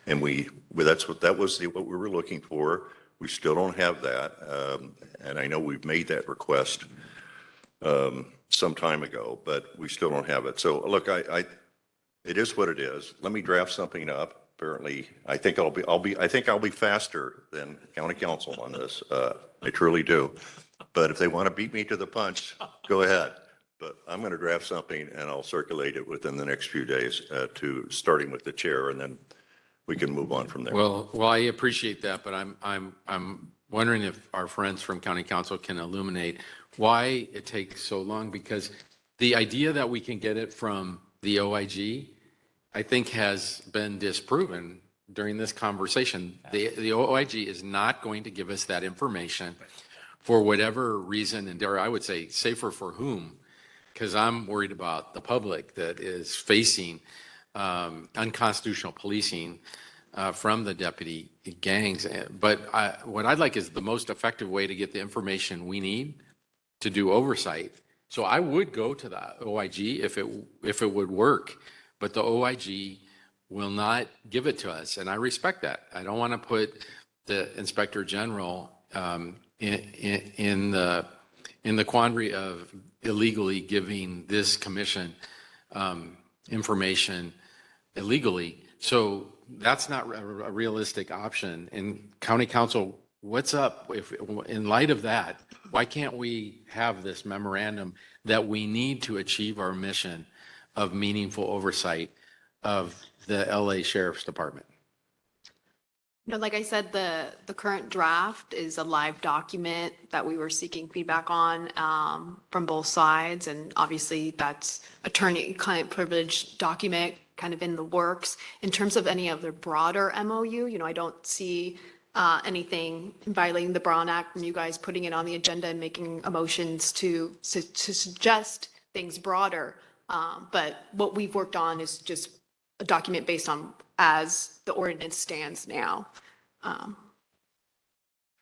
And that was what we were looking for. We still don't have that. And I know we've made that request some time ago, but we still don't have it. So look, it is what it is. Let me draft something up. Apparently, I think I'll be faster than county council on this. I truly do. But if they want to beat me to the punch, go ahead. But I'm going to draft something and I'll circulate it within the next few days starting with the chair, and then we can move on from there. Well, I appreciate that, but I'm wondering if our friends from county council can illuminate why it takes so long, because the idea that we can get it from the OIG, I think, has been disproven during this conversation. The OIG is not going to give us that information for whatever reason, and I would say safer for whom, because I'm worried about the public that is facing unconstitutional policing from the deputy gangs. But what I'd like is the most effective way to get the information we need to do oversight. So I would go to the OIG if it would work, but the OIG will not give it to us, and I respect that. I don't want to put the Inspector General in the quandary of illegally giving this commission information illegally. So that's not a realistic option. And county council, what's up if, in light of that, why can't we have this memorandum that we need to achieve our mission of meaningful oversight of the LA Sheriff's Department? No, like I said, the current draft is a live document that we were seeking feedback on from both sides. And obviously that's attorney-client privilege document kind of in the works. In terms of any other broader MOU, you know, I don't see anything violating the Brown Act from you guys putting it on the agenda and making motions to suggest things broader. But what we've worked on is just a document based on as the ordinance stands now.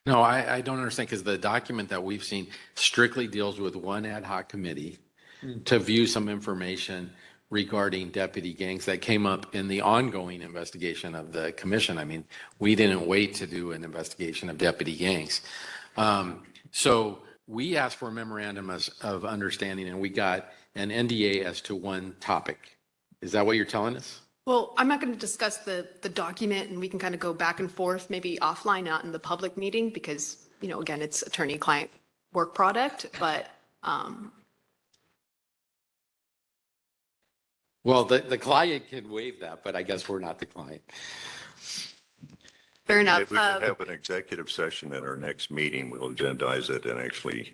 No, I don't understand, because the document that we've seen strictly deals with one ad hoc committee to view some information regarding deputy gangs that came up in the ongoing investigation of the commission. I mean, we didn't wait to do an investigation of deputy gangs. So we asked for a memorandum of understanding, and we got an NDA as to one topic. Is that what you're telling us? Well, I'm not going to discuss the document, and we can kind of go back and forth, maybe offline, not in the public meeting, because, you know, again, it's attorney-client work product, but Well, the client can waive that, but I guess we're not the client. fair enough. If we can have an executive session at our next meeting, we'll agendize it and actually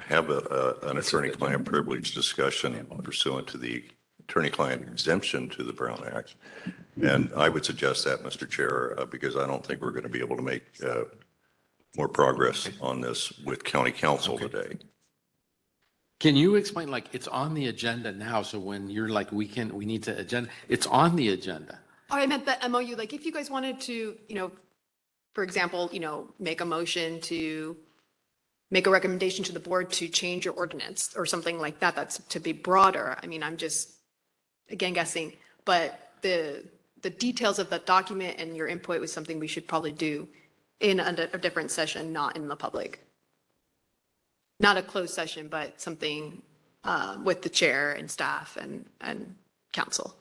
have an attorney-client privilege discussion pursuant to the attorney-client exemption to the Brown Act. And I would suggest that, Mr. Chair, because I don't think we're going to be able to make more progress on this with county council today. Can you explain, like, it's on the agenda now, so when you're like, we need to agenda, it's on the agenda. Oh, I meant the MOU, like if you guys wanted to, you know, for example, you know, make a motion to make a recommendation to the board to change your ordinance or something like that, that's to be broader. I mean, I'm just, again, guessing, but the details of that document and your input was something we should probably do in a different session, not in the public. Not a closed session, but something with the chair and staff and counsel.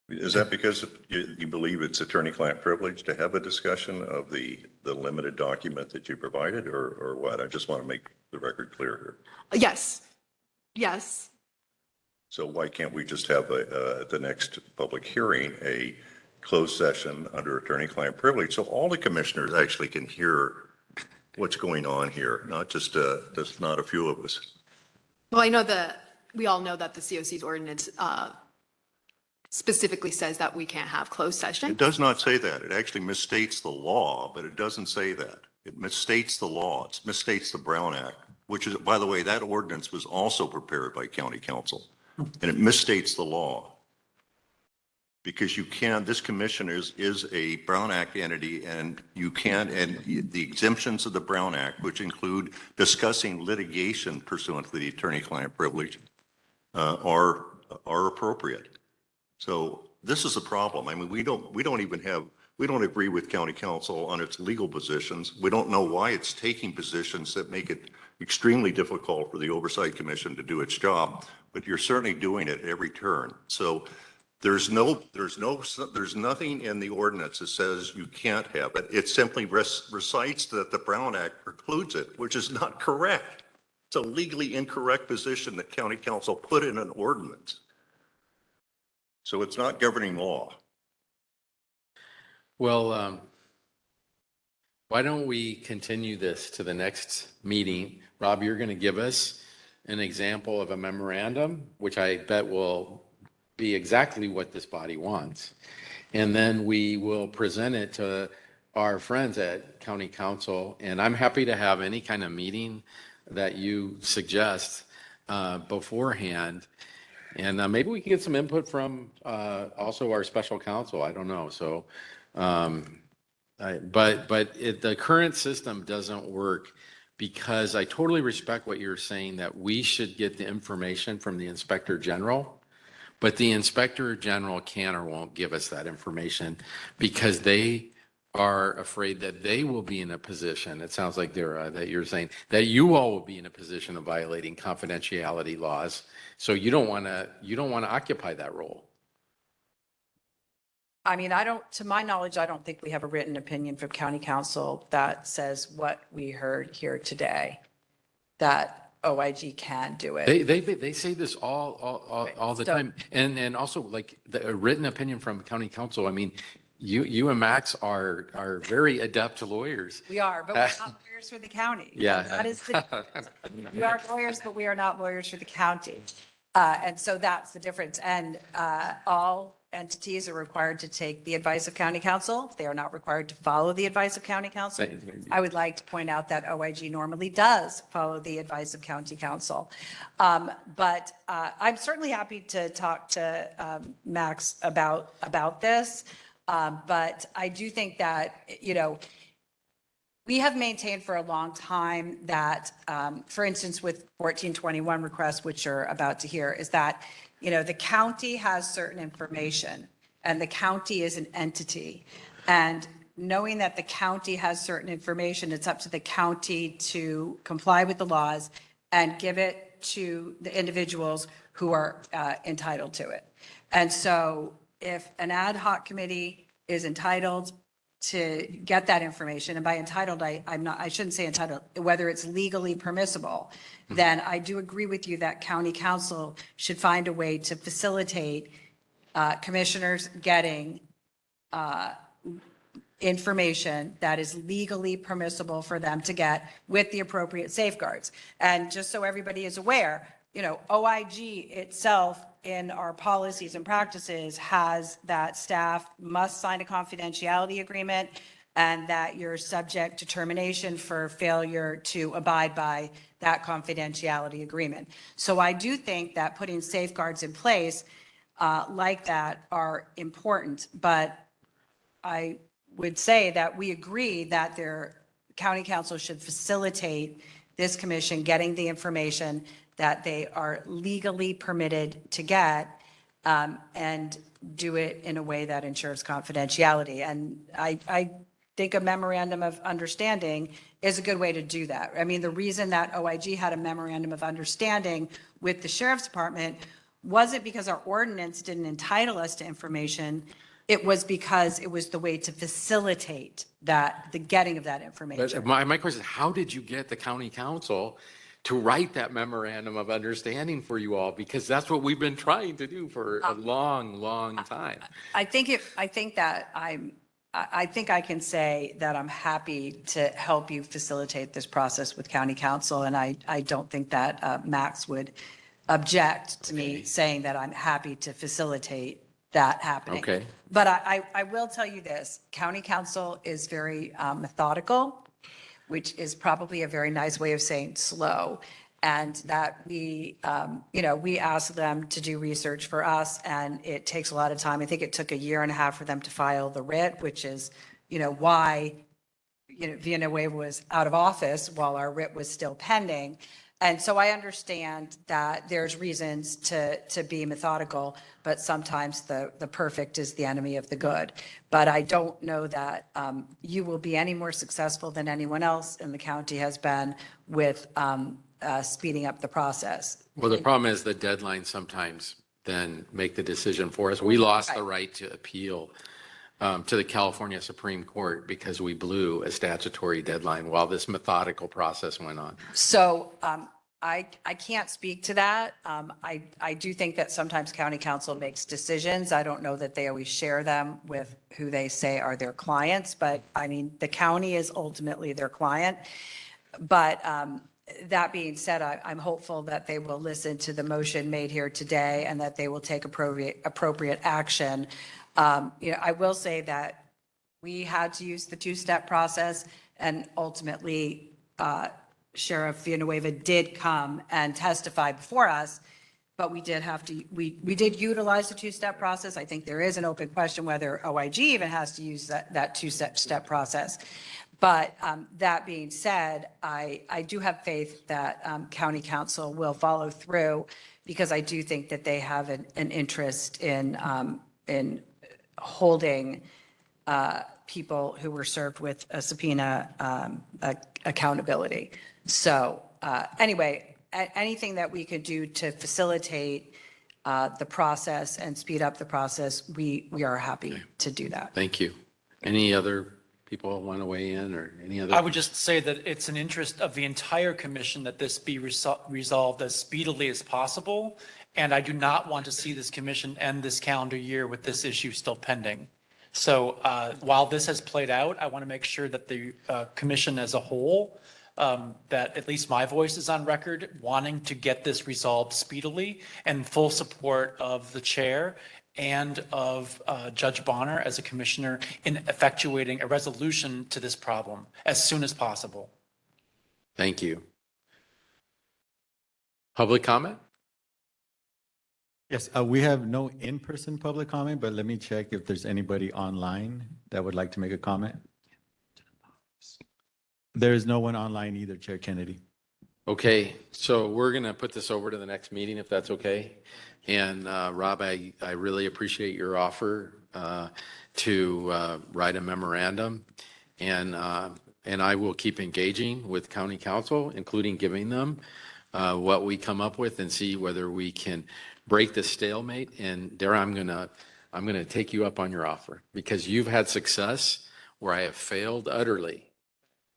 Is that because you believe it's attorney-client privilege to have a discussion of the limited document that you provided, or what? I just want to make the record clear here. Yes, yes. So why can't we just have at the next public hearing, a closed session under attorney-client privilege, so all the commissioners actually can hear what's going on here, not just not a few of us. Well, I know we all know that the COC's ordinance specifically says that we can't have closed session. It does not say that. It actually misstates the law, but it doesn't say that. It misstates the law. It misstates the Brown Act, which is, by the way, that ordinance was also prepared by county council, and it misstates the law. Because you can, this commission is a Brown Act entity, and you can, and the exemptions of the Brown Act, which include discussing litigation pursuant to the attorney-client privilege, are appropriate. So this is a problem. I mean, we don't agree with county council on its legal positions. We don't know why it's taking positions that make it extremely difficult for the Oversight Commission to do its job, but you're certainly doing it at every turn. So there's nothing in the ordinance that says you can't have it. It simply recites that the Brown Act precludes it, which is not correct. It's a legally incorrect position that county council put in an ordinance. So it's not governing law. Well, why don't we continue this to the next meeting? Rob, you're going to give us an example of a memorandum, which I bet will be exactly what this body wants. And then we will present it to our friends at county council. And I'm happy to have any kind of meeting that you suggest beforehand. And maybe we can get some input from also our special counsel. I don't know. So, the current system doesn't work, because I totally respect what you're saying, that we should get the information from the Inspector General, but the Inspector General can or won't give us that information because they are afraid that they will be in a position, it sounds like that you're saying, that you all will be in a position of violating confidentiality laws. So you don't want to occupy that role. I mean, to my knowledge, I don't think we have a written opinion from county council that says what we heard here today, that OIG can do it. They say this all the time. And also, like, a written opinion from county council, I mean, you and Max are very adept lawyers. We are, but we're not lawyers for the county. Yeah. That is we are lawyers, but we are not lawyers for the county. And so that's the difference. And all entities are required to take the advice of county council. They are not required to follow the advice of county council. I would like to point out that OIG normally does follow the advice of county council. But I'm certainly happy to talk to Max about this. But I do think that, we have maintained for a long time that, for instance, with 1421 requests, which you're about to hear, is that, the county has certain information and the county is an entity. And knowing that the county has certain information, it's up to the county to comply with the laws and give it to the individuals who are entitled to it. And so if an ad hoc committee is entitled to get that information, and by entitled, I shouldn't say entitled, whether it's legally permissible, then I do agree with you that county council should find a way to facilitate commissioners getting information that is legally permissible for them to get with the appropriate safeguards. And just so everybody is aware, OIG itself in our policies and practices has that staff must sign a confidentiality agreement and that you're subject to termination for failure to abide by that confidentiality agreement. So I do think that putting safeguards in place like that are important, but I would say that we agree that their county council should facilitate this commission getting the information that they are legally permitted to get and do it in a way that ensures confidentiality. And I think a memorandum of understanding is a good way to do that. I mean, the reason that OIG had a memorandum of understanding with the sheriff's department wasn't because our ordinance didn't entitle us to information. It was because it was the way to facilitate that, the getting of that information. But my question is, how did you get the county council to write that memorandum of understanding for you all? Because that's what we've been trying to do for a long, long time. I think I can say that I'm happy to help you facilitate this process with county council, and I don't think that Max would object to me saying that I'm happy to facilitate that happening. Okay. But I will tell you this, county council is very methodical, which is probably a very nice way of saying slow. And that we ask them to do research for us, and it takes a lot of time. I think it took 1.5 years for them to file the writ, which is, why, Villanueva was out of office while our writ was still pending. And so I understand that there's reasons to be methodical, but sometimes the perfect is the enemy of the good. But I don't know that you will be any more successful than anyone else in the county has been with speeding up the process. Well, the problem is the deadline sometimes then make the decision for us. We lost the right to appeal to the California Supreme Court because we blew a statutory deadline while this methodical process went on. So I can't speak to that. I do think that sometimes county council makes decisions. I don't know that they always share them with who they say are their clients, but I mean, the county is ultimately their client. But that being said, I'm hopeful that they will listen to the motion made here today and that they will take appropriate action. I will say that we had to use the two-step process, and ultimately Sheriff Villanueva did come and testify before us, but we did did utilize the two-step process. I think there is an open question whether OIG even has to use that two-step process. But that being said, I do have faith that county council will follow through, because I do think that they have an interest in holding people who were served with a subpoena accountability. So anyway, anything that we could do to facilitate the process and speed up the process, we are happy to do that. Thank you. Any other people want to weigh in, or any other? I would just say that it's an interest of the entire commission that this be resolved as speedily as possible. And I do not want to see this commission end this calendar year with this issue still pending. So while this has played out, I want to make sure that the commission as a whole, that at least my voice is on record, wanting to get this resolved speedily, and full support of the chair and of Judge Bonner as a commissioner in effectuating a resolution to this problem as soon as possible. Thank you. Public comment? Yes, we have no in-person public comment, but let me check if there's anybody online that would like to make a comment. There is no one online either, Chair Kennedy. Okay, so we're going to put this over to the next meeting, if that's okay. And Rob, I really appreciate your offer to write a memorandum. And I will keep engaging with county council, including giving them what we come up with, and see whether we can break the stalemate. And Dara, I'm gonna take you up on your offer, because you've had success where I have failed utterly.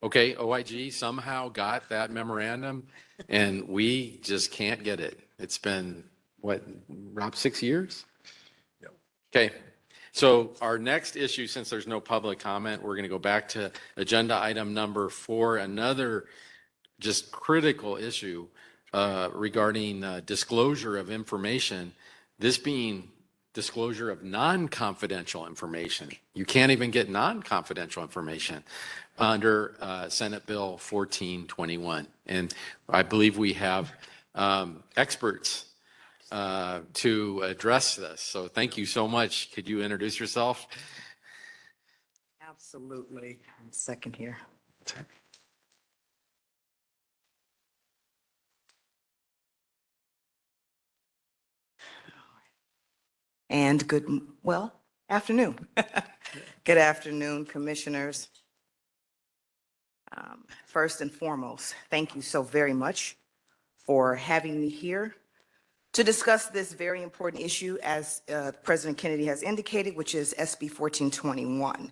Okay, OIG somehow got that memorandum, and we just can't get it. It's been, what, Rob, 6 years? Yep. Okay, so our next issue, since there's no public comment, we're going to go back to agenda item number 4, another just critical issue regarding disclosure of information, this being disclosure of non-confidential information. You can't even get non-confidential information under Senate Bill 1421. And I believe we have experts to address this. So thank you so much. Could you introduce yourself? Absolutely. 1 second here. And afternoon. Good afternoon, commissioners. First and foremost, thank you so very much for having me here to discuss this very important issue, as President Kennedy has indicated, which is SB 1421.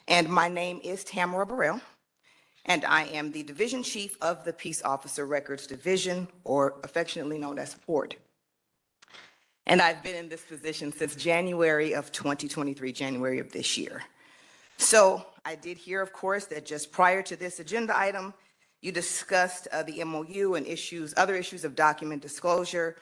And my name is Tamara Burrell, and I am the Division Chief of the Peace Officer Records Division, or affectionately known as PORT. And I've been in this position since January of 2023, January of this year. So I did hear, of course, that just prior to this agenda item, you discussed the MOU and other issues of document disclosure.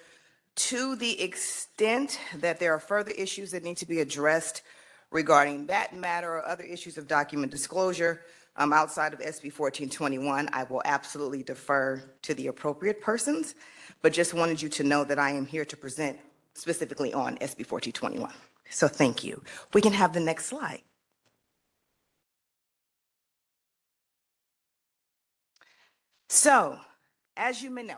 To the extent that there are further issues that need to be addressed regarding that matter or other issues of document disclosure outside of SB 1421, I will absolutely defer to the appropriate persons, but just wanted you to know that I am here to present specifically on SB 1421. So thank you. We can have the next slide. So, as you may know,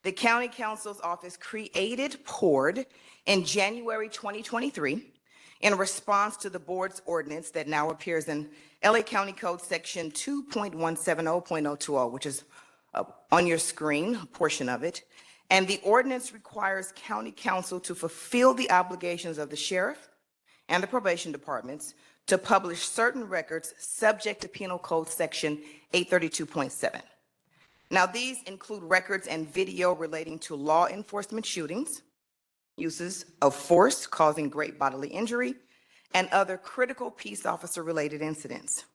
the County Council's office created PORD in January 2023 in response to the board's ordinance that now appears in LA County Code Section 2.170.020, which is on your screen, a portion of it. And the ordinance requires County Council to fulfill the obligations of the sheriff and the probation departments to publish certain records subject to Penal Code Section 832.7. Now, these include records and video relating to law enforcement shootings, uses of force causing great bodily injury, and other critical peace officer-related incidents.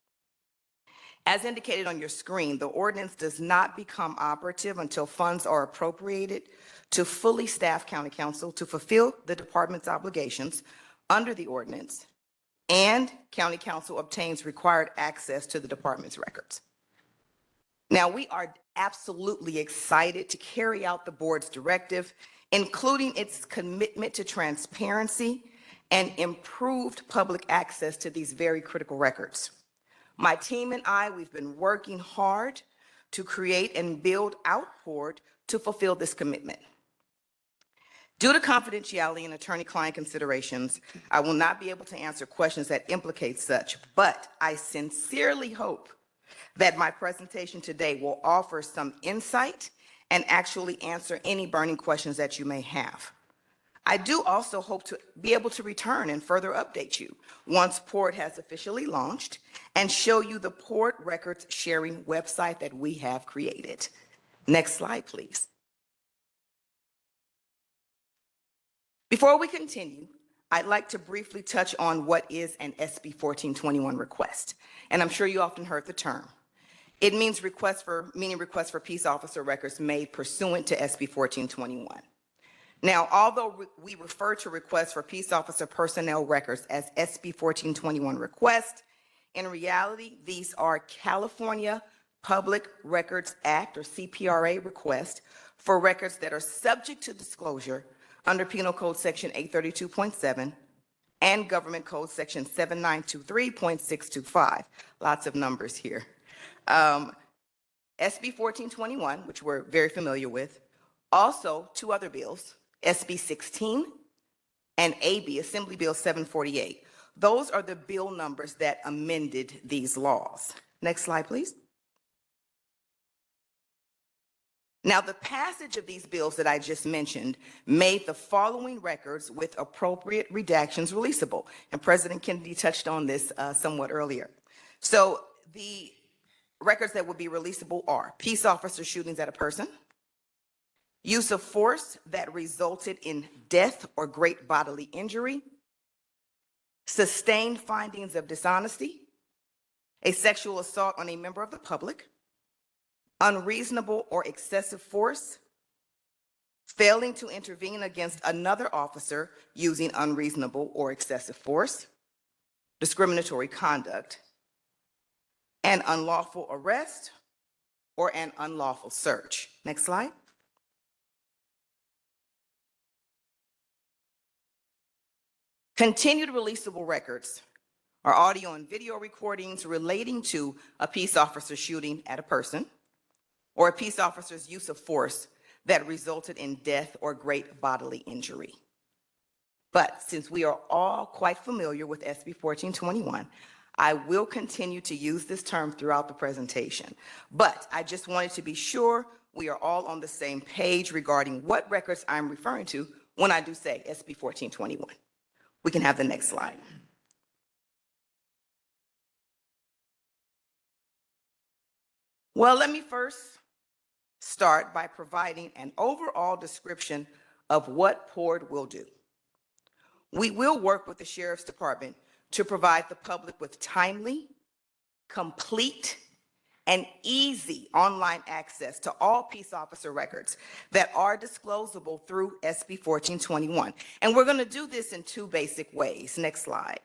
As indicated on your screen, the ordinance does not become operative until funds are appropriated to fully staff County Council to fulfill the department's obligations under the ordinance, and County Council obtains required access to the department's records. Now, we are absolutely excited to carry out the board's directive, including its commitment to transparency and improved public access to these very critical records. My team and I, we've been working hard to create and build out PORD to fulfill this commitment. Due to confidentiality and attorney-client considerations, I will not be able to answer questions that implicate such, but I sincerely hope that my presentation today will offer some insight and actually answer any burning questions that you may have. I do also hope to be able to return and further update you once PORD has officially launched and show you the PORD records sharing website that we have created. Next slide, please. Before we continue, I'd like to briefly touch on what is an SB 1421 request, and I'm sure you often heard the term. It means request for peace officer records made pursuant to SB 1421. Now, although we refer to requests for peace officer personnel records as SB 1421 request, in reality, these are California Public Records Act, or CPRA, requests for records that are subject to disclosure under Penal Code Section 832.7 and Government Code Section 7923.625. Lots of numbers here. SB 1421, which we're very familiar with, also two other bills, SB 16 and AB, Assembly Bill 748. Those are the bill numbers that amended these laws. Next slide, please. Now, the passage of these bills that I just mentioned made the following records with appropriate redactions releasable, and President Kennedy touched on this somewhat earlier. So the records that would be releasable are peace officer shootings at a person, use of force that resulted in death or great bodily injury, sustained findings of dishonesty, a sexual assault on a member of the public, unreasonable or excessive force, failing to intervene against another officer using unreasonable or excessive force, discriminatory conduct, an unlawful arrest, or an unlawful search. Next slide. Continued releasable records are audio and video recordings relating to a peace officer shooting at a person or a peace officer's use of force that resulted in death or great bodily injury. But since we are all quite familiar with SB 1421, I will continue to use this term throughout the presentation. But I just wanted to be sure we are all on the same page regarding what records I'm referring to when I do say SB 1421. We can have the next slide. Well, let me first start by providing an overall description of what PORD will do. We will work with the Sheriff's Department to provide the public with timely, complete, and easy online access to all peace officer records that are disclosable through SB 1421. And we're going to do this in two basic ways. Next slide.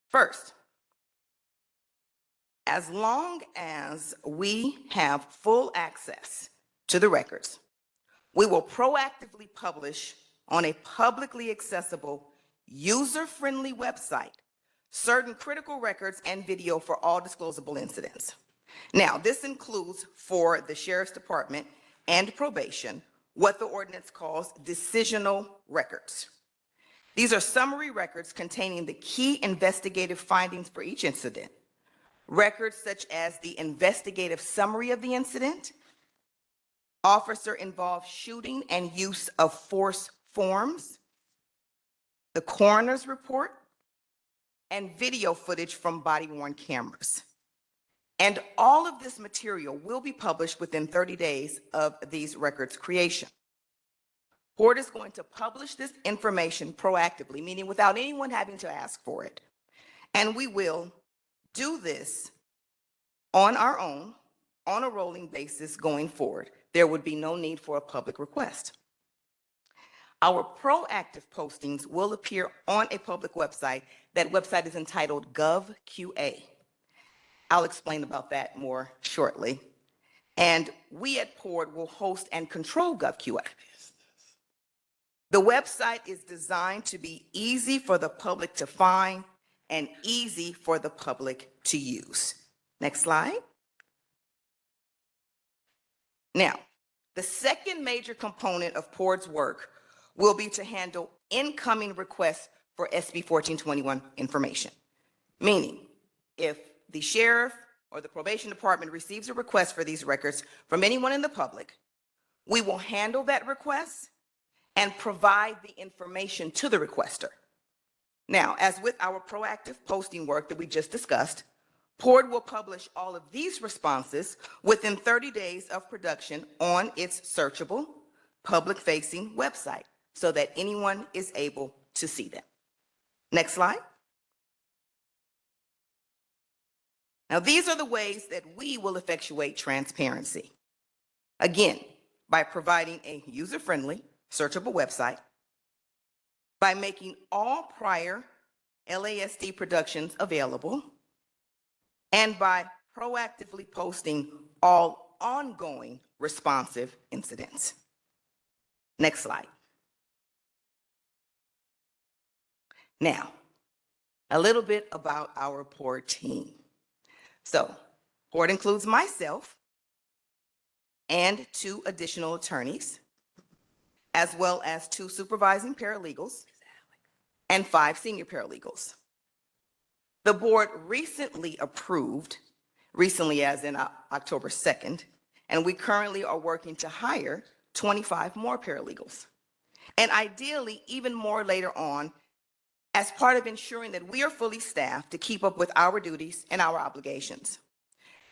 First, as long as we have full access to the records, we will proactively publish on a publicly accessible, user-friendly website certain critical records and video for all disclosable incidents. Now, this includes for the Sheriff's Department and probation what the ordinance calls decisional records. These are summary records containing the key investigative findings for each incident. Records such as the investigative summary of the incident, officer-involved shooting and use of force forms, the coroner's report, and video footage from body-worn cameras. And all of this material will be published within 30 days of these records' creation. PORD is going to publish this information proactively, meaning without anyone having to ask for it. And we will do this on our own, on a rolling basis going forward. There would be no need for a public request. Our proactive postings will appear on a public website. That website is entitled GovQA. I'll explain about that more shortly. And we at PORD will host and control GovQA. The website is designed to be easy for the public to find and easy for the public to use. Next slide. Now, the second major component of PORD's work will be to handle incoming requests for SB 1421 information. Meaning, if the sheriff or the probation department receives a request for these records from anyone in the public, we will handle that request and provide the information to the requester. Now, as with our proactive posting work that we just discussed, PORD will publish all of these responses within 30 days of production on its searchable, public-facing website so that anyone is able to see them. Next slide. Now, these are the ways that we will effectuate transparency. Again, by providing a user-friendly, searchable website, by making all prior LASD productions available, and by proactively posting all ongoing responsive incidents. Next slide. Now, a little bit about our PORD team. So, PORD includes myself and 2 additional attorneys, as well as 2 supervising paralegals and 5 senior paralegals. The board recently approved, recently as in October 2nd, and we currently are working to hire 25 more paralegals, and ideally even more later on, as part of ensuring that we are fully staffed to keep up with our duties and our obligations.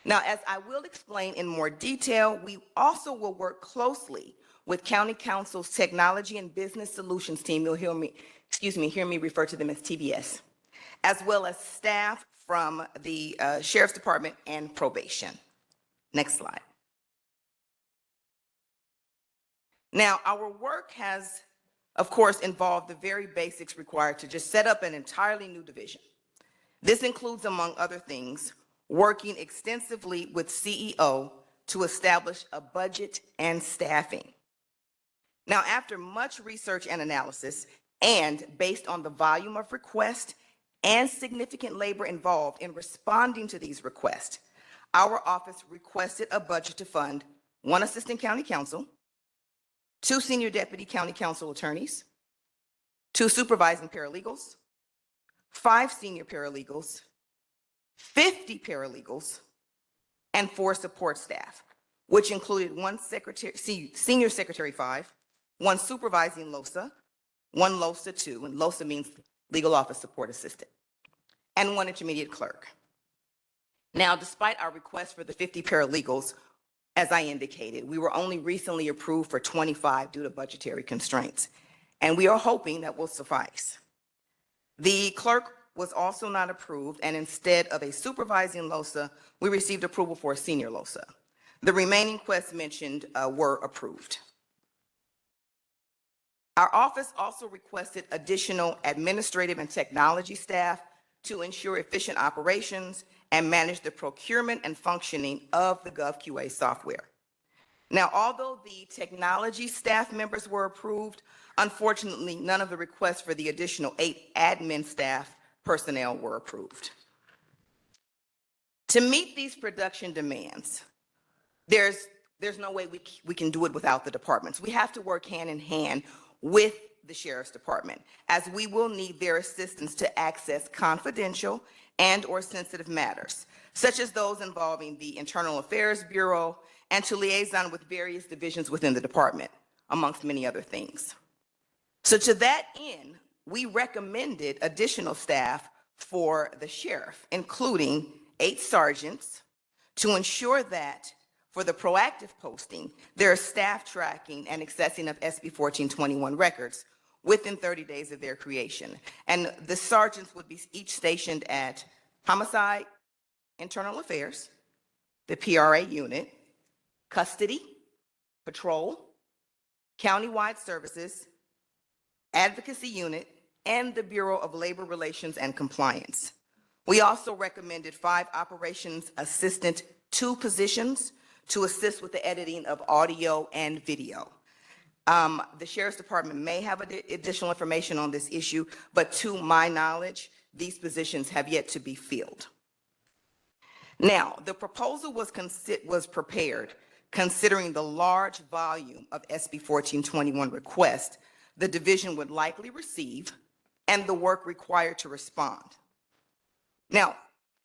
Now, as I will explain in more detail, we also will work closely with County Council's Technology and Business Solutions team. You'll hear me refer to them as TBS, as well as staff from the Sheriff's Department and probation. Next slide. Now, our work has, of course, involved the very basics required to just set up an entirely new division. This includes, among other things, working extensively with CEO to establish a budget and staffing. Now, after much research and analysis, and based on the volume of requests and significant labor involved in responding to these requests, our office requested a budget to fund 1 assistant county counsel, 2 senior deputy county counsel attorneys, 2 supervising paralegals, 5 senior paralegals, 50 paralegals, and 4 support staff, which included 1 senior secretary 5, 1 supervising LOSA, 1 LOSA 2, and LOSA means legal office support assistant, and 1 intermediate clerk. Now, despite our request for the 50 paralegals, as I indicated, we were only recently approved for 25 due to budgetary constraints, and we are hoping that will suffice. The clerk was also not approved, and instead of a supervising LOSA, we received approval for a senior LOSA. The remaining quests mentioned were approved. Our office also requested additional administrative and technology staff to ensure efficient operations and manage the procurement and functioning of the GovQA software. Now, although the technology staff members were approved, unfortunately, none of the requests for the additional 8 admin staff personnel were approved. To meet these production demands, there's no way we can do it without the departments. We have to work hand in hand with the Sheriff's Department, as we will need their assistance to access confidential and/or sensitive matters, such as those involving the Internal Affairs Bureau, and to liaison with various divisions within the department, amongst many other things. So to that end, we recommended additional staff for the sheriff, including 8 sergeants, to ensure that for the proactive posting, there is staff tracking and accessing of SB 1421 records within 30 days of their creation. And the sergeants would be each stationed at Homicide, Internal Affairs, the PRA unit, Custody, Patrol, Countywide Services, Advocacy Unit, and the Bureau of Labor Relations and Compliance. We also recommended 5 operations assistant 2 positions to assist with the editing of audio and video. The Sheriff's Department may have additional information on this issue, but to my knowledge, these positions have yet to be filled. Now, the proposal was prepared considering the large volume of SB 1421 requests the division would likely receive and the work required to respond. Now, I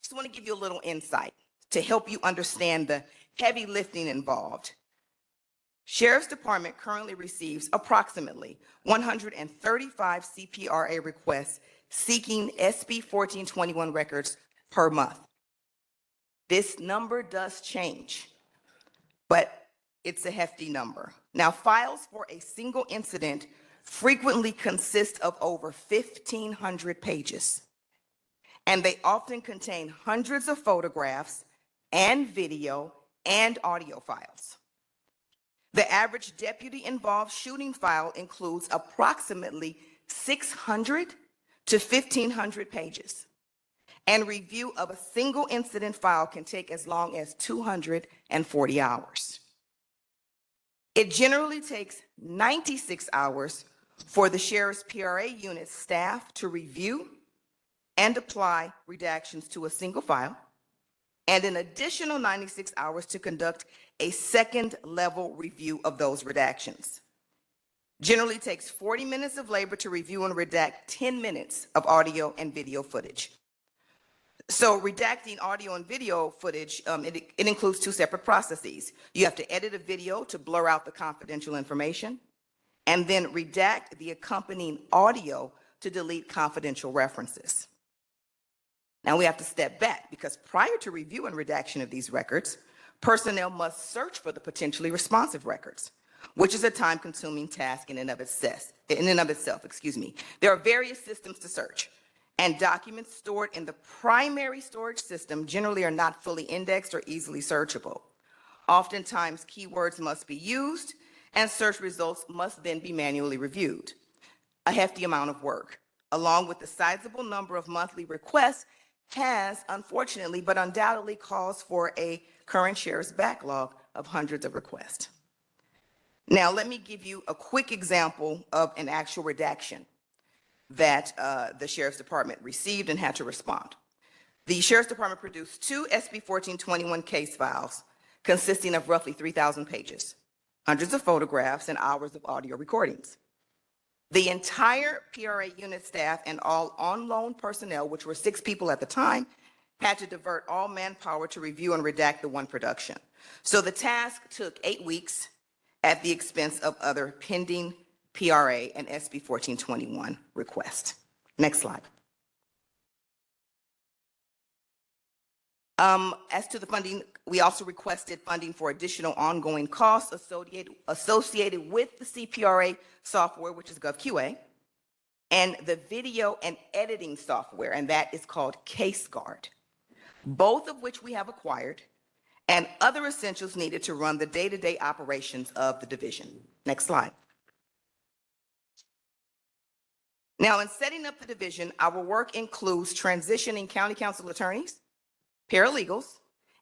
just want to give you a little insight to help you understand the heavy lifting involved. Sheriff's Department currently receives approximately 135 CPRA requests seeking SB 1421 records per month. This number does change, but it's a hefty number. Now, files for a single incident frequently consist of over 1,500 pages, and they often contain hundreds of photographs and video and audio files. The average deputy-involved shooting file includes approximately 600 to 1,500 pages, and review of a single incident file can take as long as 240 hours. It generally takes 96 hours for the Sheriff's PRA unit staff to review and apply redactions to a single file, and an additional 96 hours to conduct a second-level review of those redactions. Generally takes 40 minutes of labor to review and redact 10 minutes of audio and video footage. So redacting audio and video footage, it includes 2 separate processes. You have to edit a video to blur out the confidential information, and then redact the accompanying audio to delete confidential references. Now we have to step back, because prior to review and redaction of these records, personnel must search for the potentially responsive records, which is a time-consuming task in and of itself. There are various systems to search, and documents stored in the primary storage system generally are not fully indexed or easily searchable. Oftentimes, keywords must be used, and search results must then be manually reviewed. A hefty amount of work, along with the sizable number of monthly requests, has, unfortunately, but undoubtedly calls for a current sheriff's backlog of hundreds of requests. Now, let me give you a quick example of an actual redaction that the Sheriff's Department received and had to respond. The Sheriff's Department produced 2 SB 1421 case files consisting of roughly 3,000 pages, hundreds of photographs, and hours of audio recordings. The entire PRA unit staff and all on-loan personnel, which were 6 people at the time, had to divert all manpower to review and redact the one production. So the task took 8 weeks at the expense of other pending PRA and SB 1421 requests. Next slide. As to the funding, we also requested funding for additional ongoing costs associated with the CPRA software, which is GovQA, and the video and editing software, and that is called CaseGuard, both of which we have acquired, and other essentials needed to run the day-to-day operations of the division. Next slide. Now, in setting up the division, our work includes transitioning county council attorneys, paralegals,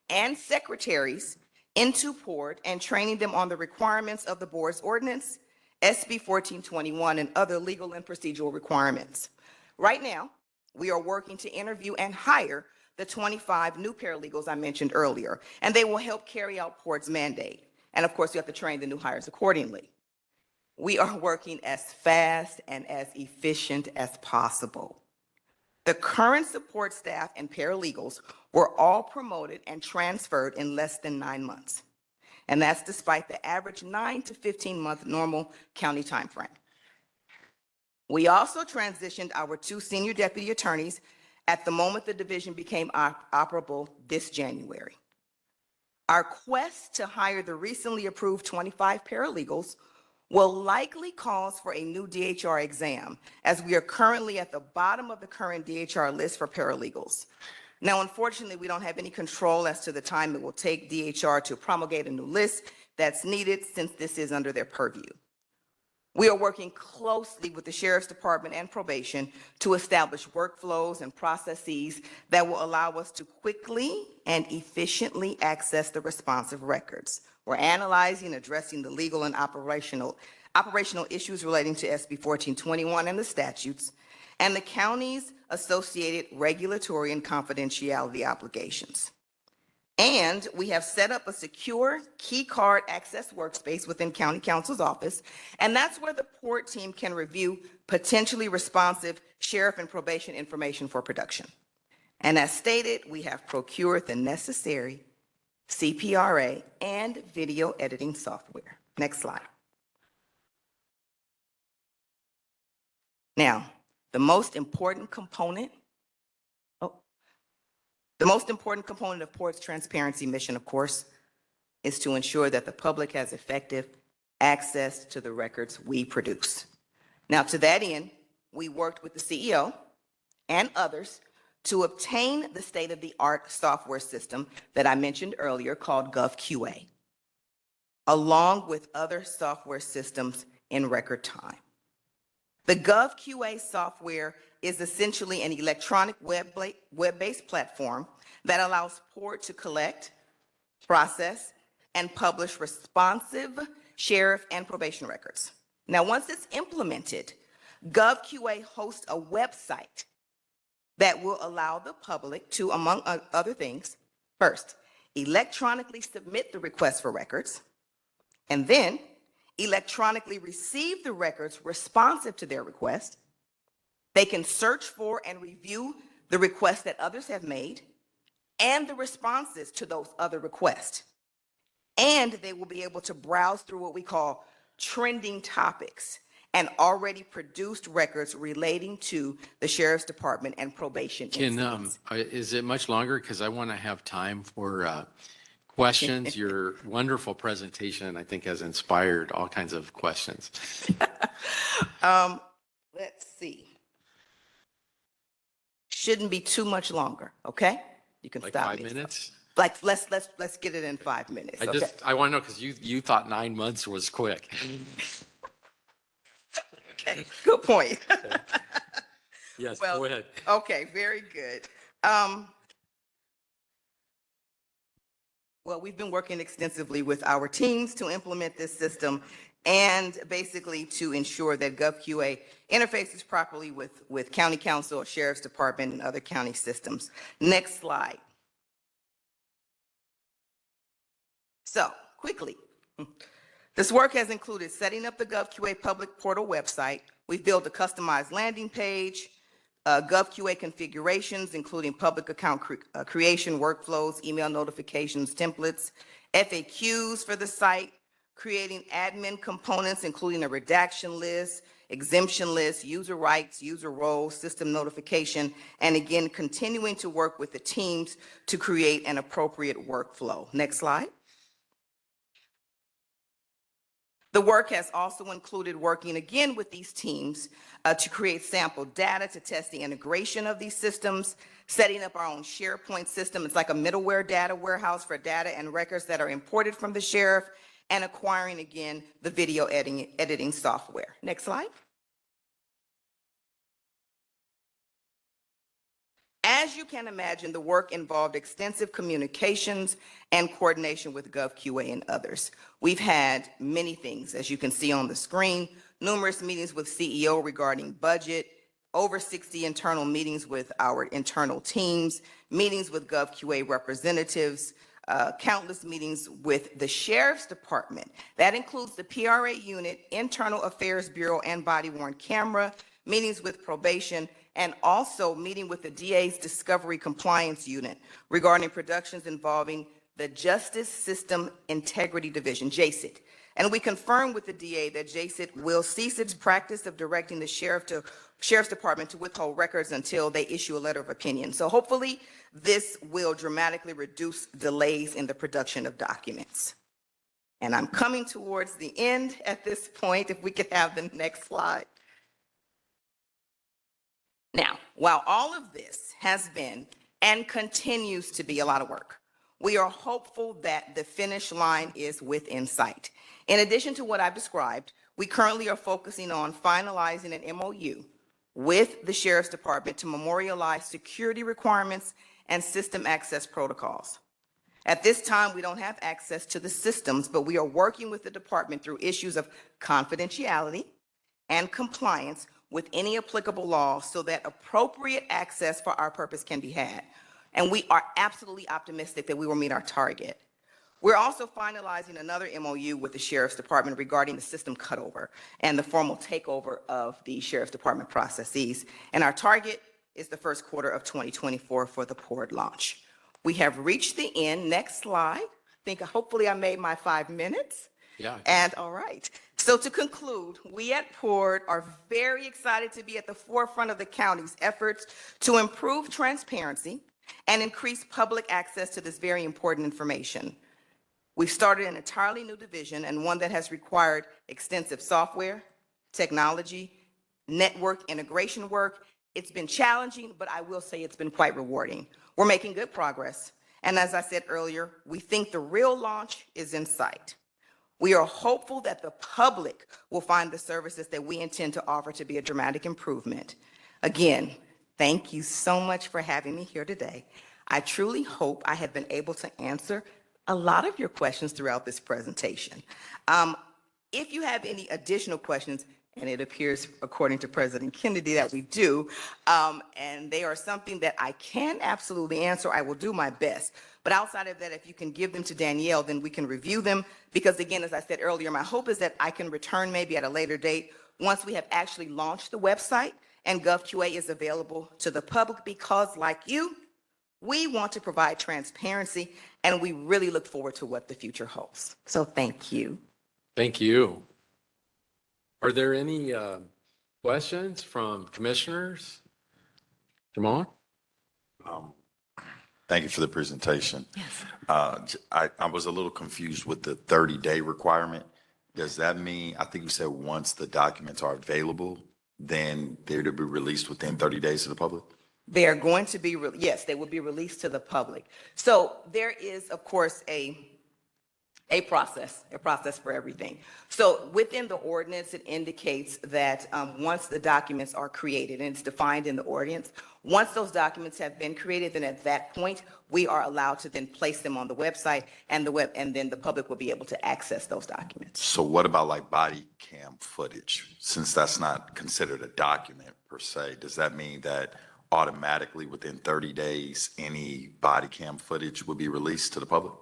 and secretaries into PORT and training them on the requirements of the board's ordinance, SB 1421, and other legal and procedural requirements. Right now, we are working to interview and hire the 25 new paralegals I mentioned earlier, and they will help carry out PORT's mandate. And of course, you have to train the new hires accordingly. We are working as fast and as efficient as possible. The current support staff and paralegals were all promoted and transferred in less than 9 months. And that's despite the average 9 to 15-month normal county timeframe. We also transitioned our 2 senior deputy attorneys at the moment the division became operable this January. Our quest to hire the recently approved 25 paralegals will likely cause for a new DHR exam, as we are currently at the bottom of the current DHR list for paralegals. Now, unfortunately, we don't have any control as to the time it will take DHR to promulgate a new list that's needed, since this is under their purview. We are working closely with the Sheriff's Department and probation to establish workflows and processes that will allow us to quickly and efficiently access the responsive records. We're analyzing, addressing the legal and operational issues relating to SB 1421 and the statutes, and the county's associated regulatory and confidentiality obligations. And we have set up a secure key card access workspace within County Counsel's office, and that's where the PORT team can review potentially responsive sheriff and probation information for production. And as stated, we have procured the necessary CPRA and video editing software. Next slide. Now, the most important component of PORT's transparency mission, of course, is to ensure that the public has effective access to the records we produce. Now, to that end, we worked with the CEO and others to obtain the state-of-the-art software system that I mentioned earlier called GovQA, along with other software systems in record time. The GovQA software is essentially an electronic web-based platform that allows PORT to collect, process, and publish responsive sheriff and probation records. Now, once it's implemented, GovQA hosts a website that will allow the public to, among other things, first, electronically submit the request for records, and then electronically receive the records responsive to their request. They can search for and review the requests that others have made and the responses to those other requests. And they will be able to browse through what we call trending topics and already produced records relating to the Sheriff's Department and probation incidents. Is it much longer? Because I want to have time for questions. Your wonderful presentation, I think, has inspired all kinds of questions. Let's see. Shouldn't be too much longer, okay? You can like stop 5 me. minutes? Like, let's get it in 5 minutes, okay? I want to know, because you thought 9 months was quick. Okay, good point. Yes, Well, go ahead. Okay, very good. Well, we've been working extensively with our teams to implement this system and basically to ensure that GovQA interfaces properly with County Council, Sheriff's Department, and other county systems. Next slide. So, quickly, this work has included setting up the GovQA public portal website. We've built a customized landing page, GovQA configurations, including public account creation, workflows, email notifications, templates, FAQs for the site, creating admin components, including a redaction list, exemption list, user rights, user roles, system notification, and again, continuing to work with the teams to create an appropriate workflow. Next slide. The work has also included working again with these teams to create sample data to test the integration of these systems, setting up our own SharePoint system. It's like a middleware data warehouse for data and records that are imported from the sheriff, and acquiring, again, the video editing software. Next slide. As you can imagine, the work involved extensive communications and coordination with GovQA and others. We've had many things, as you can see on the screen, numerous meetings with CEO regarding budget, over 60 internal meetings with our internal teams, meetings with GovQA representatives, countless meetings with the Sheriff's Department. That includes the PRA unit, Internal Affairs Bureau, and body-worn camera, meetings with probation, and also meeting with the DA's Discovery Compliance Unit regarding productions involving the Justice System Integrity Division, JSIT. And we confirmed with the DA that JSIT will cease its practice of directing the Sheriff's Department to withhold records until they issue a letter of opinion. So hopefully this will dramatically reduce delays in the production of documents. And I'm coming towards the end at this point, if we could have the next slide. Now, while all of this has been and continues to be a lot of work, we are hopeful that the finish line is within sight. In addition to what I've described, we currently are focusing on finalizing an MOU with the Sheriff's Department to memorialize security requirements and system access protocols. At this time, we don't have access to the systems, but we are working with the department through issues of confidentiality and compliance with any applicable laws so that appropriate access for our purpose can be had. And we are absolutely optimistic that we will meet our target. We're also finalizing another MOU with the Sheriff's Department regarding the system cutover and the formal takeover of the Sheriff's Department processes. And our target is the first quarter of 2024 for the PORD launch. We have reached the end. Next slide. I think hopefully I made my 5 minutes. Yeah. And all right. So to conclude, we at PORD are very excited to be at the forefront of the county's efforts to improve transparency and increase public access to this very important information. We've started an entirely new division and one that has required extensive software, technology, network integration work. It's been challenging, but I will say it's been quite rewarding. We're making good progress. And as I said earlier, we think the real launch is in sight. We are hopeful that the public will find the services that we intend to offer to be a dramatic improvement. Again, thank you so much for having me here today. I truly hope I have been able to answer a lot of your questions throughout this presentation. If you have any additional questions, and it appears, according to President Kennedy, that we do, and they are something that I can absolutely answer, I will do my best. But outside of that, if you can give them to Danielle, then we can review them. Because again, as I said earlier, my hope is that I can return maybe at a later date once we have actually launched the website and GovQA is available to the public, because like you, we want to provide transparency, and we really look forward to what the future holds. So thank you. Thank you. Are there any questions from commissioners? Jamon? Thank you for the presentation. Yes. I was a little confused with the 30-day requirement. Does that mean, I think you said once the documents are available, then they're to be released within 30 days to the public? They are going to be, yes, they will be released to the public. So there is, of course, a process for everything. So within the ordinance, it indicates that once the documents are created, and it's defined in the ordinance, once those documents have been created, then at that point, we are allowed to then place them on the website, and then the public will be able to access those documents. So what about like body cam footage? Since that's not considered a document per se, does that mean that automatically within 30 days, any body cam footage will be released to the public?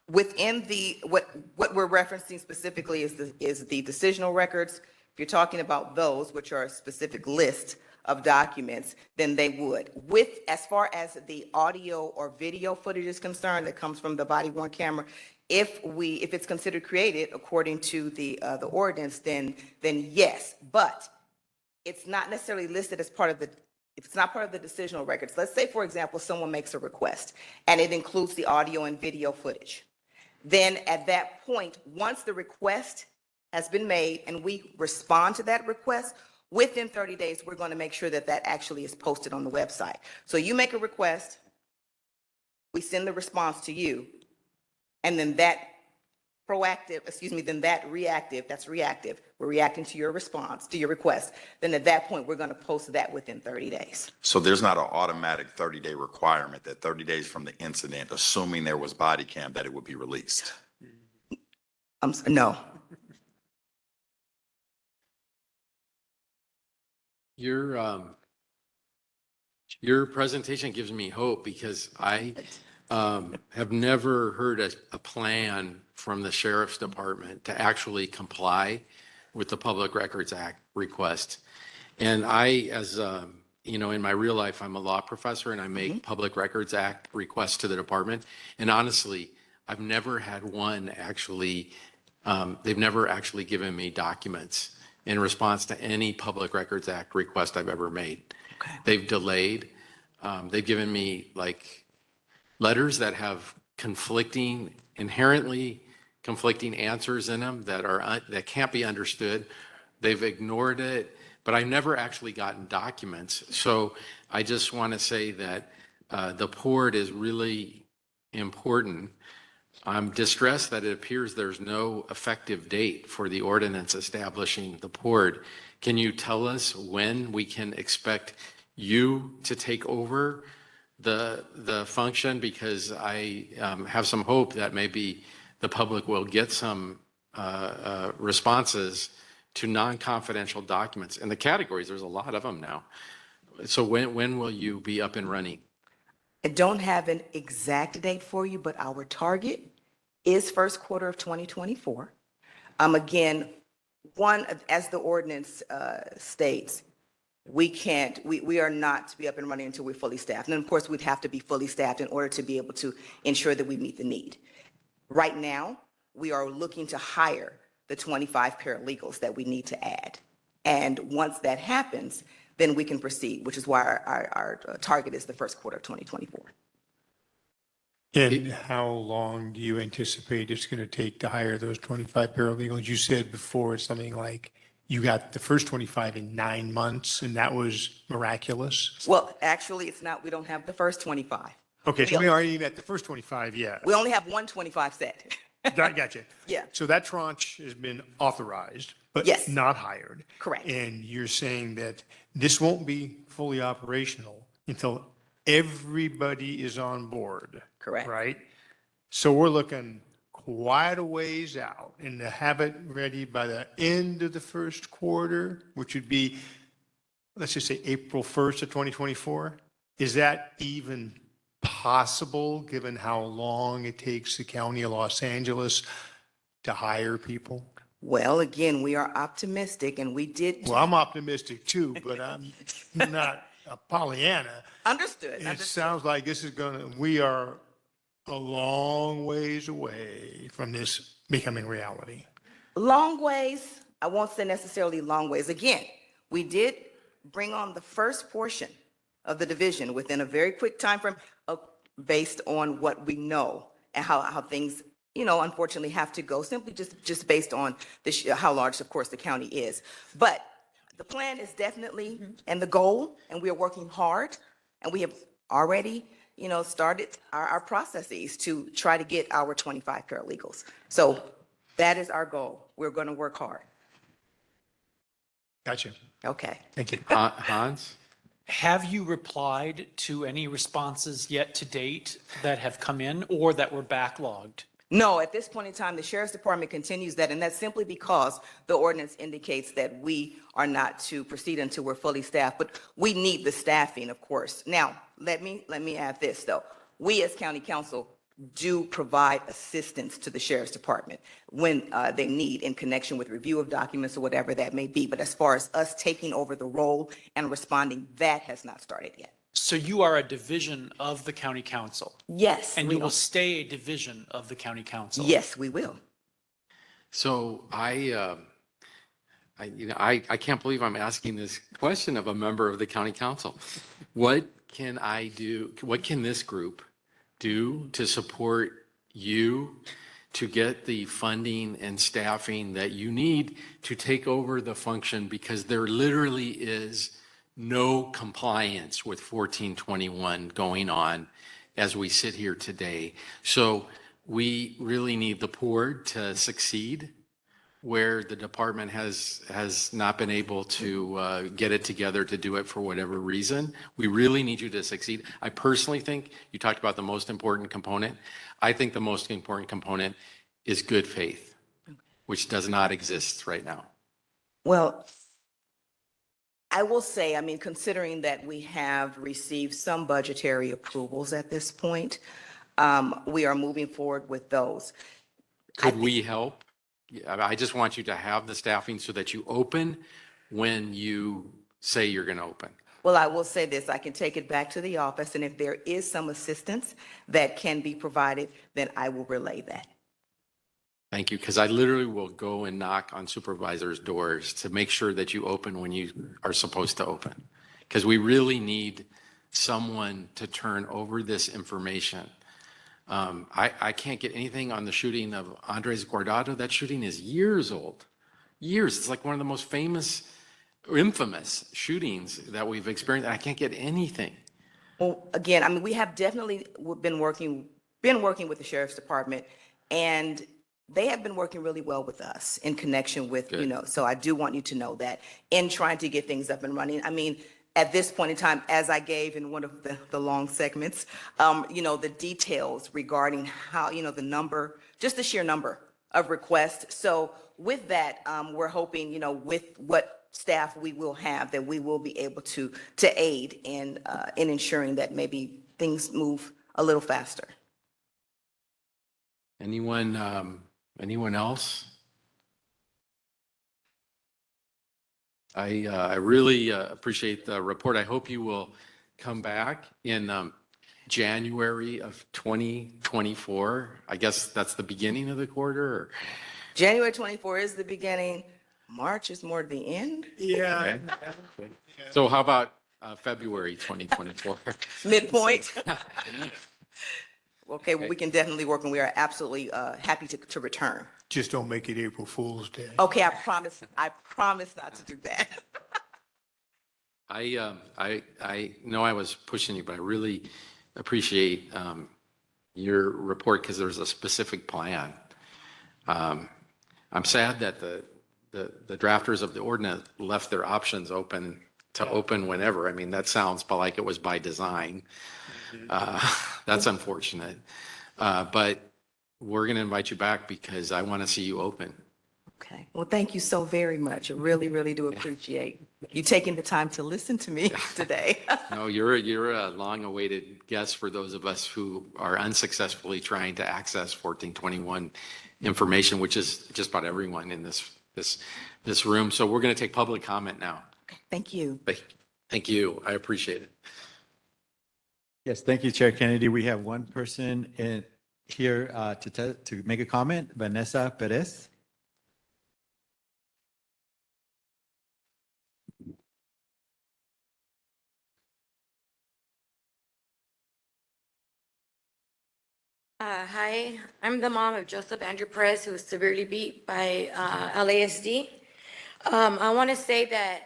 Within the, what we're referencing specifically is the decisional records. If you're talking about those, which are a specific list of documents, then they would. With, as far as the audio or video footage is concerned that comes from the body worn camera, if it's considered created according to the ordinance, then yes, but it's not necessarily listed as part of the, if it's not part of the decisional records. Let's say, for example, someone makes a request and it includes the audio and video footage. Then at that point, once the request has been made and we respond to that request, within 30 days, we're going to make sure that that actually is posted on the website. So you make a request, we send the response to you, and then that then that reactive, that's reactive, we're reacting to your response, to your request. Then at that point, we're going to post that within 30 days. So there's not an automatic 30-day requirement that 30 days from the incident, assuming there was body cam, that it would be released? No. Your presentation gives me hope because I have never heard a plan from the sheriff's department to actually comply with the Public Records Act request. And I, as in my real life, I'm a law professor and I make Public Records Act requests to the department. And honestly, I've never had one actually, they've never actually given me documents in response to any Public Records Act request I've ever made. Okay. They've delayed. They've given me like letters that have inherently conflicting answers in them that can't be understood. They've ignored it, but I've never actually gotten documents. So I just want to say that the PORD is really important. I'm distressed that it appears there's no effective date for the ordinance establishing the PORD. Can you tell us when we can expect you to take over the function? Because I have some hope that maybe the public will get some responses to non-confidential documents. And the categories, there's a lot of them now. So when will you be up and running? I don't have an exact date for you, but our target is first quarter of 2024. Again, as the ordinance states, we are not to be up and running until we're fully staffed. And of course, we'd have to be fully staffed in order to be able to ensure that we meet the need. Right now, we are looking to hire the 25 paralegals that we need to add. And once that happens, then we can proceed, which is why our target is the first quarter of 2024. And how long do you anticipate it's going to take to hire those 25 paralegals? You said before it's something like you got the first 25 in 9 months, and that was miraculous. Well, actually, it's not. We don't have the first 25. Okay, so we aren't even at the first 25 yet. We only have 125 set. Gotcha. Yeah. So that tranche has been authorized, but Yes. not hired. Correct. And you're saying that this won't be fully operational until everybody is on board. Correct. Right? So we're looking quite a ways out, and to have it ready by the end of the first quarter, which would be, let's just say April 1st of 2024, is that even possible, given how long it takes the county of Los Angeles to hire people? Well, again, we are optimistic, and we did. Well, I'm optimistic too, but I'm not a Pollyanna. Understood. It sounds like we are a long ways away from this becoming reality. Long ways. I won't say necessarily long ways. Again, we did bring on the first portion of the division within a very quick time frame, based on what we know and how things, unfortunately have to go, simply just based on how large, of course, the county is. But the plan is definitely, and the goal, and we are working hard, and we have already, started our processes to try to get our 25 paralegals. So that is our goal. We're going to work hard. Gotcha. Okay. Thank you. Hans? Have you replied to any responses yet to date that have come in or that were backlogged? No, at this point in time, the Sheriff's Department continues that, and that's simply because the ordinance indicates that we are not to proceed until we're fully staffed, but we need the staffing, of course. Now, let me add this, though. We as County Council do provide assistance to the sheriff's department when they need in connection with review of documents or whatever that may be. But as far as us taking over the role and responding, that has not started yet. So you are a division of the county council? Yes. And we you will are. stay a division of the county council? Yes, we will. So I can't believe I'm asking this question of a member of the county council. What can I do? What can this group do to support you to get the funding and staffing that you need to take over the function? Because there literally is no compliance with 1421 going on as we sit here today. So we really need the board to succeed where the department has not been able to get it together to do it for whatever reason. We really need you to succeed. I personally think, you talked about the most important component. I think the most important component is good faith, which does not exist right now. Well, I will say, I mean, considering that we have received some budgetary approvals at this point, we are moving forward with those. Could we help? I just want you to have the staffing so that you open when you say you're going to open. Well, I will say this, I can take it back to the office, and if there is some assistance that can be provided, then I will relay that. Thank you, because I literally will go and knock on supervisors' doors to make sure that you open when you are supposed to open. Because we really need someone to turn over this information. I can't get anything on the shooting of Andres Guardado. That shooting is years old. Years. It's like one of the most famous, infamous shootings that we've experienced. I can't get anything. Well, again, I mean, we have definitely been working with the sheriff's department, and they have been working really well with us in connection with, so I do want you to know that in trying to get things up and running. I mean, at this point in time, as I gave in one of the long segments, the details regarding how, the number, just the sheer number of requests. So with that, we're hoping, with what staff we will have, that we will be able to aid in ensuring that maybe things move a little faster. Anyone else? I really appreciate the report. I hope you will come back in January of 2024. I guess that's the beginning of the quarter. Or? January 24 is the beginning. March is more the end. Yeah. Okay. So how about February 2024? Midpoint. Okay, well, we can definitely work, and we are absolutely happy to return. Just don't make it April Fool's Day. Okay, I promise not to do that. I know I was pushing you, but I really appreciate your report because there's a specific plan. I'm sad that the drafters of the ordinance left their options open to open whenever. I mean, that sounds like it was by design. That's unfortunate. But we're going to invite you back because I want to see you open. Okay. Well, thank you so very much. I really, really do appreciate you taking the time to listen to me today. No, you're a long-awaited guest for those of us who are unsuccessfully trying to access 1421 information, which is just about everyone in this room. So we're going to take public comment now. Okay. Thank you. Thank you. I appreciate it. Yes, thank you, Chair Kennedy. We have one person here to make a comment, Vanessa Perez. Hi, I'm the mom of Joseph Andrew Perez, who was severely beat by LASD. I want to say that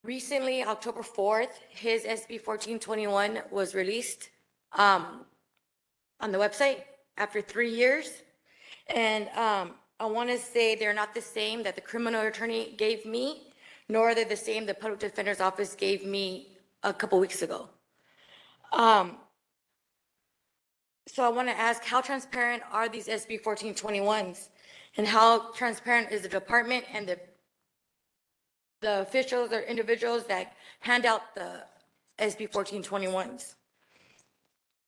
recently, October 4th, his SB 1421 was released on the website after 3 years. And I want to say they're not the same that the criminal attorney gave me, nor are they the same the public defender's office gave me a couple weeks ago. So I want to ask, how transparent are these SB 1421s? And how transparent is the department and the officials or individuals that hand out the SB 1421s?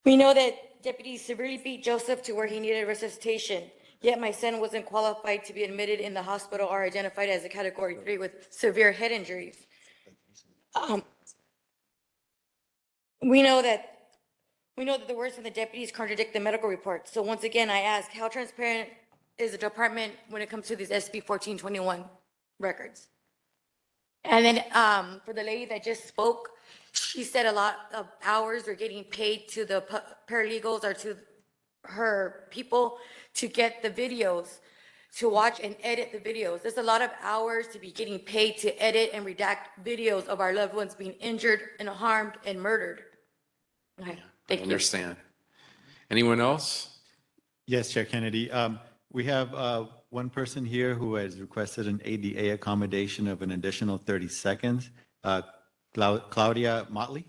We know that deputies severely beat Joseph to where he needed resuscitation. Yet my son wasn't qualified to be admitted in the hospital or identified as a category 3 with severe head injuries. We know that the words from the deputies contradict the medical report. So once again, I ask, how transparent is the department when it comes to these SB 1421 records? And then for the lady that just spoke, she said a lot of hours are getting paid to the paralegals or to her people to get the videos, to watch and edit the videos. There's a lot of hours to be getting paid to edit and redact videos of our loved ones being injured and harmed and murdered. Okay, I thank you. understand. Anyone else? Yes, Chair Kennedy. We have one person here who has requested an ADA accommodation of an additional 30 seconds. Claudia Motley.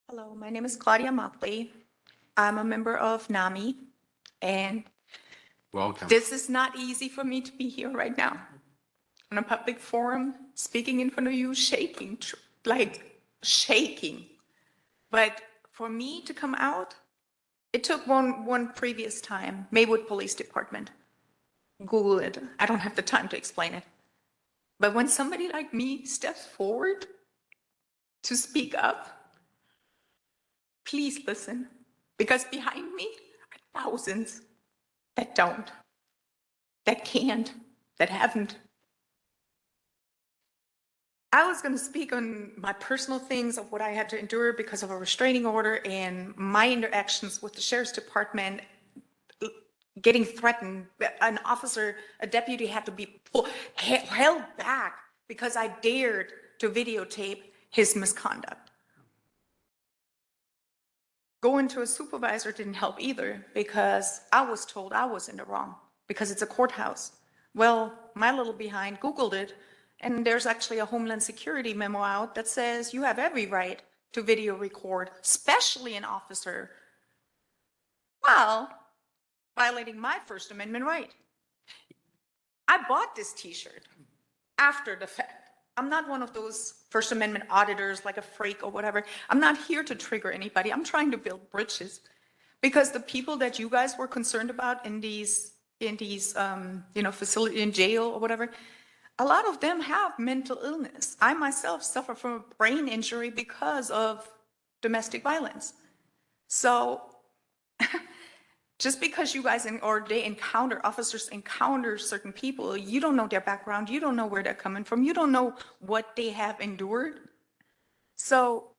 Hello, my name is Claudia Motley. I'm a member of NAMI, and Welcome. this is not easy for me to be here right now on a public forum, speaking in front of you, shaking, like shaking. But for me to come out, it took one previous time, Maywood Police Department. Google it. I don't have the time to explain it. But when somebody like me steps forward to speak up, please listen, because behind me are thousands that don't, that can't, that haven't. I was going to speak on my personal things of what I had to endure because of a restraining order and my interactions with the Sheriff's Department, getting threatened. An officer, a deputy had to be held back because I dared to videotape his misconduct. Going to a supervisor didn't help either because I was told I was in the wrong because it's a courthouse. Well, my little behind Googled it, and there's actually a Homeland Security memo out that says you have every right to video record, especially an officer, while violating my First Amendment right. I bought this t-shirt after the fact. I'm not one of those First Amendment auditors like a freak or whatever. I'm not here to trigger anybody. I'm trying to build bridges because the people that you guys were concerned about in these facility, in jail or whatever, a lot of them have mental illness. I myself suffer from a brain injury because of domestic violence. So just because you guys officers encounter certain people, you don't know their background, you don't know where they're coming from, you don't know what they have endured. So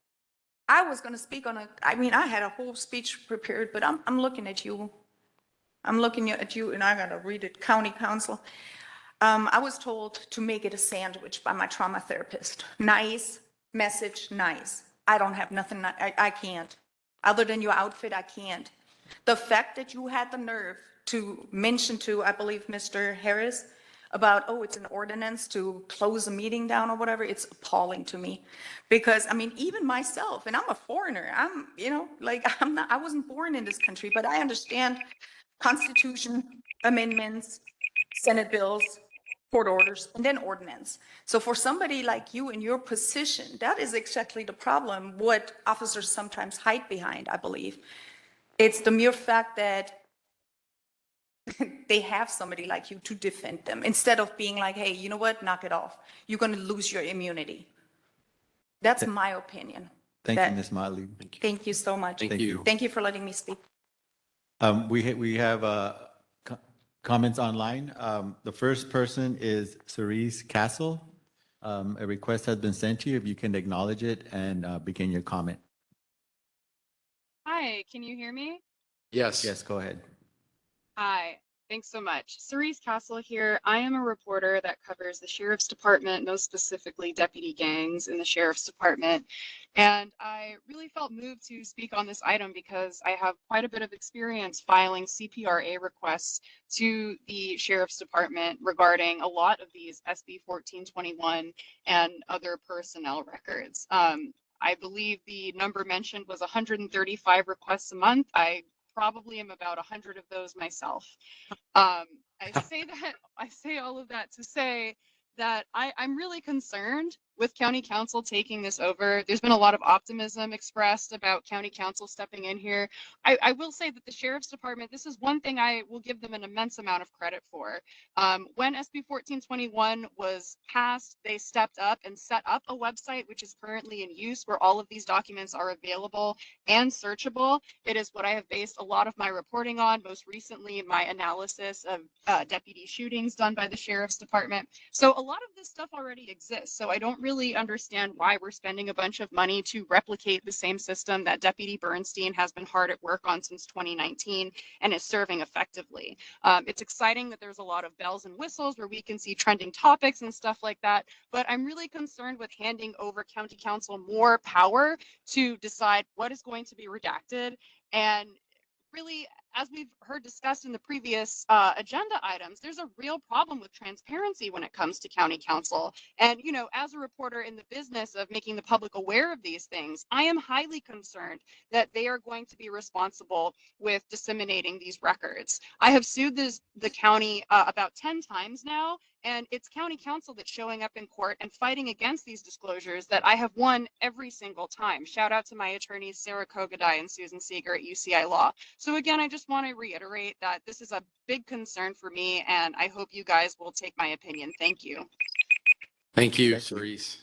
I was going to speak on I had a whole speech prepared, but I'm looking at you. I'm looking at you, and I got to read it, County Council. I was told to make it a sandwich by my trauma therapist. Nice message, nice. I don't have nothing, I can't. Other than your outfit, I can't. The fact that you had the nerve to mention to, I believe, Mr. Harris about, oh, it's an ordinance to close a meeting down or whatever, it's appalling to me. Because, even myself, and I'm a foreigner, I wasn't born in this country, but I understand Constitution, amendments, Senate bills, court orders, and then ordinance. So for somebody like you in your position, that is exactly the problem, what officers sometimes hide behind, I believe. It's the mere fact that they have somebody like you to defend them instead of being like, hey, you know what, knock it off. You're going to lose your immunity. That's my opinion. Thank you, Ms. Motley. Thank you so much. Thank you. Thank you for letting me speak. We have comments online. The first person is Cerise Castle. A request has been sent to you. If you can acknowledge it and begin your comment. Hi, can you hear me? Yes. Yes, go ahead. Hi, thanks so much. Cerise Castle here. I am a reporter that covers the Sheriff's Department, most specifically deputy gangs in the Sheriff's Department. And I really felt moved to speak on this item because I have quite a bit of experience filing CPRA requests to the Sheriff's Department regarding a lot of these SB 1421 and other personnel records. I believe the number mentioned was 135 requests a month. I probably am about 100 of those myself. I say all of that to say that I'm really concerned with county council taking this over, there's been a lot of optimism expressed about county council stepping in here. I will say that the sheriff's department, this is one thing I will give them an immense amount of credit for. When SB 1421 was passed, they stepped up and set up a website which is currently in use where all of these documents are available and searchable. It is what I have based a lot of my reporting on, most recently my analysis of deputy shootings done by the sheriff's department. So a lot of this stuff already exists. So I don't really understand why we're spending a bunch of money to replicate the same system that Deputy Bernstein has been hard at work on since 2019 and is serving effectively. It's exciting that there's a lot of bells and whistles where we can see trending topics and stuff like that, but I'm really concerned with handing over county council more power to decide what is going to be redacted. And really, as we've heard discussed in the previous agenda items, there's a real problem with transparency when it comes to county council. And, you know, as a reporter in the business of making the public aware of these things, I am highly concerned that they are going to be responsible with disseminating these records. I have sued the county about 10 times now, and it's county council that's showing up in court and fighting against these disclosures that I have won every single time. Shout out to my attorneys, Sarah Kogadai and Susan Seeger at UCI Law. So again, I just want to reiterate that this is a big concern for me, and I hope you guys will take my opinion. Thank you. Thank you, Thank you. Cerise.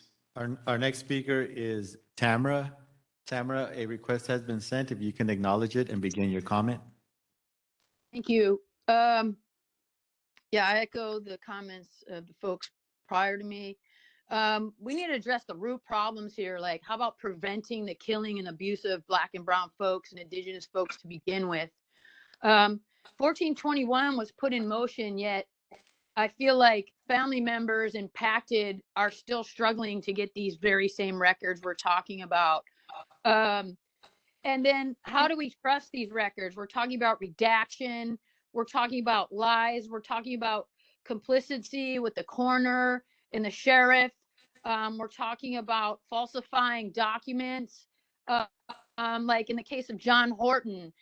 Our next speaker is Tamara. Tamara, a request has been sent. If you can acknowledge it and begin your comment. Thank you. Yeah, I echo the comments of the folks prior to me. We need to address the root problems here. Like, how about preventing the killing and abuse of Black and brown folks and Indigenous folks to begin with? 1421 was put in motion, yet I feel like family members impacted are still struggling to get these very same records we're talking about. And then how do we trust these records? We're talking about redaction. We're talking about lies. We're talking about complicity with the coroner and the sheriff. We're talking about falsifying documents. Like in the case of John Horton,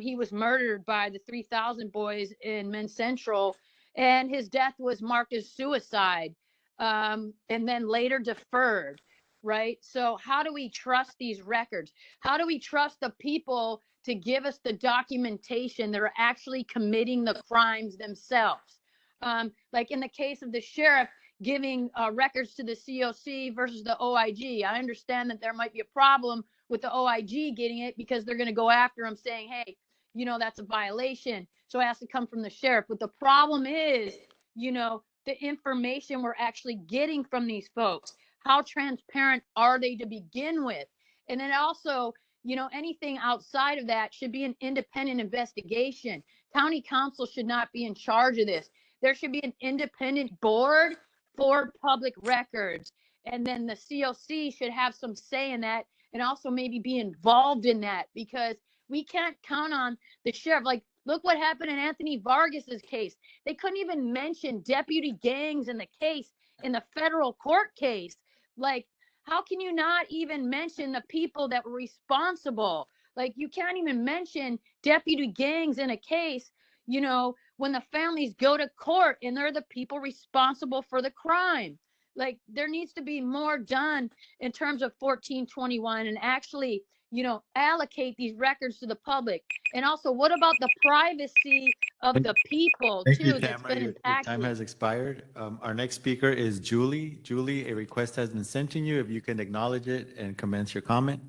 he was murdered by the 3000 boys in Men's Central, and his death was marked as suicide, and then later deferred. Right? So how do we trust these records? How do we trust the people to give us the documentation that are actually committing the crimes themselves? Like in the case of the sheriff giving records to the COC versus the OIG. I understand that there might be a problem with the OIG getting it because they're going to go after him saying, hey, you know, that's a violation. So it has to come from the sheriff. But the problem is, you know, the information we're actually getting from these folks. How transparent are they to begin with? And then also, you know, anything outside of that should be an independent investigation. County council should not be in charge of this. There should be an independent board for public records. And then the COC should have some say in that and also maybe be involved in that, because we can't count on the sheriff. Like, look what happened in Anthony Vargas's case. They couldn't even mention deputy gangs in the case, in the federal court case. Like, how can you not even mention the people that were responsible? Like, you can't even mention deputy gangs in a case, you know, when the families go to court and they're the people responsible for the crime. Like, there needs to be more done in terms of 1421 and actually, you know, allocate these records to the public. And also, what about the privacy of the people Thank you, too that's Tamara. been Your impacted? time has expired. Our next speaker is Julie. Julie, a request has been sent to you. If you can acknowledge it and commence your comment.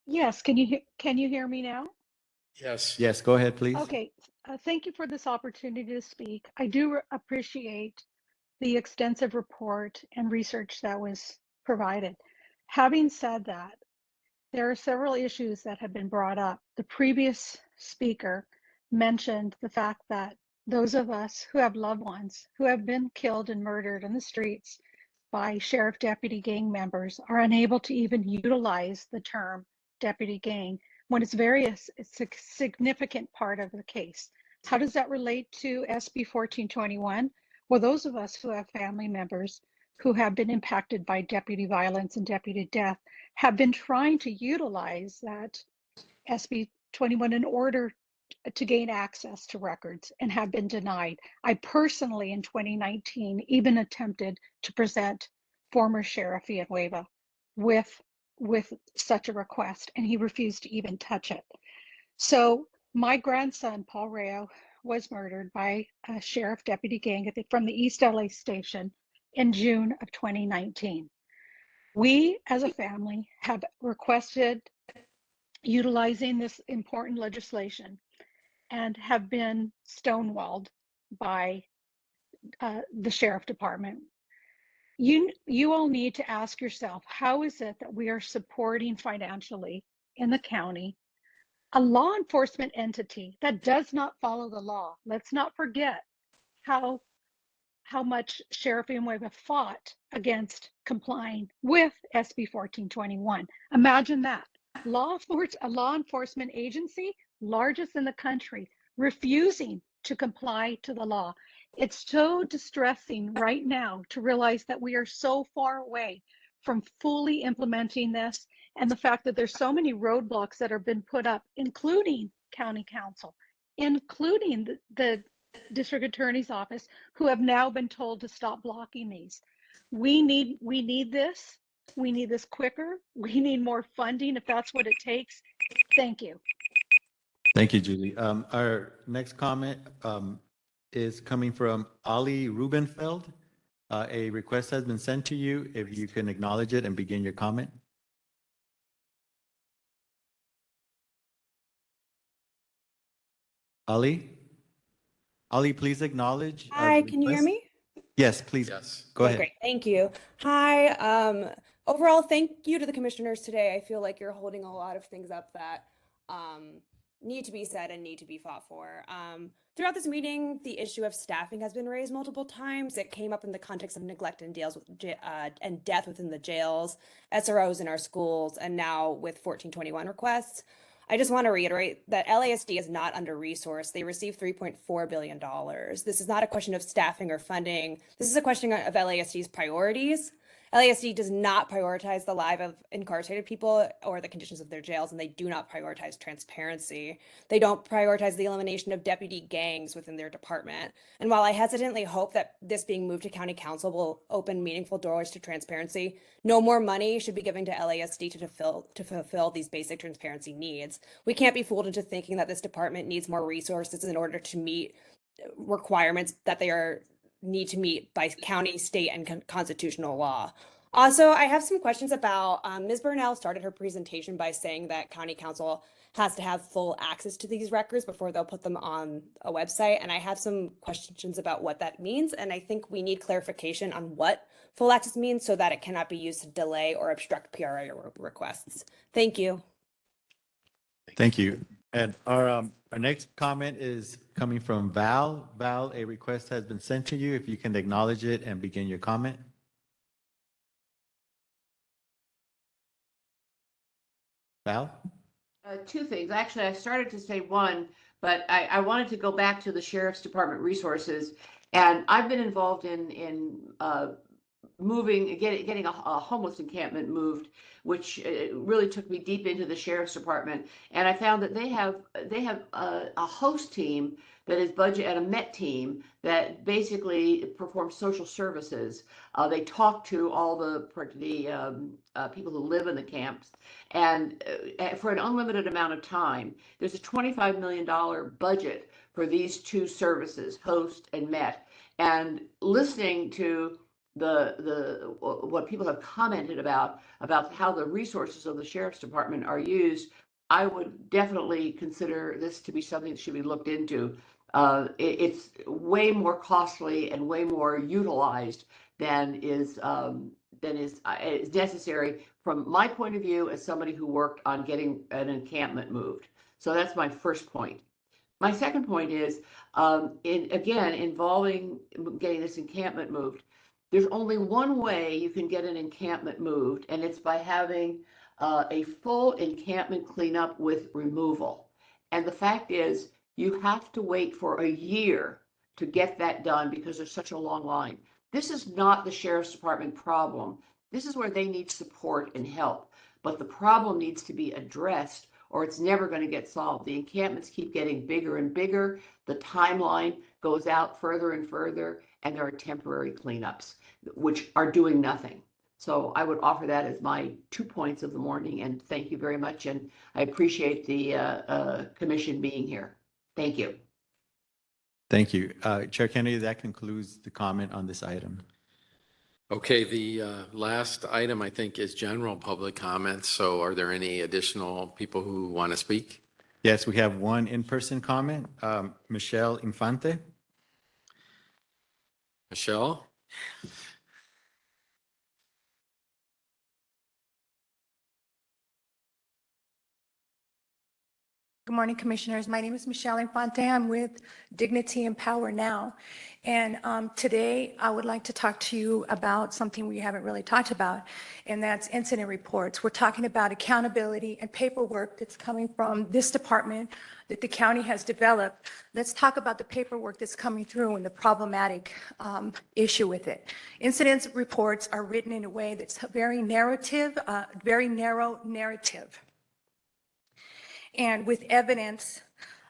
Yes, can you hear me now? Yes. Yes, go ahead, please. Okay, thank you for this opportunity to speak. I do appreciate the extensive report and research that was provided. Having said that, there are several issues that have been brought up. The previous speaker mentioned the fact that those of us who have loved ones who have been killed and murdered in the streets by sheriff deputy gang members are unable to even utilize the term deputy gang when it's it's a significant part of the case. How does that relate to SB 1421? Well, those of us who have family members who have been impacted by deputy violence and deputy death have been trying to utilize that SB 21 in order to gain access to records and have been denied. I personally, in 2019, even attempted to present former Sheriff Villanueva with such a request, and he refused to even touch it. So my grandson, Paul Rayo, was murdered by a sheriff deputy gang from the East LA station in June of 2019. We, as a family, have requested utilizing this important legislation and have been stonewalled by the sheriff department. You all need to ask yourself, how is it that we are supporting financially in the county a law enforcement entity that does not follow the law? Let's not forget how much Sheriff Villanueva fought against complying with SB 1421. Imagine that. A law enforcement agency, largest in the country, refusing to comply to the law. It's so distressing right now to realize that we are so far away from fully implementing this, and the fact that there's so many roadblocks that have been put up, including county council, including the district attorney's office, who have now been told to stop blocking these. We need this. We need this quicker. We need more funding if that's what it takes. Thank you. Thank you, Julie. Our next comment is coming from Ali Rubenfeld. A request has been sent to you. If you can acknowledge it and begin your comment. Ali? Ali, please acknowledge. Hi, can you hear me? Yes, please. Yes. Go ahead. Great, thank you. Hi, overall, thank you to the commissioners today. I feel like you're holding a lot of things up that need to be said and need to be fought for. Throughout this meeting, the issue of staffing has been raised multiple times. It came up in the context of neglect and and death within the jails, SROs in our schools, and now with 1421 requests. I just want to reiterate that LASD is not under-resourced. They receive $3.4 billion. This is not a question of staffing or funding. This is a question of LASD's priorities. LASD does not prioritize the lives of incarcerated people or the conditions of their jails, and they do not prioritize transparency. They don't prioritize the elimination of deputy gangs within their department. And while I hesitantly hope that this being moved to county council will open meaningful doors to transparency, no more money should be given to LASD to fulfill these basic transparency needs. We can't be fooled into thinking that this department needs more resources in order to meet requirements that they need to meet by county, state, and constitutional law. Also, I have some questions about, Ms. Burnell started her presentation by saying that county council has to have full access to these records before they'll put them on a website. And I have some questions about what that means. And I think we need clarification on what full access means so that it cannot be used to delay or obstruct PRA requests. Thank you. Thank you. And our next comment is coming from Val. Val, a request has been sent to you. If you can acknowledge it and begin your comment. Val? Two things. Actually, I started to say one, but I wanted to go back to the Sheriff's Department resources. And I've been involved in getting a homeless encampment moved, which really took me deep into the Sheriff's Department. And I found that they have a host team that is budget and a MET team that basically performs social services. They talk to all the people who live in the camps, and for an unlimited amount of time. There's a $25 million budget for these two services, host and MET. And listening to what people have commented about how the resources of the Sheriff's Department are used, I would definitely consider this to be something that should be looked into. It's way more costly and way more utilized than is necessary from my point of view as somebody who worked on getting an encampment moved. So that's my first point. My second point is, involving getting this encampment moved. There's only one way you can get an encampment moved, and it's by having a full encampment cleanup with removal. And the fact is, you have to wait for a year to get that done because there's such a long line. This is not the Sheriff's Department problem. This is where they need support and help. But the problem needs to be addressed or it's never going to get solved. The encampments keep getting bigger and bigger. The timeline goes out further and further, and there are temporary cleanups, which are doing nothing. So I would offer that as my 2 points of the morning, and thank you very much. And I appreciate the commission being here. Thank you. Thank you. Chair Kennedy, that concludes the comment on this item. Okay, the last item, I think, is general public comments. So are there any additional people who want to speak? Yes, we have one in-person comment. Michelle Infante. Michelle? Good morning, Commissioners. My name is Michelle Infante. I'm with Dignity and Power Now. And today I would like to talk to you about something we haven't really talked about, and that's incident reports. We're talking about accountability and paperwork that's coming from this department that the county has developed. Let's talk about the paperwork that's coming through and the problematic issue with it. Incident reports are written in a way that's very narrative, very narrow narrative, and with evidence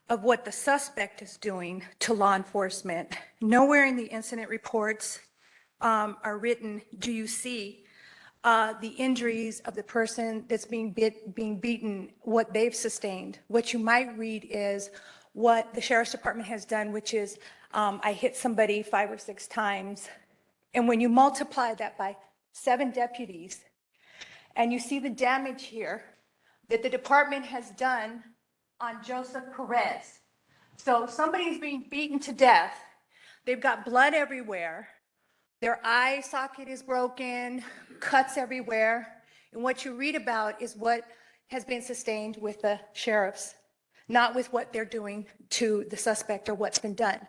of what the suspect is doing to law enforcement. Nowhere in the incident reports are written, do you see the injuries of the person that's being beaten, what they've sustained. What you might read is what the Sheriff's Department has done, which is I hit somebody 5 or 6 times. And when you multiply that by 7 deputies, and you see the damage here, that the department has done on Joseph Perez. So somebody's being beaten to death. They've got blood everywhere. Their eye socket is broken, cuts everywhere. And what you read about is what has been sustained with the sheriffs, not with what they're doing to the suspect or what's been done.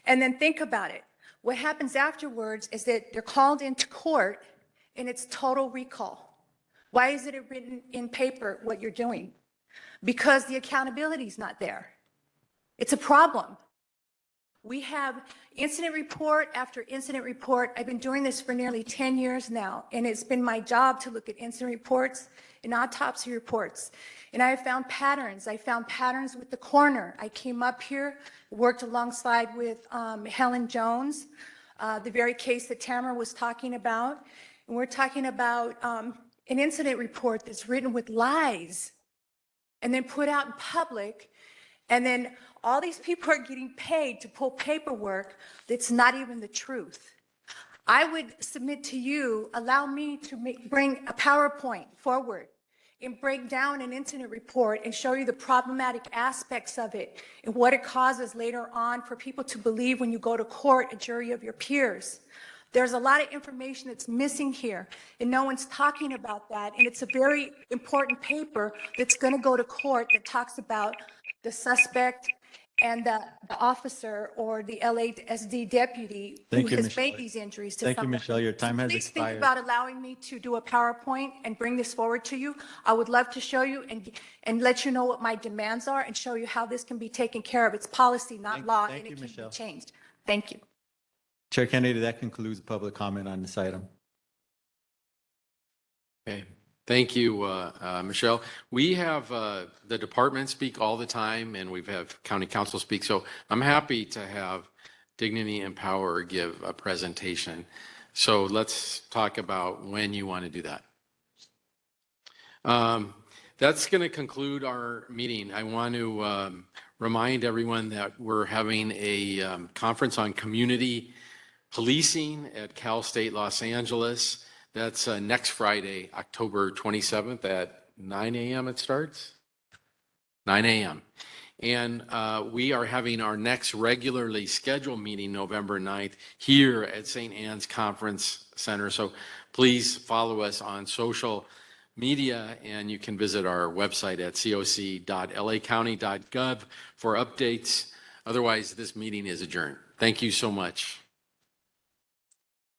And then think about it. What happens afterwards is that they're called into court and it's total recall. Why isn't it written in paper what you're doing? Because the accountability is not there. It's a problem. We have incident report after incident report. I've been doing this for nearly 10 years now, and it's been my job to look at incident reports and autopsy reports. And I have found patterns. I found patterns with the coroner. I came up here, worked alongside with Helen Jones, the very case that Tamara was talking about. And we're talking about an incident report that's written with lies and then put out in public, and then all these people are getting paid to pull paperwork that's not even the truth. I would submit to you, allow me to bring a PowerPoint forward and break down an incident report and show you the problematic aspects of it and what it causes later on for people to believe when you go to court, a jury of your peers. There's a lot of information that's missing here, and no one's talking about that. And it's a very important paper that's going to go to court that talks about the suspect and the officer or the LASD deputy who has made these injuries to Thank you, somebody. Michelle. Your time has Please think expired. about allowing me to do a PowerPoint and bring this forward to you. I would love to show you and let you know what my demands are and show you how this can be taken care of. It's policy, not law, and it can be changed. Thank you. Chair Kennedy, that concludes public comment on this item. Okay, thank you, Michelle. We have the department speak all the time, and we've had county council speak. So I'm happy to have Dignity and Power give a presentation. So let's talk about when you want to do that. That's going to conclude our meeting. I want to remind everyone that we're having a conference on community policing at Cal State Los Angeles. That's next Friday, October 27th at 9 a.m. it starts? 9 a.m. And we are having our next regularly scheduled meeting November 9th here at St. Anne's Conference Center. So please follow us on social media, and you can visit our website at coc.lacounty.gov for updates. Otherwise, this meeting is adjourned. Thank you so much.